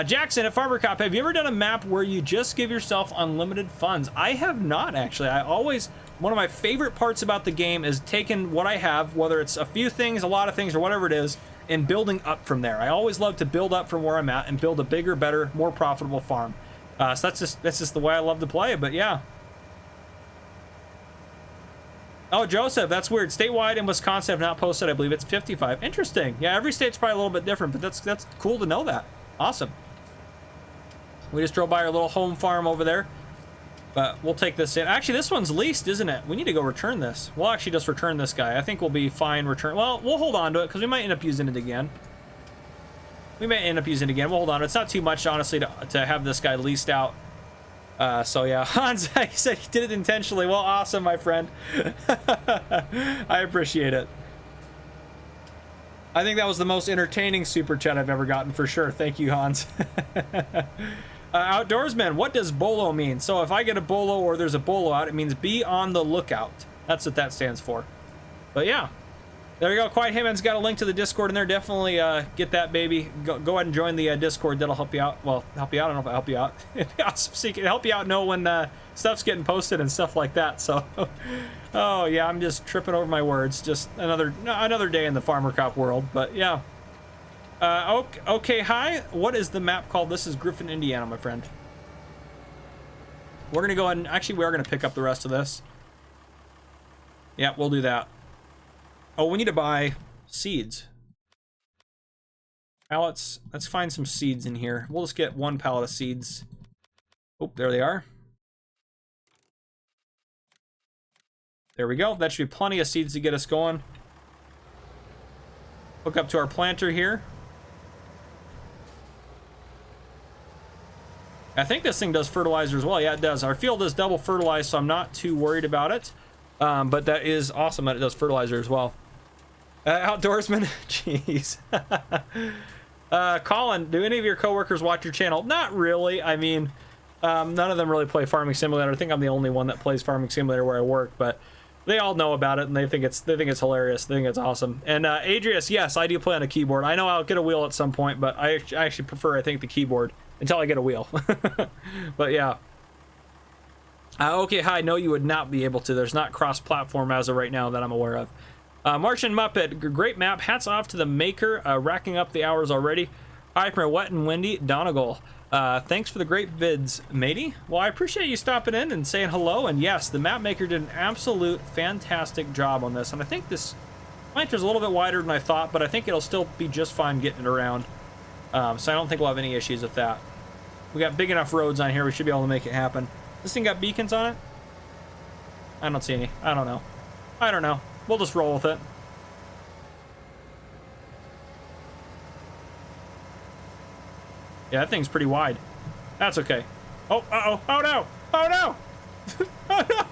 Jackson at Farmer Cop, have you ever done a map where you just give yourself unlimited funds? I have not, actually. One of my favorite parts about the game is taking what I have, whether it's a few things, a lot of things, or whatever it is, and building up from there. I always love to build up from where I'm at and build a bigger, better, more profitable farm. So that's just the way I love to play, but yeah. Oh, Joseph, that's weird. Statewide in Wisconsin have not posted. I believe it's 55. Interesting. Yeah, every state's probably a little bit different, but that's cool to know that. Awesome. We just drove by our little home farm over there, but we'll take this in. Actually, this one's leased, isn't it? We need to go return this. We'll actually just return this guy. I think we'll be fine return. Well, we'll hold on to it because we might end up using it again. We'll hold on. It's not too much, honestly, to have this guy leased out. So yeah, Hans, he said he did it intentionally. Well, awesome, my friend. I appreciate it. I think that was the most entertaining super chat I've ever gotten, for sure. Thank you, Hans. Outdoorsman, what does BOLO mean? So if I get a BOLO or there's a BOLO out, it means be on the lookout. That's what that stands for. But yeah. There you go. Quiet Hitman's got a link to the Discord in there. Definitely get that, baby. Go ahead and join the Discord. That'll help you out. Well, help you out. I don't know if it'll help you out. It'd be awesome. So you can help you out know when stuff's getting posted and stuff like that. So, oh yeah, I'm just tripping over my words. Just another day in the Farmer Cop world. But yeah. Okay, hi. What is the map called? This is Griffin, Indiana, my friend. We're gonna go ahead and actually we are gonna pick up the rest of this. Yeah, we'll do that. Oh, we need to buy seeds. Pallets. Let's find some seeds in here. We'll just get one pallet of seeds. Oh, there they are. There we go. That should be plenty of seeds to get us going. Hook up to our planter here. I think this thing does fertilizer as well. Yeah, it does. Our field is double fertilized, so I'm not too worried about it. But that is awesome that it does fertilizer as well. Outdoorsman, jeez. Colin, do any of your coworkers watch your channel? Not really. I mean, none of them really play Farming Simulator. I think I'm the only one that plays Farming Simulator where I work, but They all know about it, and they think it's hilarious. They think it's awesome. And Adrius, yes, I do play on a keyboard. I know I'll get a wheel at some point, but I actually prefer, I think, the keyboard until I get a wheel. But yeah. Okay, hi. No, you would not be able to. There's not cross-platform as of right now that I'm aware of. Martian Muppet, great map. Hats off to the maker, racking up the hours already. Hi from Wet and Windy, Donegal. Thanks for the great vids, matey. Well, I appreciate you stopping in and saying hello. And yes, the map maker did an absolute fantastic job on this. And I think this plant is a little bit wider than I thought, but I think it'll still be just fine getting it around. So I don't think we'll have any issues with that. We got big enough roads on here. We should be able to make it happen. This thing got beacons on it? I don't see any. I don't know. I don't know. We'll just roll with it. Yeah, that thing's pretty wide. That's okay. Oh, uh-oh. Oh, no. Oh, no. Oh, no.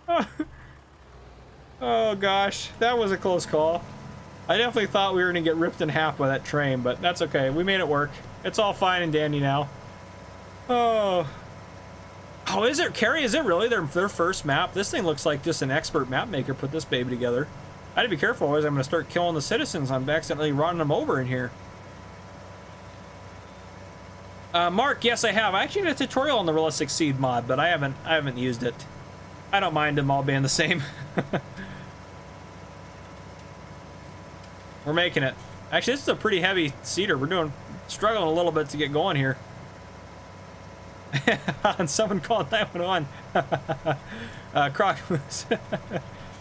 Oh, no. Oh, gosh. That was a close call. I definitely thought we were going to get ripped in half by that train, but that's okay. We made it work. It's all fine and dandy now. Oh. Oh, is it, Carrie? Is it really their first map? This thing looks like just an expert map maker put this baby together. I had to be careful, otherwise I'm going to start killing the citizens. I'm accidentally running them over in here. Mark, yes, I have. I actually did a tutorial on the Realistic Seed mod, but I haven't used it. I don't mind them all being the same. We're making it. Actually, this is a pretty heavy seeder. We're struggling a little bit to get going here. And someone called 911. Croc.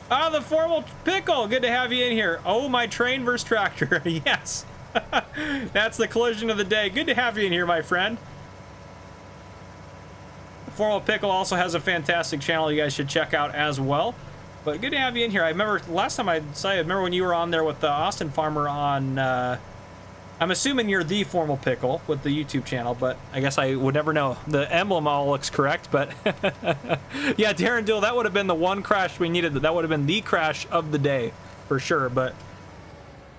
Ah, the formal pickle. Good to have you in here. Oh, my train versus tractor. Yes. That's the collision of the day. Good to have you in here, my friend. The formal pickle also has a fantastic channel you guys should check out as well. But good to have you in here. I remember last time I saw you, I remember when you were on there with the Austin Farmer on, I'm assuming you're the formal pickle with the YouTube channel, but I guess I would never know. The emblem all looks correct, but yeah, Darren Dill, that would have been the one crash we needed. That would have been the crash of the day for sure. But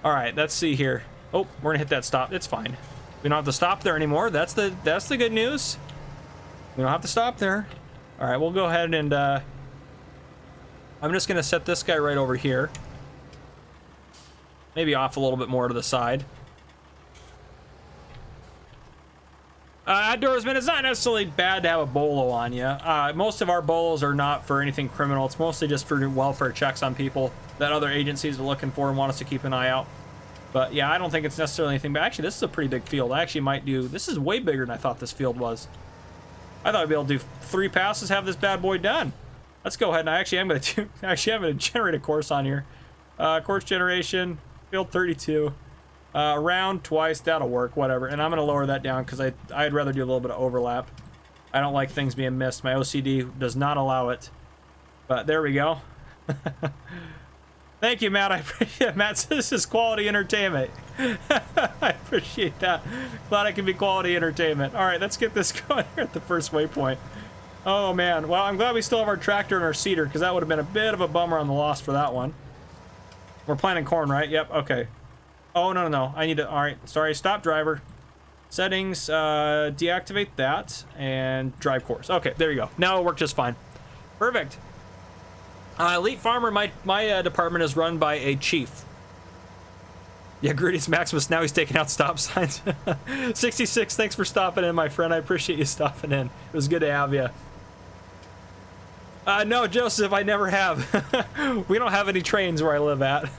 all right, let's see here. Oh, we're gonna hit that stop. It's fine. We don't have to stop there anymore. That's the good news. We don't have to stop there. All right, we'll go ahead and I'm just gonna set this guy right over here. Maybe off a little bit more to the side. Outdoorsman, it's not necessarily bad to have a bolo on you. Most of our bolos are not for anything criminal. It's mostly just for welfare checks on people that other agencies are looking for and want us to keep an eye out. But yeah, I don't think it's necessarily anything. But actually, this is a pretty big field. I actually might do. This is way bigger than I thought this field was. I thought I'd be able to do 3 passes, have this bad boy done. Let's go ahead and I'm going to generate a course on here. Course generation, field 32. Round twice, that'll work, whatever. And I'm going to lower that down because I'd rather do a little bit of overlap. I don't like things being missed. My OCD does not allow it. But there we go. Thank you, Matt. I appreciate it. Matt says this is quality entertainment. I appreciate that. Glad I can be quality entertainment. All right, let's get this going here at the first waypoint. Oh, man. Well, I'm glad we still have our tractor and our seeder because that would have been a bit of a bummer on the loss for that one. We're planting corn, right? Yep, okay. Oh, no. I need to... All right, sorry. Stop driver. Settings. Deactivate that. And drive course. Okay, there you go. Now it'll work just fine. Perfect. Elite Farmer, my department is run by a chief. Yeah, Grudy's Maximus, now he's taking out stop signs. 66, thanks for stopping in, my friend. I appreciate you stopping in. It was good to have you. No, Joseph, I never have. We don't have any trains where I live at.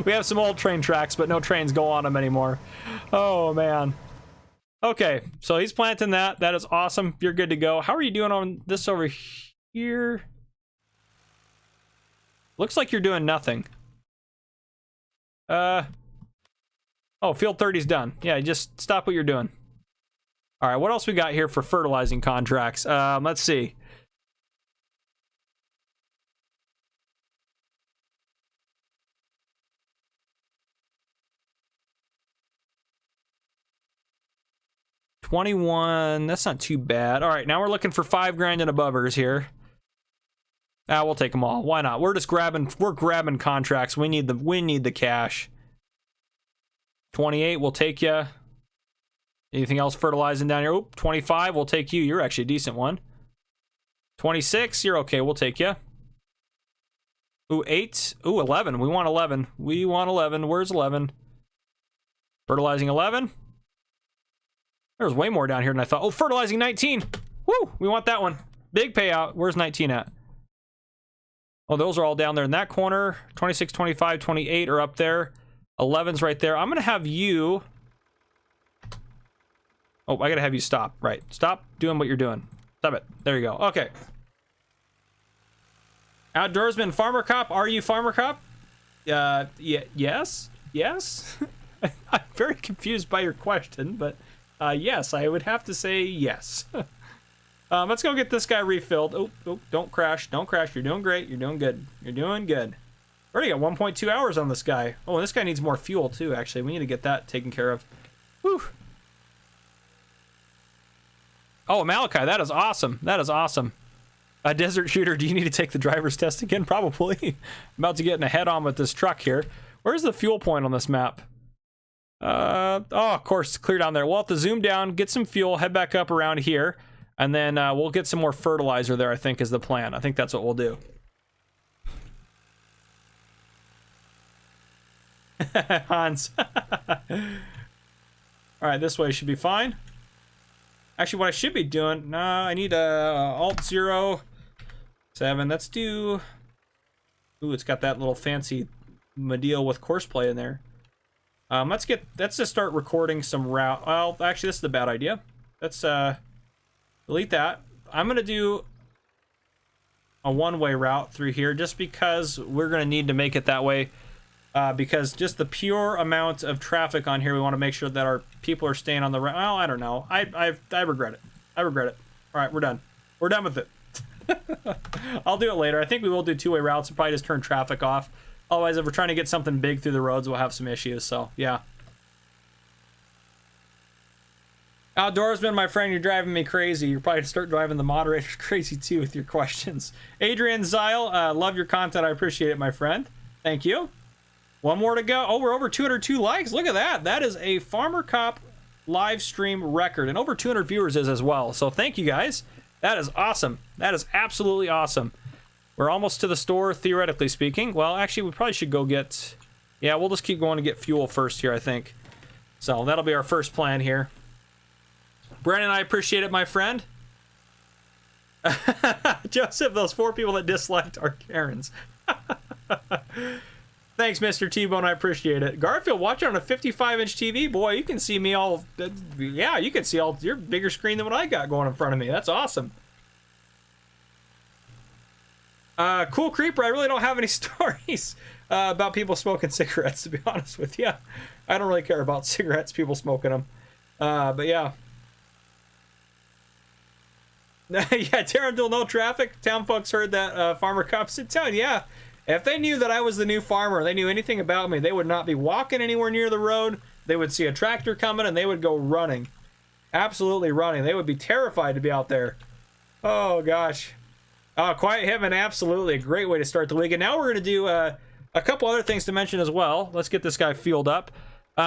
We have some old train tracks, but no trains go on them anymore. Oh, man. Okay, so he's planting that. That is awesome. You're good to go. How are you doing on this over here? Looks like you're doing nothing. Oh, field 30's done. Yeah, just stop what you're doing. All right, what else we got here for fertilizing contracts? Let's see. $21, that's not too bad. All right, now we're looking for $5 grand and aboveers here. We'll take them all. Why not? We're grabbing contracts. We need the cash. 28, we'll take you. Anything else fertilizing down here? Oop, 25, we'll take you. You're actually a decent one. 26, you're okay, we'll take you. Ooh, 8. Ooh, 11. We want 11. We want 11. Where's 11? Fertilizing 11. There's way more down here than I thought. Oh, fertilizing 19. Woo, we want that one. Big payout. Where's 19 at? Oh, those are all down there in that corner. 26, 25, 28 are up there. 11's right there. I'm going to have you... Oh, I got to have you stop. Right. Stop doing what you're doing. Stop it. There you go. Okay. Outdoorsman Farmer Cop. Are you Farmer Cop? Yeah, yes. Yes. I'm very confused by your question, but yes, I would have to say yes. Let's go get this guy refilled. Oh, don't crash. Don't crash. You're doing great. You're doing good. You're doing good. Already got 1.2 hours on this guy. Oh, and this guy needs more fuel too, actually. We need to get that taken care of. Whew. Oh, Malachi, that is awesome. That is awesome. A desert shooter, do you need to take the driver's test again? Probably. I'm about to get in a head-on with this truck here. Where's the fuel point on this map? Oh, of course, clear down there. We'll have to zoom down, get some fuel, head back up around here, and then we'll get some more fertilizer there, I think, is the plan. I think that's what we'll do. Hans. All right, this way should be fine. Actually, what I should be doing, I need Alt 0, 7. Let's do... Ooh, it's got that little fancy deal with courseplay in there. Let's just start recording some route. Well, actually, this is a bad idea. Let's delete that. I'm gonna do a one-way route through here just because we're gonna need to make it that way. Because just the pure amount of traffic on here, we want to make sure that our people are staying on the route. Well, I don't know. I regret it. I regret it. All right, we're done. We're done with it. I'll do it later. I think we will do two-way routes and probably just turn traffic off. Otherwise, if we're trying to get something big through the roads, we'll have some issues. So, yeah. Outdoorsman, my friend, you're driving me crazy. You're probably to start driving the moderators crazy, too, with your questions. Adrian Zile, love your content. I appreciate it, my friend. Thank you. One more to go. Oh, we're over 202 likes. Look at that. That is a Farmer Cop live stream record. And over 200 viewers is as well. So thank you guys. That is awesome. That is absolutely awesome. We're almost to the store, theoretically speaking. Well, actually, we probably should go get... Yeah, we'll just keep going to get fuel first here, I think. So that'll be our first plan here. Brandon, I appreciate it, my friend. Joseph, those 4 people that disliked are Karens. Thanks, Mr. T-Bone. I appreciate it. Garfield, watch it on a 55-inch TV. Boy, you can see me all... Yeah, you can see all your bigger screen than what I got going in front of me. That's awesome. Cool Creeper, I really don't have any stories about people smoking cigarettes, to be honest with you. I don't really care about cigarettes, people smoking them. But yeah. Yeah, Tarrandil, no traffic. Town folks heard that Farmer Cops in town. Yeah. If they knew that I was the new farmer, they knew anything about me, they would not be walking anywhere near the road. They would see a tractor coming and they would go running. Absolutely running. They would be terrified to be out there. Oh, gosh. Quiet Heaven, absolutely a great way to start the week. And now we're going to do a couple other things to mention as well. Let's get this guy fueled up.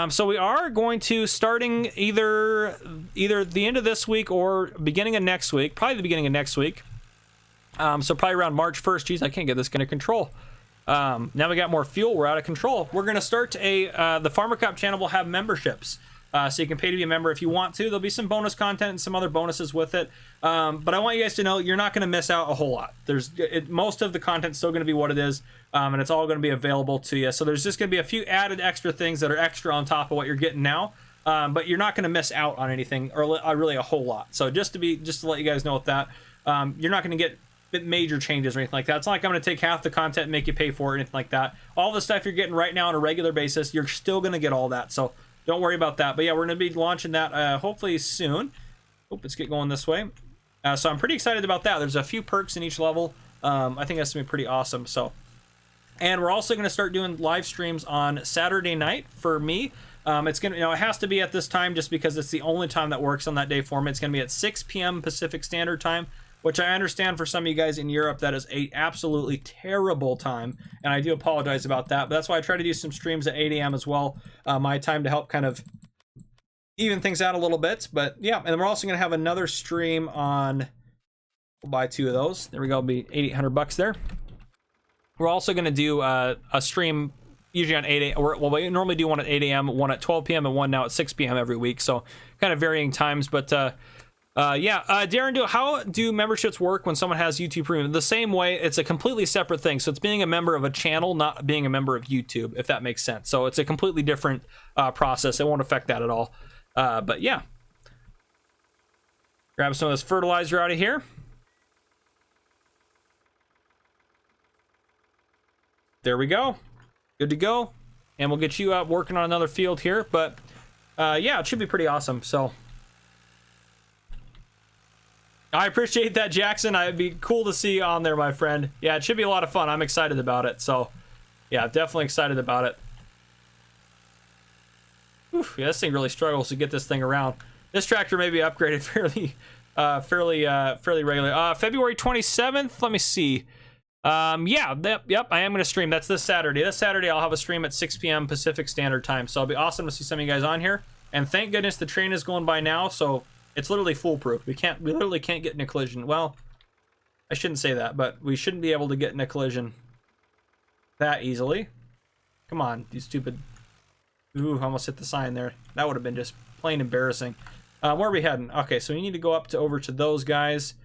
So we are going to, starting either the end of this week or beginning of next week, probably the beginning of next week. So probably around March 1st. Geez, I can't get this into control. Now we got more fuel. We're out of control. We're going to start the Farmer Cop channel will have memberships. So you can pay to be a member if you want to. There'll be some bonus content and some other bonuses with it. But I want you guys to know you're not going to miss out a whole lot. Most of the content's still going to be what it is. And it's all going to be available to you. So there's just going to be a few added extra things that are extra on top of what you're getting now. But you're not going to miss out on anything or really a whole lot. So just to let you guys know with that, you're not going to get major changes or anything like that. It's not like I'm going to take half the content and make you pay for it or anything like that. All the stuff you're getting right now on a regular basis, you're still going to get all that. So don't worry about that. But yeah, we're going to be launching that hopefully soon. Let's get going this way. So I'm pretty excited about that. There's a few perks in each level. I think that's going to be pretty awesome. So, and we're also going to start doing live streams on Saturday night for me. It's going to, it has to be at this time just because it's the only time that works on that day for me. It's going to be at 6 p.m. Pacific Standard Time, which I understand for some of you guys in Europe, that is a absolutely terrible time, and I do apologize about that, but that's why I try to do some streams at 8 a.m. as well, my time, to help kind of even things out a little bit. But yeah, and then we're also gonna have another stream on. We'll buy 2 of those. There we go. It'll be $800 there. We're also gonna do a stream usually on 8 a.m. Well, we normally do one at 8 a.m., one at 12 p.m., and one now at 6 p.m. every week. So kind of varying times, but yeah. Darren, how do memberships work when someone has YouTube Premium? The same way, it's a completely separate thing. So it's being a member of a channel, not being a member of YouTube, if that makes sense. So it's a completely different process. It won't affect that at all. But yeah. Grab some of this fertilizer out of here. There we go. Good to go. And we'll get you out working on another field here. But yeah, it should be pretty awesome. So I appreciate that, Jackson. It'd be cool to see you on there, my friend. Yeah, it should be a lot of fun. I'm excited about it. So yeah, definitely excited about it. Oof, yeah, this thing really struggles to get this thing around. This tractor may be upgraded fairly regularly. February 27th. Let me see. Yeah, yep, I am going to stream. That's this Saturday. This Saturday, I'll have a stream at 6 p.m. Pacific Standard Time. So it'll be awesome to see some of you guys on here. And thank goodness the train is going by now, so it's literally foolproof. We literally can't get in a collision. Well, I shouldn't say that, but we shouldn't be able to get in a collision that easily. Come on, you stupid. Ooh, almost hit the sign there. That would have been just plain embarrassing. Where are we heading? Okay, so we need to go up to over to those guys.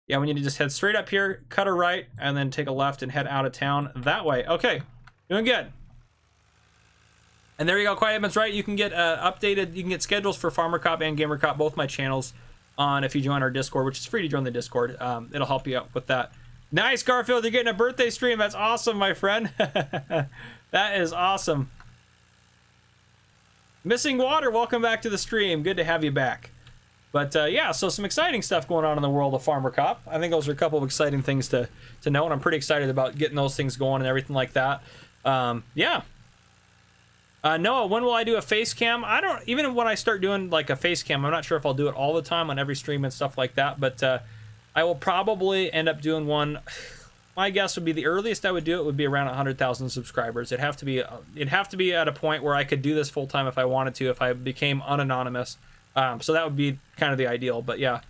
Yeah, we need to just head straight up here, cut a right, and then take a left and head out of town that way. Okay, doing good. And there you go, Quiet Edmonds, right? You can get updated, you can get schedules for Farmer Cop and Gamer Cop, both my channels, on if you join our Discord, which is free to join the Discord. It'll help you out with that. Nice, Garfield, you're getting a birthday stream. That's awesome, my friend. That is awesome. Missing Water, welcome back to the stream. Good to have you back. But yeah, so some exciting stuff going on in the world of Farmer Cop. I think those are a couple of exciting things to know, and I'm pretty excited about getting those things going and everything like that. Yeah. Noah, when will I do a face cam? I don't, even when I start doing like a face cam, I'm not sure if I'll do it all the time on every stream and stuff like that, but I will probably end up doing one. My guess would be the earliest I would do it would be around 100,000 subscribers. It'd have to be at a point where I could do this full time if I wanted to, if I became unanonymous. So that would be kind of the ideal, but yeah.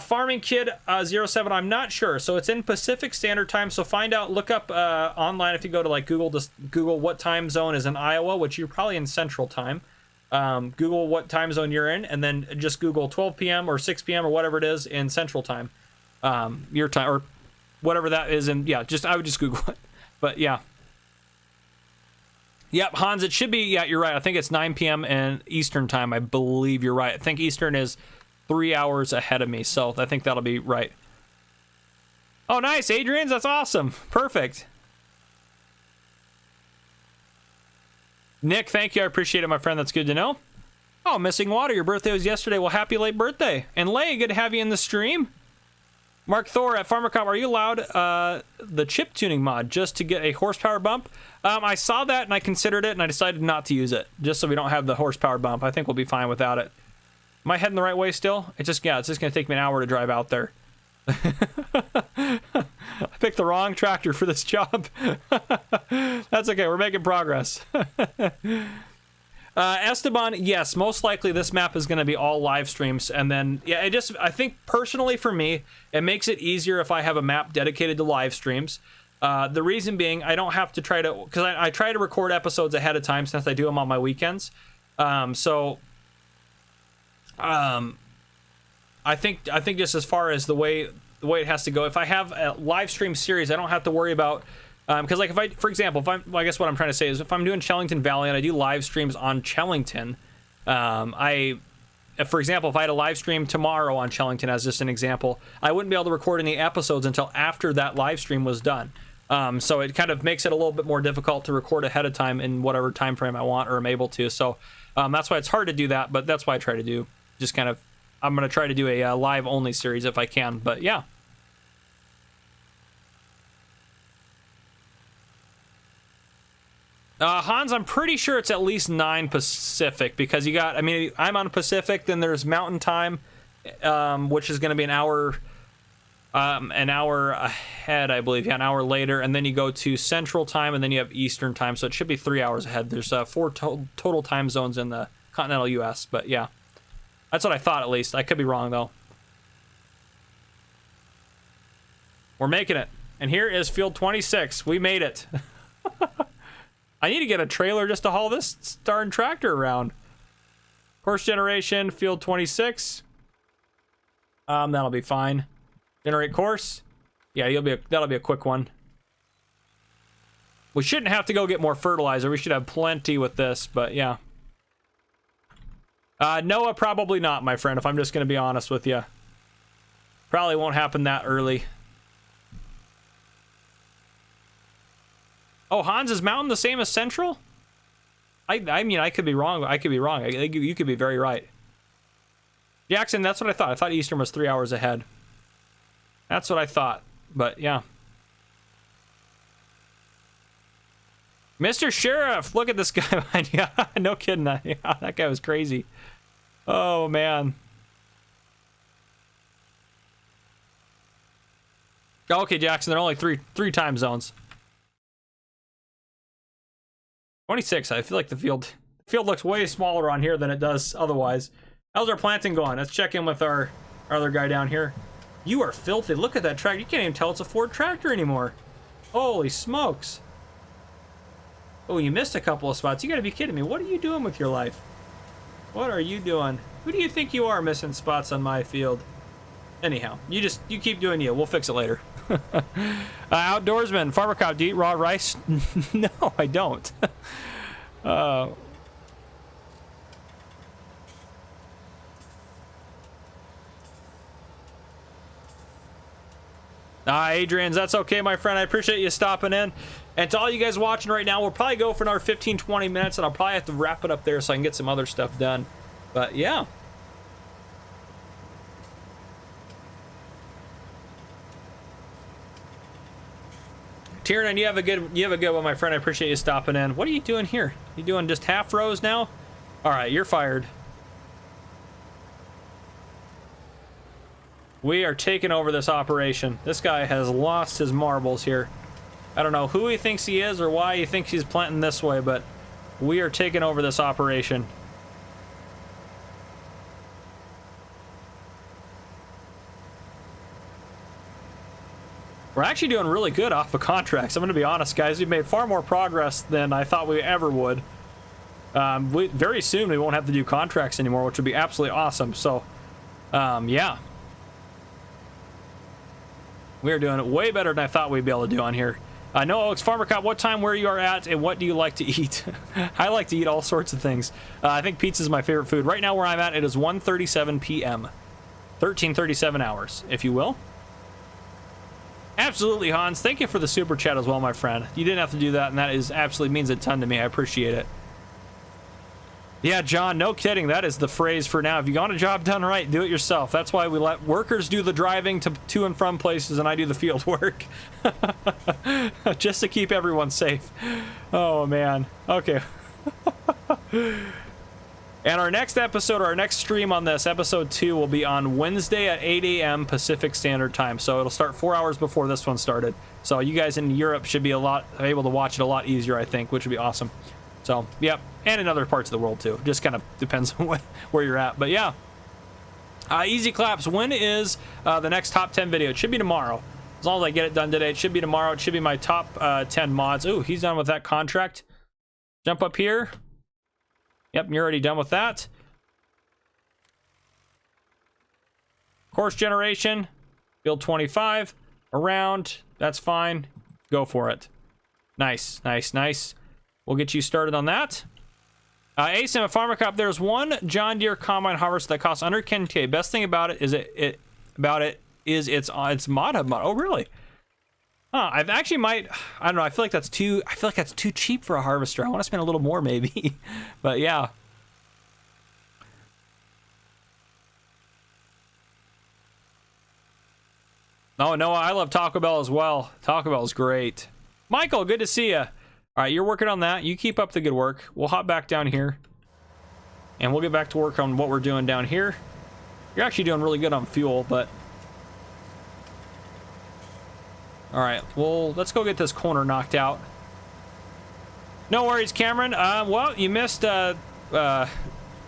Farming Kid 07, I'm not sure. So it's in Pacific Standard Time. So find out, look up online if you go to like Google, just Google what time zone is in Iowa, which you're probably in Central Time. Google what time zone you're in, and then just Google 12 p.m. or 6 p.m. or whatever it is in Central Time, your time, or whatever that is. And yeah, I would just Google it. But yeah. Yep, Hans, it should be, yeah, you're right. I think it's 9 p.m. and Eastern Time. I believe you're right. I think Eastern is 3 hours ahead of me, so I think that'll be right. Oh, nice, Adrian's, that's awesome. Perfect. Nick, thank you. I appreciate it, my friend. That's good to know. Oh, Missing Water, your birthday was yesterday. Well, happy late birthday. And Lay, good to have you in the stream. Mark Thor at Farmer Cop, are you allowed the chip tuning mod just to get a horsepower bump? I saw that and I considered it and I decided not to use it just so we don't have the horsepower bump. I think we'll be fine without it. Am I heading the right way still? It's just going to take me an hour to drive out there. I picked the wrong tractor for this job. That's okay. We're making progress. Esteban, yes, most likely this map is going to be all live streams, and then yeah, I think personally for me it makes it easier if I have a map dedicated to live streams. The reason being, I don't have to because I try to record episodes ahead of time since I do them on my weekends. I think just as far as the way it has to go, if I have a live stream series, I don't have to worry about. Because like for example, I guess what I'm trying to say is if I'm doing Chellington Valley and I do live streams on Chellington, for example, if I had a live stream tomorrow on Chellington as just an example, I wouldn't be able to record any episodes until after that live stream was done. So it kind of makes it a little bit more difficult to record ahead of time in whatever time frame I want or am able to. So that's why it's hard to do that, but that's why I try to do just kind of, I'm going to try to do a live only series if I can, but yeah. Hans, I'm pretty sure it's at least 9 Pacific because you got, I mean, I'm on Pacific, then there's Mountain Time, which is going to be an hour ahead, I believe. Yeah, an hour later, and then you go to Central Time, and then you have Eastern Time, so it should be 3 hours ahead. There's 4 total time zones in the continental U.S., but yeah. That's what I thought, at least. I could be wrong, though. We're making it. And here is field 26. We made it. I need to get a trailer just to haul this darn tractor around. Course generation, field 26. That'll be fine. Generate course. Yeah, that'll be a quick one. We shouldn't have to go get more fertilizer. We should have plenty with this, but yeah. Noah, probably not, my friend, if I'm just going to be honest with you. Probably won't happen that early. Oh, Hans, is Mountain the same as Central? I mean, I could be wrong. I could be wrong. You could be very right. Jackson, that's what I thought. I thought Eastern was 3 hours ahead. That's what I thought. But, yeah. Mr. Sheriff, look at this guy behind you. No kidding. Yeah, that guy was crazy. Oh, man. Okay, Jackson, there are only three time zones. 26. I feel like the field looks way smaller on here than it does otherwise. How's our planting going? Let's check in with our other guy down here. You are filthy. Look at that tractor. You can't even tell it's a Ford tractor anymore. Holy smokes. Oh, you missed a couple of spots. You gotta be kidding me. What are you doing with your life? What are you doing? Who do you think you are, missing spots on my field? Anyhow, you keep doing you. We'll fix it later. Outdoorsman, Farmer Cop, do you eat raw rice? No, I don't. Adrian's, that's okay, my friend. I appreciate you stopping in. And to all you guys watching right now, we'll probably go for another 15-20 minutes, and I'll probably have to wrap it up there so I can get some other stuff done. But yeah. Tiernan, you have a good one, my friend. I appreciate you stopping in. What are you doing here? You doing just half rows now? All right, you're fired. We are taking over this operation. This guy has lost his marbles here. I don't know who he thinks he is or why he thinks he's planting this way, but we are taking over this operation. We're actually doing really good off of contracts. I'm going to be honest, guys. We've made far more progress than I thought we ever would. Very soon we won't have to do contracts anymore, which would be absolutely awesome. So, yeah. We're doing it way better than I thought we'd be able to do on here. No, Alex Farmer Cop, what time where you are at and what do you like to eat? I like to eat all sorts of things. I think pizza is my favorite food. Right now where I'm at, it is 1:37 p.m. 13:37 hours, if you will. Absolutely, Hans. Thank you for the super chat as well, my friend. You didn't have to do that, and that is absolutely means a ton to me. I appreciate it. Yeah, John, no kidding. That is the phrase for now. If you want a job done right, do it yourself. That's why we let workers do the driving to and from places, and I do the field work. Just to keep everyone safe. Oh, man. Okay. And our next episode, or our next stream on this, episode 2, will be on Wednesday at 8 a.m. Pacific Standard Time. So it'll start 4 hours before this one started. So you guys in Europe should be able to watch it a lot easier, I think, which would be awesome. So, yep. And in other parts of the world, too. Just kind of depends on where you're at. But, yeah. Easy Claps. When is the next top 10 video? It should be tomorrow. As long as I get it done today, it should be tomorrow. It should be my top 10 mods. Ooh, he's done with that contract. Jump up here. Yep, you're already done with that. Course generation. Build 25. Around. That's fine. Go for it. Nice, nice, nice. We'll get you started on that. ASM at Farmer Cop, there's one John Deere combine harvester that costs under 10K. Best thing about it is it's mod hub mod. Oh, really? Huh, I actually might. I don't know. I feel like that's too cheap for a harvester. I want to spend a little more, maybe. But yeah. Oh no, I love Taco Bell as well. Taco Bell is great. Michael, good to see you. All right, you're working on that. You keep up the good work. We'll hop back down here, and we'll get back to work on what we're doing down here. You're actually doing really good on fuel, but. All right, well, let's go get this corner knocked out. No worries, Cameron. Well, you missed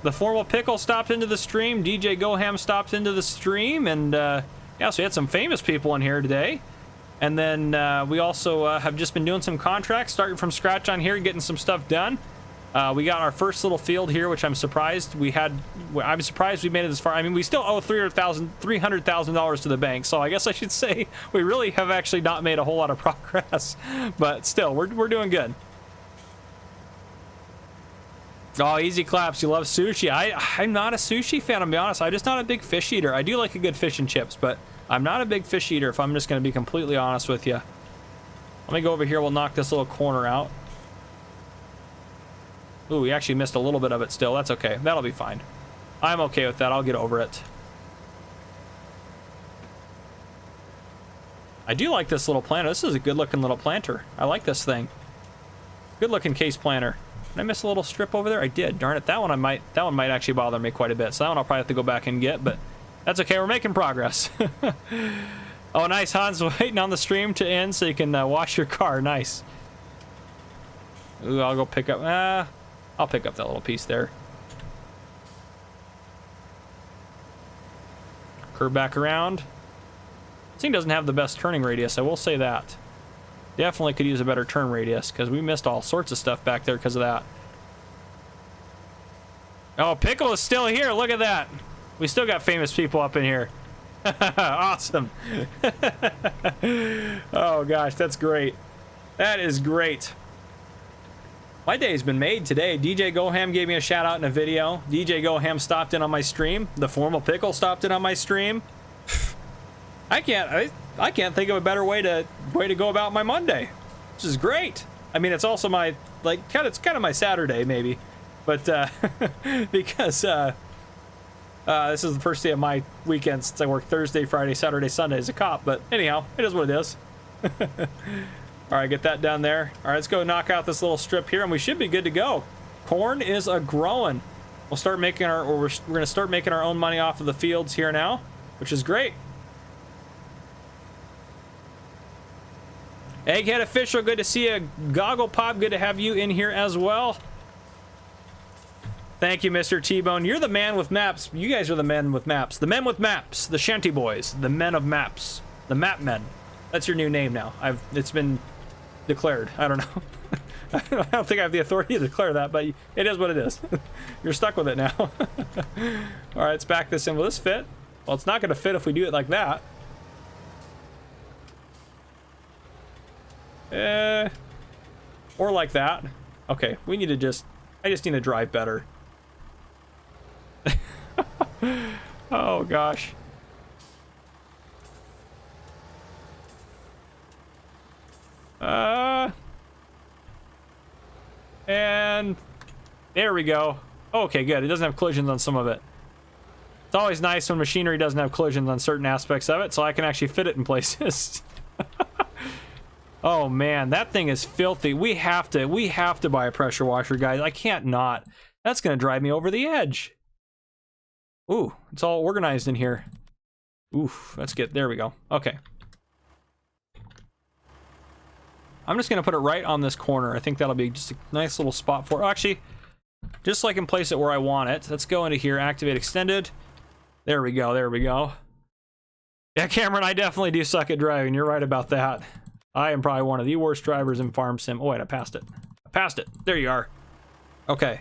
The Formal Pickle stopped into the stream. DJ Goham stopped into the stream. And, yeah, so we had some famous people in here today. And then we also have just been doing some contracts, starting from scratch on here, getting some stuff done. We got our first little field here, which I'm surprised we had. I'm surprised we made it this far. I mean, we still owe $300,000 to the bank, so I guess I should say we really have actually not made a whole lot of progress. But still, we're doing good. Oh, easy claps. You love sushi. I'm not a sushi fan, I'll be honest. I'm just not a big fish eater. I do like a good fish and chips, but I'm not a big fish eater, if I'm just going to be completely honest with you. Let me go over here. We'll knock this little corner out. Ooh, we actually missed a little bit of it still. That's okay. That'll be fine. I'm okay with that. I'll get over it. I do like this little planter. This is a good-looking little planter. I like this thing. Good-looking case planter. Did I miss a little strip over there? I did. Darn it. That one might actually bother me quite a bit. So that one I'll probably have to go back and get, but that's okay. We're making progress. Oh, nice. Hans waiting on the stream to end so you can wash your car. Nice. Ooh, I'll go pick up... I'll pick up that little piece there. Curve back around. This thing doesn't have the best turning radius, I will say that. Definitely could use a better turn radius, because we missed all sorts of stuff back there because of that. Oh, Pickle is still here. Look at that. We still got famous people up in here. Awesome. Oh, gosh, that's great. That is great. My day's been made today. DJ Goham gave me a shout out in a video. DJ Goham stopped in on my stream. The Formal Pickle stopped in on my stream. I can't think of a better way to go about my Monday. This is great. I mean, it's also my it's kind of my Saturday maybe, but because this is the first day of my weekend since I work Thursday, Friday, Saturday, Sunday as a cop. But anyhow, it is what it is. All right, get that down there. All right, let's go knock out this little strip here, and we should be good to go. Corn is a growing. We'll start making we're going to start making our own money off of the fields here now, which is great. Egghead Official, good to see you. Goggle Pop, good to have you in here as well. Thank you, Mr. T-Bone. You're the man with maps. You guys are the men with maps. The men with maps. The Shanty Boys. The men of maps. The Map Men. That's your new name now. It's been declared. I don't know. I don't think I have the authority to declare that, but it is what it is. You're stuck with it now. All right, let's back this in. Will this fit? Well, it's not going to fit if we do it like that. Or like that. Okay, we need to I just need to drive better. Oh, gosh. And there we go. Okay, good. It doesn't have collisions on some of it. It's always nice when machinery doesn't have collisions on certain aspects of it, so I can actually fit it in places. Oh man, that thing is filthy. We have to buy a pressure washer, guys. I can't not. That's gonna drive me over the edge. Ooh, it's all organized in here. Oof, let's get, there we go. Okay. I'm just gonna put it right on this corner. I think that'll be just a nice little spot for it. Oh, actually, just so I can place it where I want it. Let's go into here, activate extended. There we go, there we go. Yeah, Cameron, I definitely do suck at driving. You're right about that. I am probably one of the worst drivers in Farm Sim. Oh wait, I passed it. I passed it. There you are. Okay.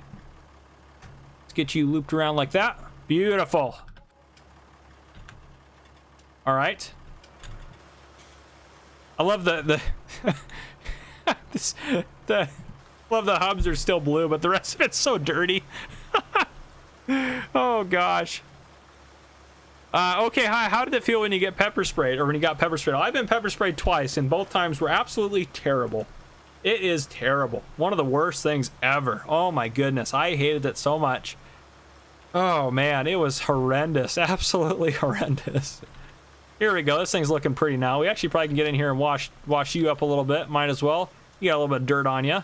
Let's get you looped around like that. Beautiful. All right. I love the love the hubs are still blue, but the rest of it's so dirty. Oh gosh. Okay, hi. How did it feel when you get pepper sprayed, or when you got pepper sprayed? I've been pepper sprayed twice, and both times were absolutely terrible. It is terrible. One of the worst things ever. Oh my goodness, I hated it so much. Oh man, it was horrendous. Absolutely horrendous. Here we go. This thing's looking pretty now. We actually probably can get in here and wash you up a little bit. Might as well. You got a little bit of dirt on you.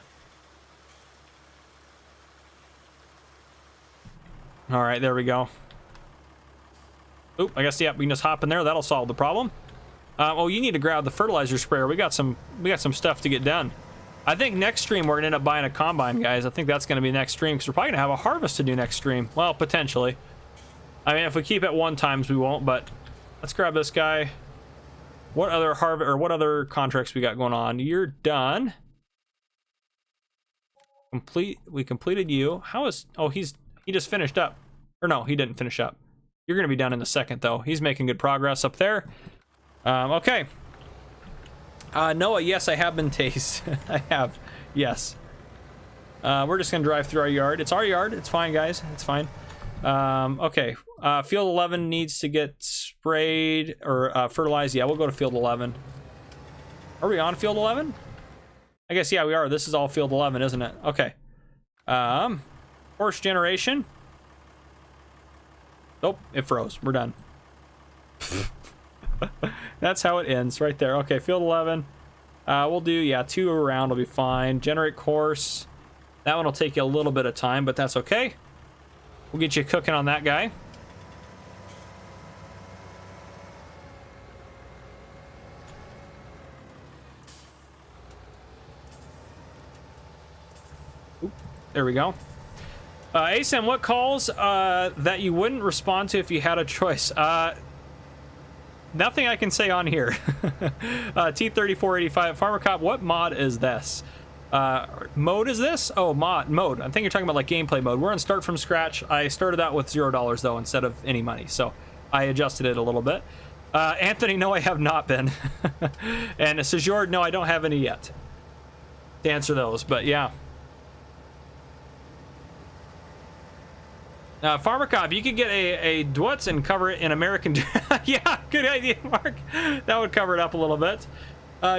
All right, there we go. Oop, I guess, yeah, we can just hop in there. That'll solve the problem. Oh, you need to grab the fertilizer sprayer. We got some stuff to get done. I think next stream we're gonna end up buying a combine, guys. I think that's gonna be next stream because we're probably gonna have a harvest to do next stream. Well, potentially. I mean, if we keep it 1 times, we won't. But let's grab this guy. What other what other contracts we got going on? You're done. We completed you. How is? Oh, he just finished up. Or no, he didn't finish up. You're gonna be done in a second though. He's making good progress up there. Okay. Noah, yes, I have been tased. I have, yes. We're just gonna drive through our yard. It's our yard. It's fine, guys. It's fine. Okay. Field 11 needs to get sprayed or fertilized. Yeah, we'll go to field 11. Are we on field 11? I guess, yeah, we are. This is all field 11, isn't it? Okay. Horse generation. Nope, it froze. We're done. That's how it ends right there. Okay, field 11. We'll do, yeah, 2 around will be fine. Generate course. That one will take you a little bit of time, but that's okay. We'll get you cooking on that guy. Oop, there we go. ASAM, what calls that you wouldn't respond to if you had a choice? Nothing I can say on here. T3485 Farmer Cop, what mod is this? Mode is this? Oh, mode. I think you're talking about like gameplay mode. We're on start from scratch. I started out with $0 though instead of any money, so I adjusted it a little bit. Anthony, no, I have not been. And Sejord, no, I don't have any yet to answer those, but yeah. Farmer Cop, you could get a Dwutz and cover it in American. Yeah, good idea, Mark. That would cover it up a little bit.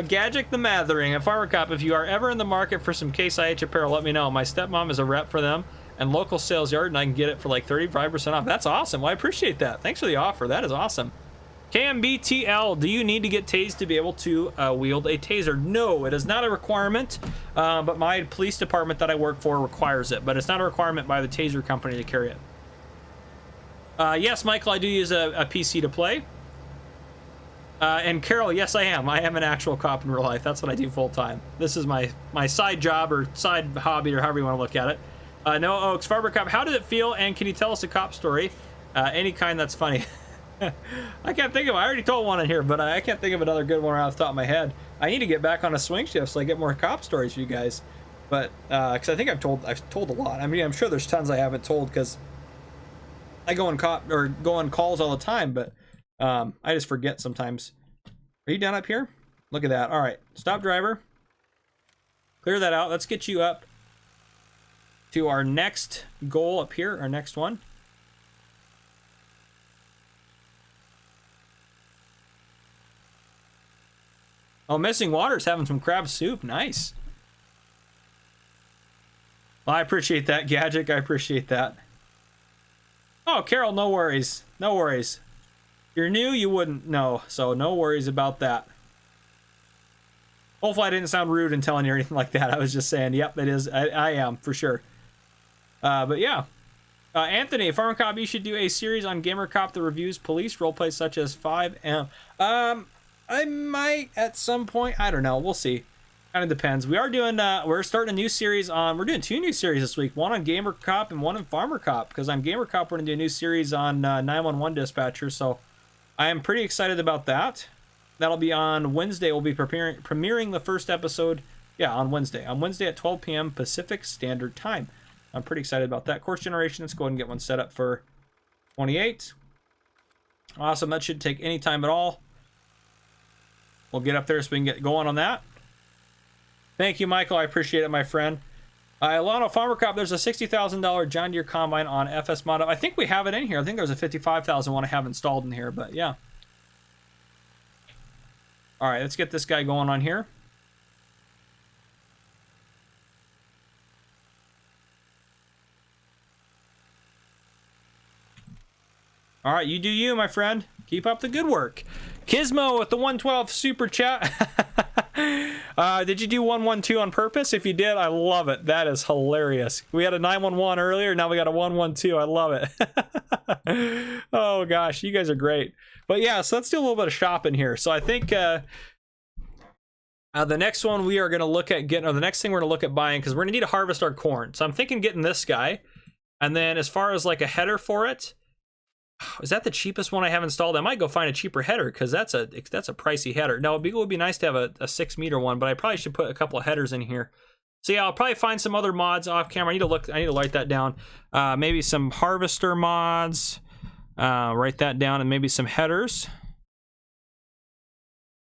Gadget the Mathering, and Farmer Cop, if you are ever in the market for some Case IH apparel, let me know. My stepmom is a rep for them and local sales yard, and I can get it for like 35% off. That's awesome. Well, I appreciate that. Thanks for the offer. That is awesome. KMBTL, do you need to get tased to be able to wield a taser? No, it is not a requirement, but my police department that I work for requires it, but it's not a requirement by the taser company to carry it. Yes, Michael, I do use a PC to play. And Carol, yes, I am. I am an actual cop in real life. That's what I do full time. This is my side job or side hobby or however you want to look at it. Noah Oaks, Farmer Cop, how did it feel? And can you tell us a cop story? Any kind that's funny. I can't think of it. I already told one in here, but I can't think of another good one off the top of my head. I need to get back on a swing shift so I get more cop stories for you guys. But because I think I've told a lot. I mean, I'm sure there's tons I haven't told because I go on calls all the time, but I just forget sometimes. Are you down up here? Look at that. All right, stop driver. Clear that out. Let's get you up to our next goal up here, our next one. Oh, Missing Water's having some crab soup. Nice. Well, I appreciate that, Gadget. I appreciate that. Oh, Carol, no worries. No worries. You're new, you wouldn't know, so no worries about that. Hopefully I didn't sound rude in telling you or anything like that. I was just saying, yep, it is. I am, for sure. But yeah. Anthony, Farmer Cop, you should do a series on Gamer Cop that reviews police roleplays such as 5M. I might at some point. I don't know. We'll see. Kind of depends. We are doing, we're starting a new series on, we're doing 2 new series this week. One on Gamer Cop and one on Farmer Cop. Because on Gamer Cop, we're going to do a new series on 911 dispatcher. So I am pretty excited about that. That'll be on Wednesday. We'll be premiering the first episode. Yeah, on Wednesday. On Wednesday at 12 p.m. Pacific Standard Time. I'm pretty excited about that. Course generation. Let's go ahead and get one set up for 28. Awesome. That should take any time at all. We'll get up there so we can get going on that. Thank you, Michael. I appreciate it, my friend. Ilano Farmer Cop, there's a $60,000 John Deere Combine on FS Moto. I think we have it in here. I think there's a $55,000 one I have installed in here, but yeah. All right, let's get this guy going on here. All right, you do you, my friend. Keep up the good work. Gizmo with the 112 super chat. Did you do 112 on purpose? If you did, I love it. That is hilarious. We had a 911 earlier. Now we got a 112. I love it. Oh, gosh. You guys are great. But yeah, so let's do a little bit of shopping here. So I think The next one we are going to look at getting, or the next thing we're going to look at buying, because we're going to need to harvest our corn. So I'm thinking getting this guy. And then as far as like a header for it, is that the cheapest one I have installed? I might go find a cheaper header because that's a pricey header. Now it would be nice to have a 6-meter one, but I probably should put a couple of headers in here. So yeah, I'll probably find some other mods off camera. I need to write that down. Maybe some harvester mods. Write that down, and maybe some headers.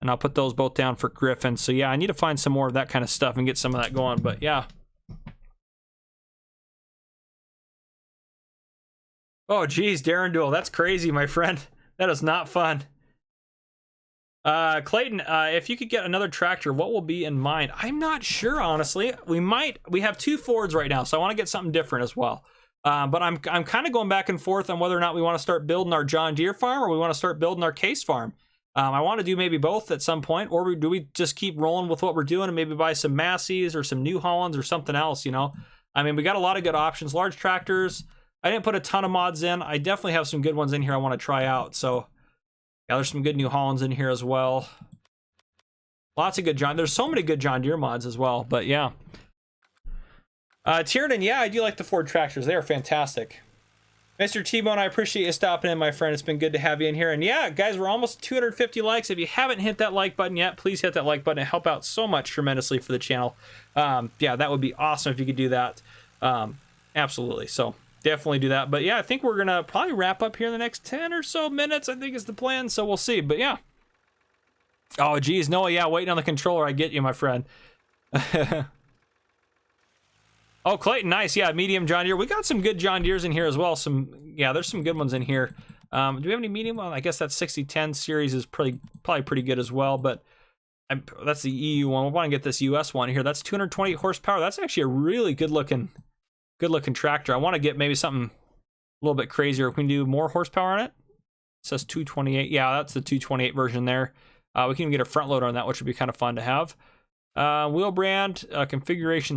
And I'll put those both down for Griffin. So yeah, I need to find some more of that kind of stuff and get some of that going. But yeah. Oh, geez, Darren Duel. That's crazy, my friend. That is not fun. Clayton, if you could get another tractor, what will be in mind? I'm not sure, honestly. We have 2 Fords right now, so I want to get something different as well. But I'm kind of going back and forth on whether or not we want to start building our John Deere farm or we want to start building our Case farm. I want to do maybe both at some point, or do we just keep rolling with what we're doing and maybe buy some Masseys or some New Hollands or something else, you know? I mean, we got a lot of good options. Large tractors. I didn't put a ton of mods in. I definitely have some good ones in here I want to try out. So, yeah, there's some good New Hollands in here as well. Lots of good there's so many good John Deere mods as well, but yeah. Tiernan, yeah, I do like the Ford tractors. They are fantastic. Mr. T-Bone, I appreciate you stopping in, my friend. It's been good to have you in here. And yeah, guys, we're almost 250 likes. If you haven't hit that like button yet, please hit that like button. It help out so much tremendously for the channel. Yeah, that would be awesome if you could do that. Absolutely. So definitely do that. But yeah, I think we're going to probably wrap up here in the next 10 or so minutes, I think is the plan. So we'll see. But yeah. Oh, geez. Noah, yeah, waiting on the controller. I get you, my friend. Oh, Clayton, nice. Yeah, medium John Deere. We got some good John Deeres in here as well. Yeah, there's some good ones in here. Do we have any medium? Well, I guess that 6010 series is probably pretty good as well, but that's the EU one. We want to get this US one here. That's 220 horsepower. That's actually a really good looking tractor. I want to get maybe something a little bit crazier. We can do more horsepower on it. It says 228. Yeah, that's the 228 version there. We can even get a front loader on that, which would be kind of fun to have. Wheel brand, configuration,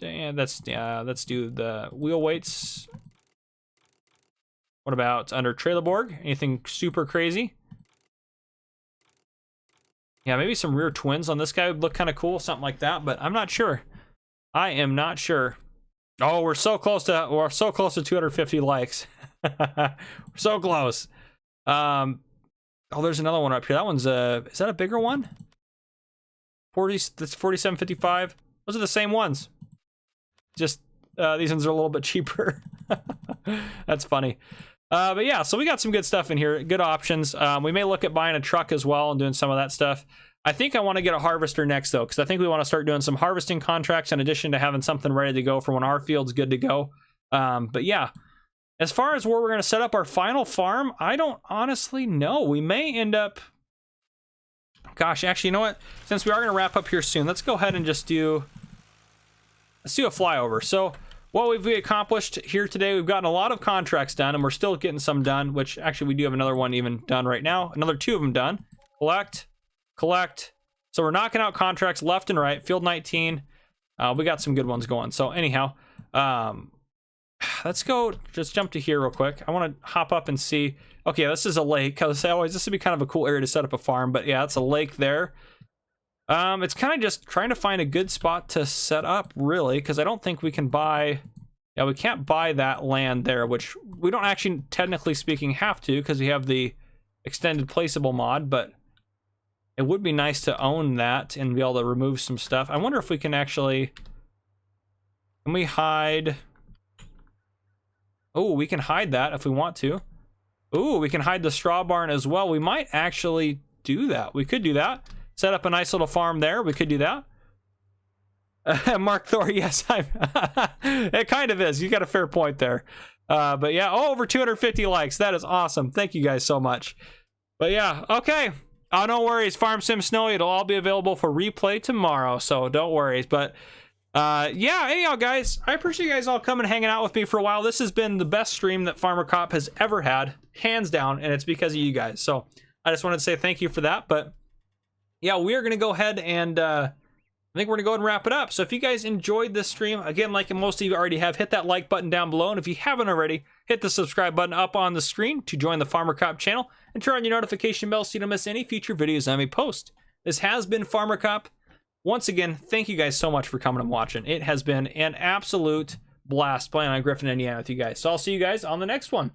let's do the wheel weights. What about under Trailerborg? Anything super crazy? Yeah, maybe some rear twins on this guy would look kind of cool, something like that, but I'm not sure. I am not sure. Oh, we're so close to 250 likes. We're so close. Oh, there's another one up here. That one's is that a bigger one? That's 4755. Those are the same ones. Just these ones are a little bit cheaper. That's funny. But yeah, so we got some good stuff in here. Good options. We may look at buying a truck as well and doing some of that stuff. I think I want to get a harvester next though, because I think we want to start doing some harvesting contracts in addition to having something ready to go for when our field's good to go. But yeah, as far as where we're going to set up our final farm, I don't honestly know. We may end up... Gosh, actually, you know what? Since we are going to wrap up here soon, let's go ahead and just do... Let's do a flyover. So what we've accomplished here today, we've gotten a lot of contracts done, and we're still getting some done, which actually we do have another one even done right now. Another 2 of them done. Collect. So we're knocking out contracts left and right. Field 19. We got some good ones going. So anyhow, let's go just jump to here real quick. I want to hop up and see. Okay, this is a lake. Because this would be kind of a cool area to set up a farm. But yeah, it's a lake there. It's kind of just trying to find a good spot to set up, really, because I don't think we can buy... Yeah, we can't buy that land there, which we don't actually, technically speaking, have to, because we have the extended placeable mod, but it would be nice to own that and be able to remove some stuff. I wonder if we can actually... Can we hide... Oh, we can hide that if we want to. Ooh, we can hide the straw barn as well. We might actually do that. We could do that. Set up a nice little farm there. We could do that. Mark Thor, yes, it kind of is. You got a fair point there. But yeah, over 250 likes. That is awesome. Thank you guys so much. But yeah, okay. Oh, no worries. Farm Sim Snowy, it'll all be available for replay tomorrow, so don't worry. But yeah, anyhow, guys, I appreciate you guys all coming and hanging out with me for a while. This has been the best stream that Farmer Cop has ever had, hands down, and it's because of you guys. So I just wanted to say thank you for that. But yeah, we are going to go ahead and I think we're going to go ahead and wrap it up. So if you guys enjoyed this stream, again, like most of you already have, hit that like button down below. And if you haven't already, hit the subscribe button up on the screen to join the Farmer Cop channel and turn on your notification bell so you don't miss any future videos I may post. This has been Farmer Cop. once again, thank you guys so much for coming and watching. It has been an absolute blast playing on Griffin, Indiana with you guys. So I'll see you guys on the next one.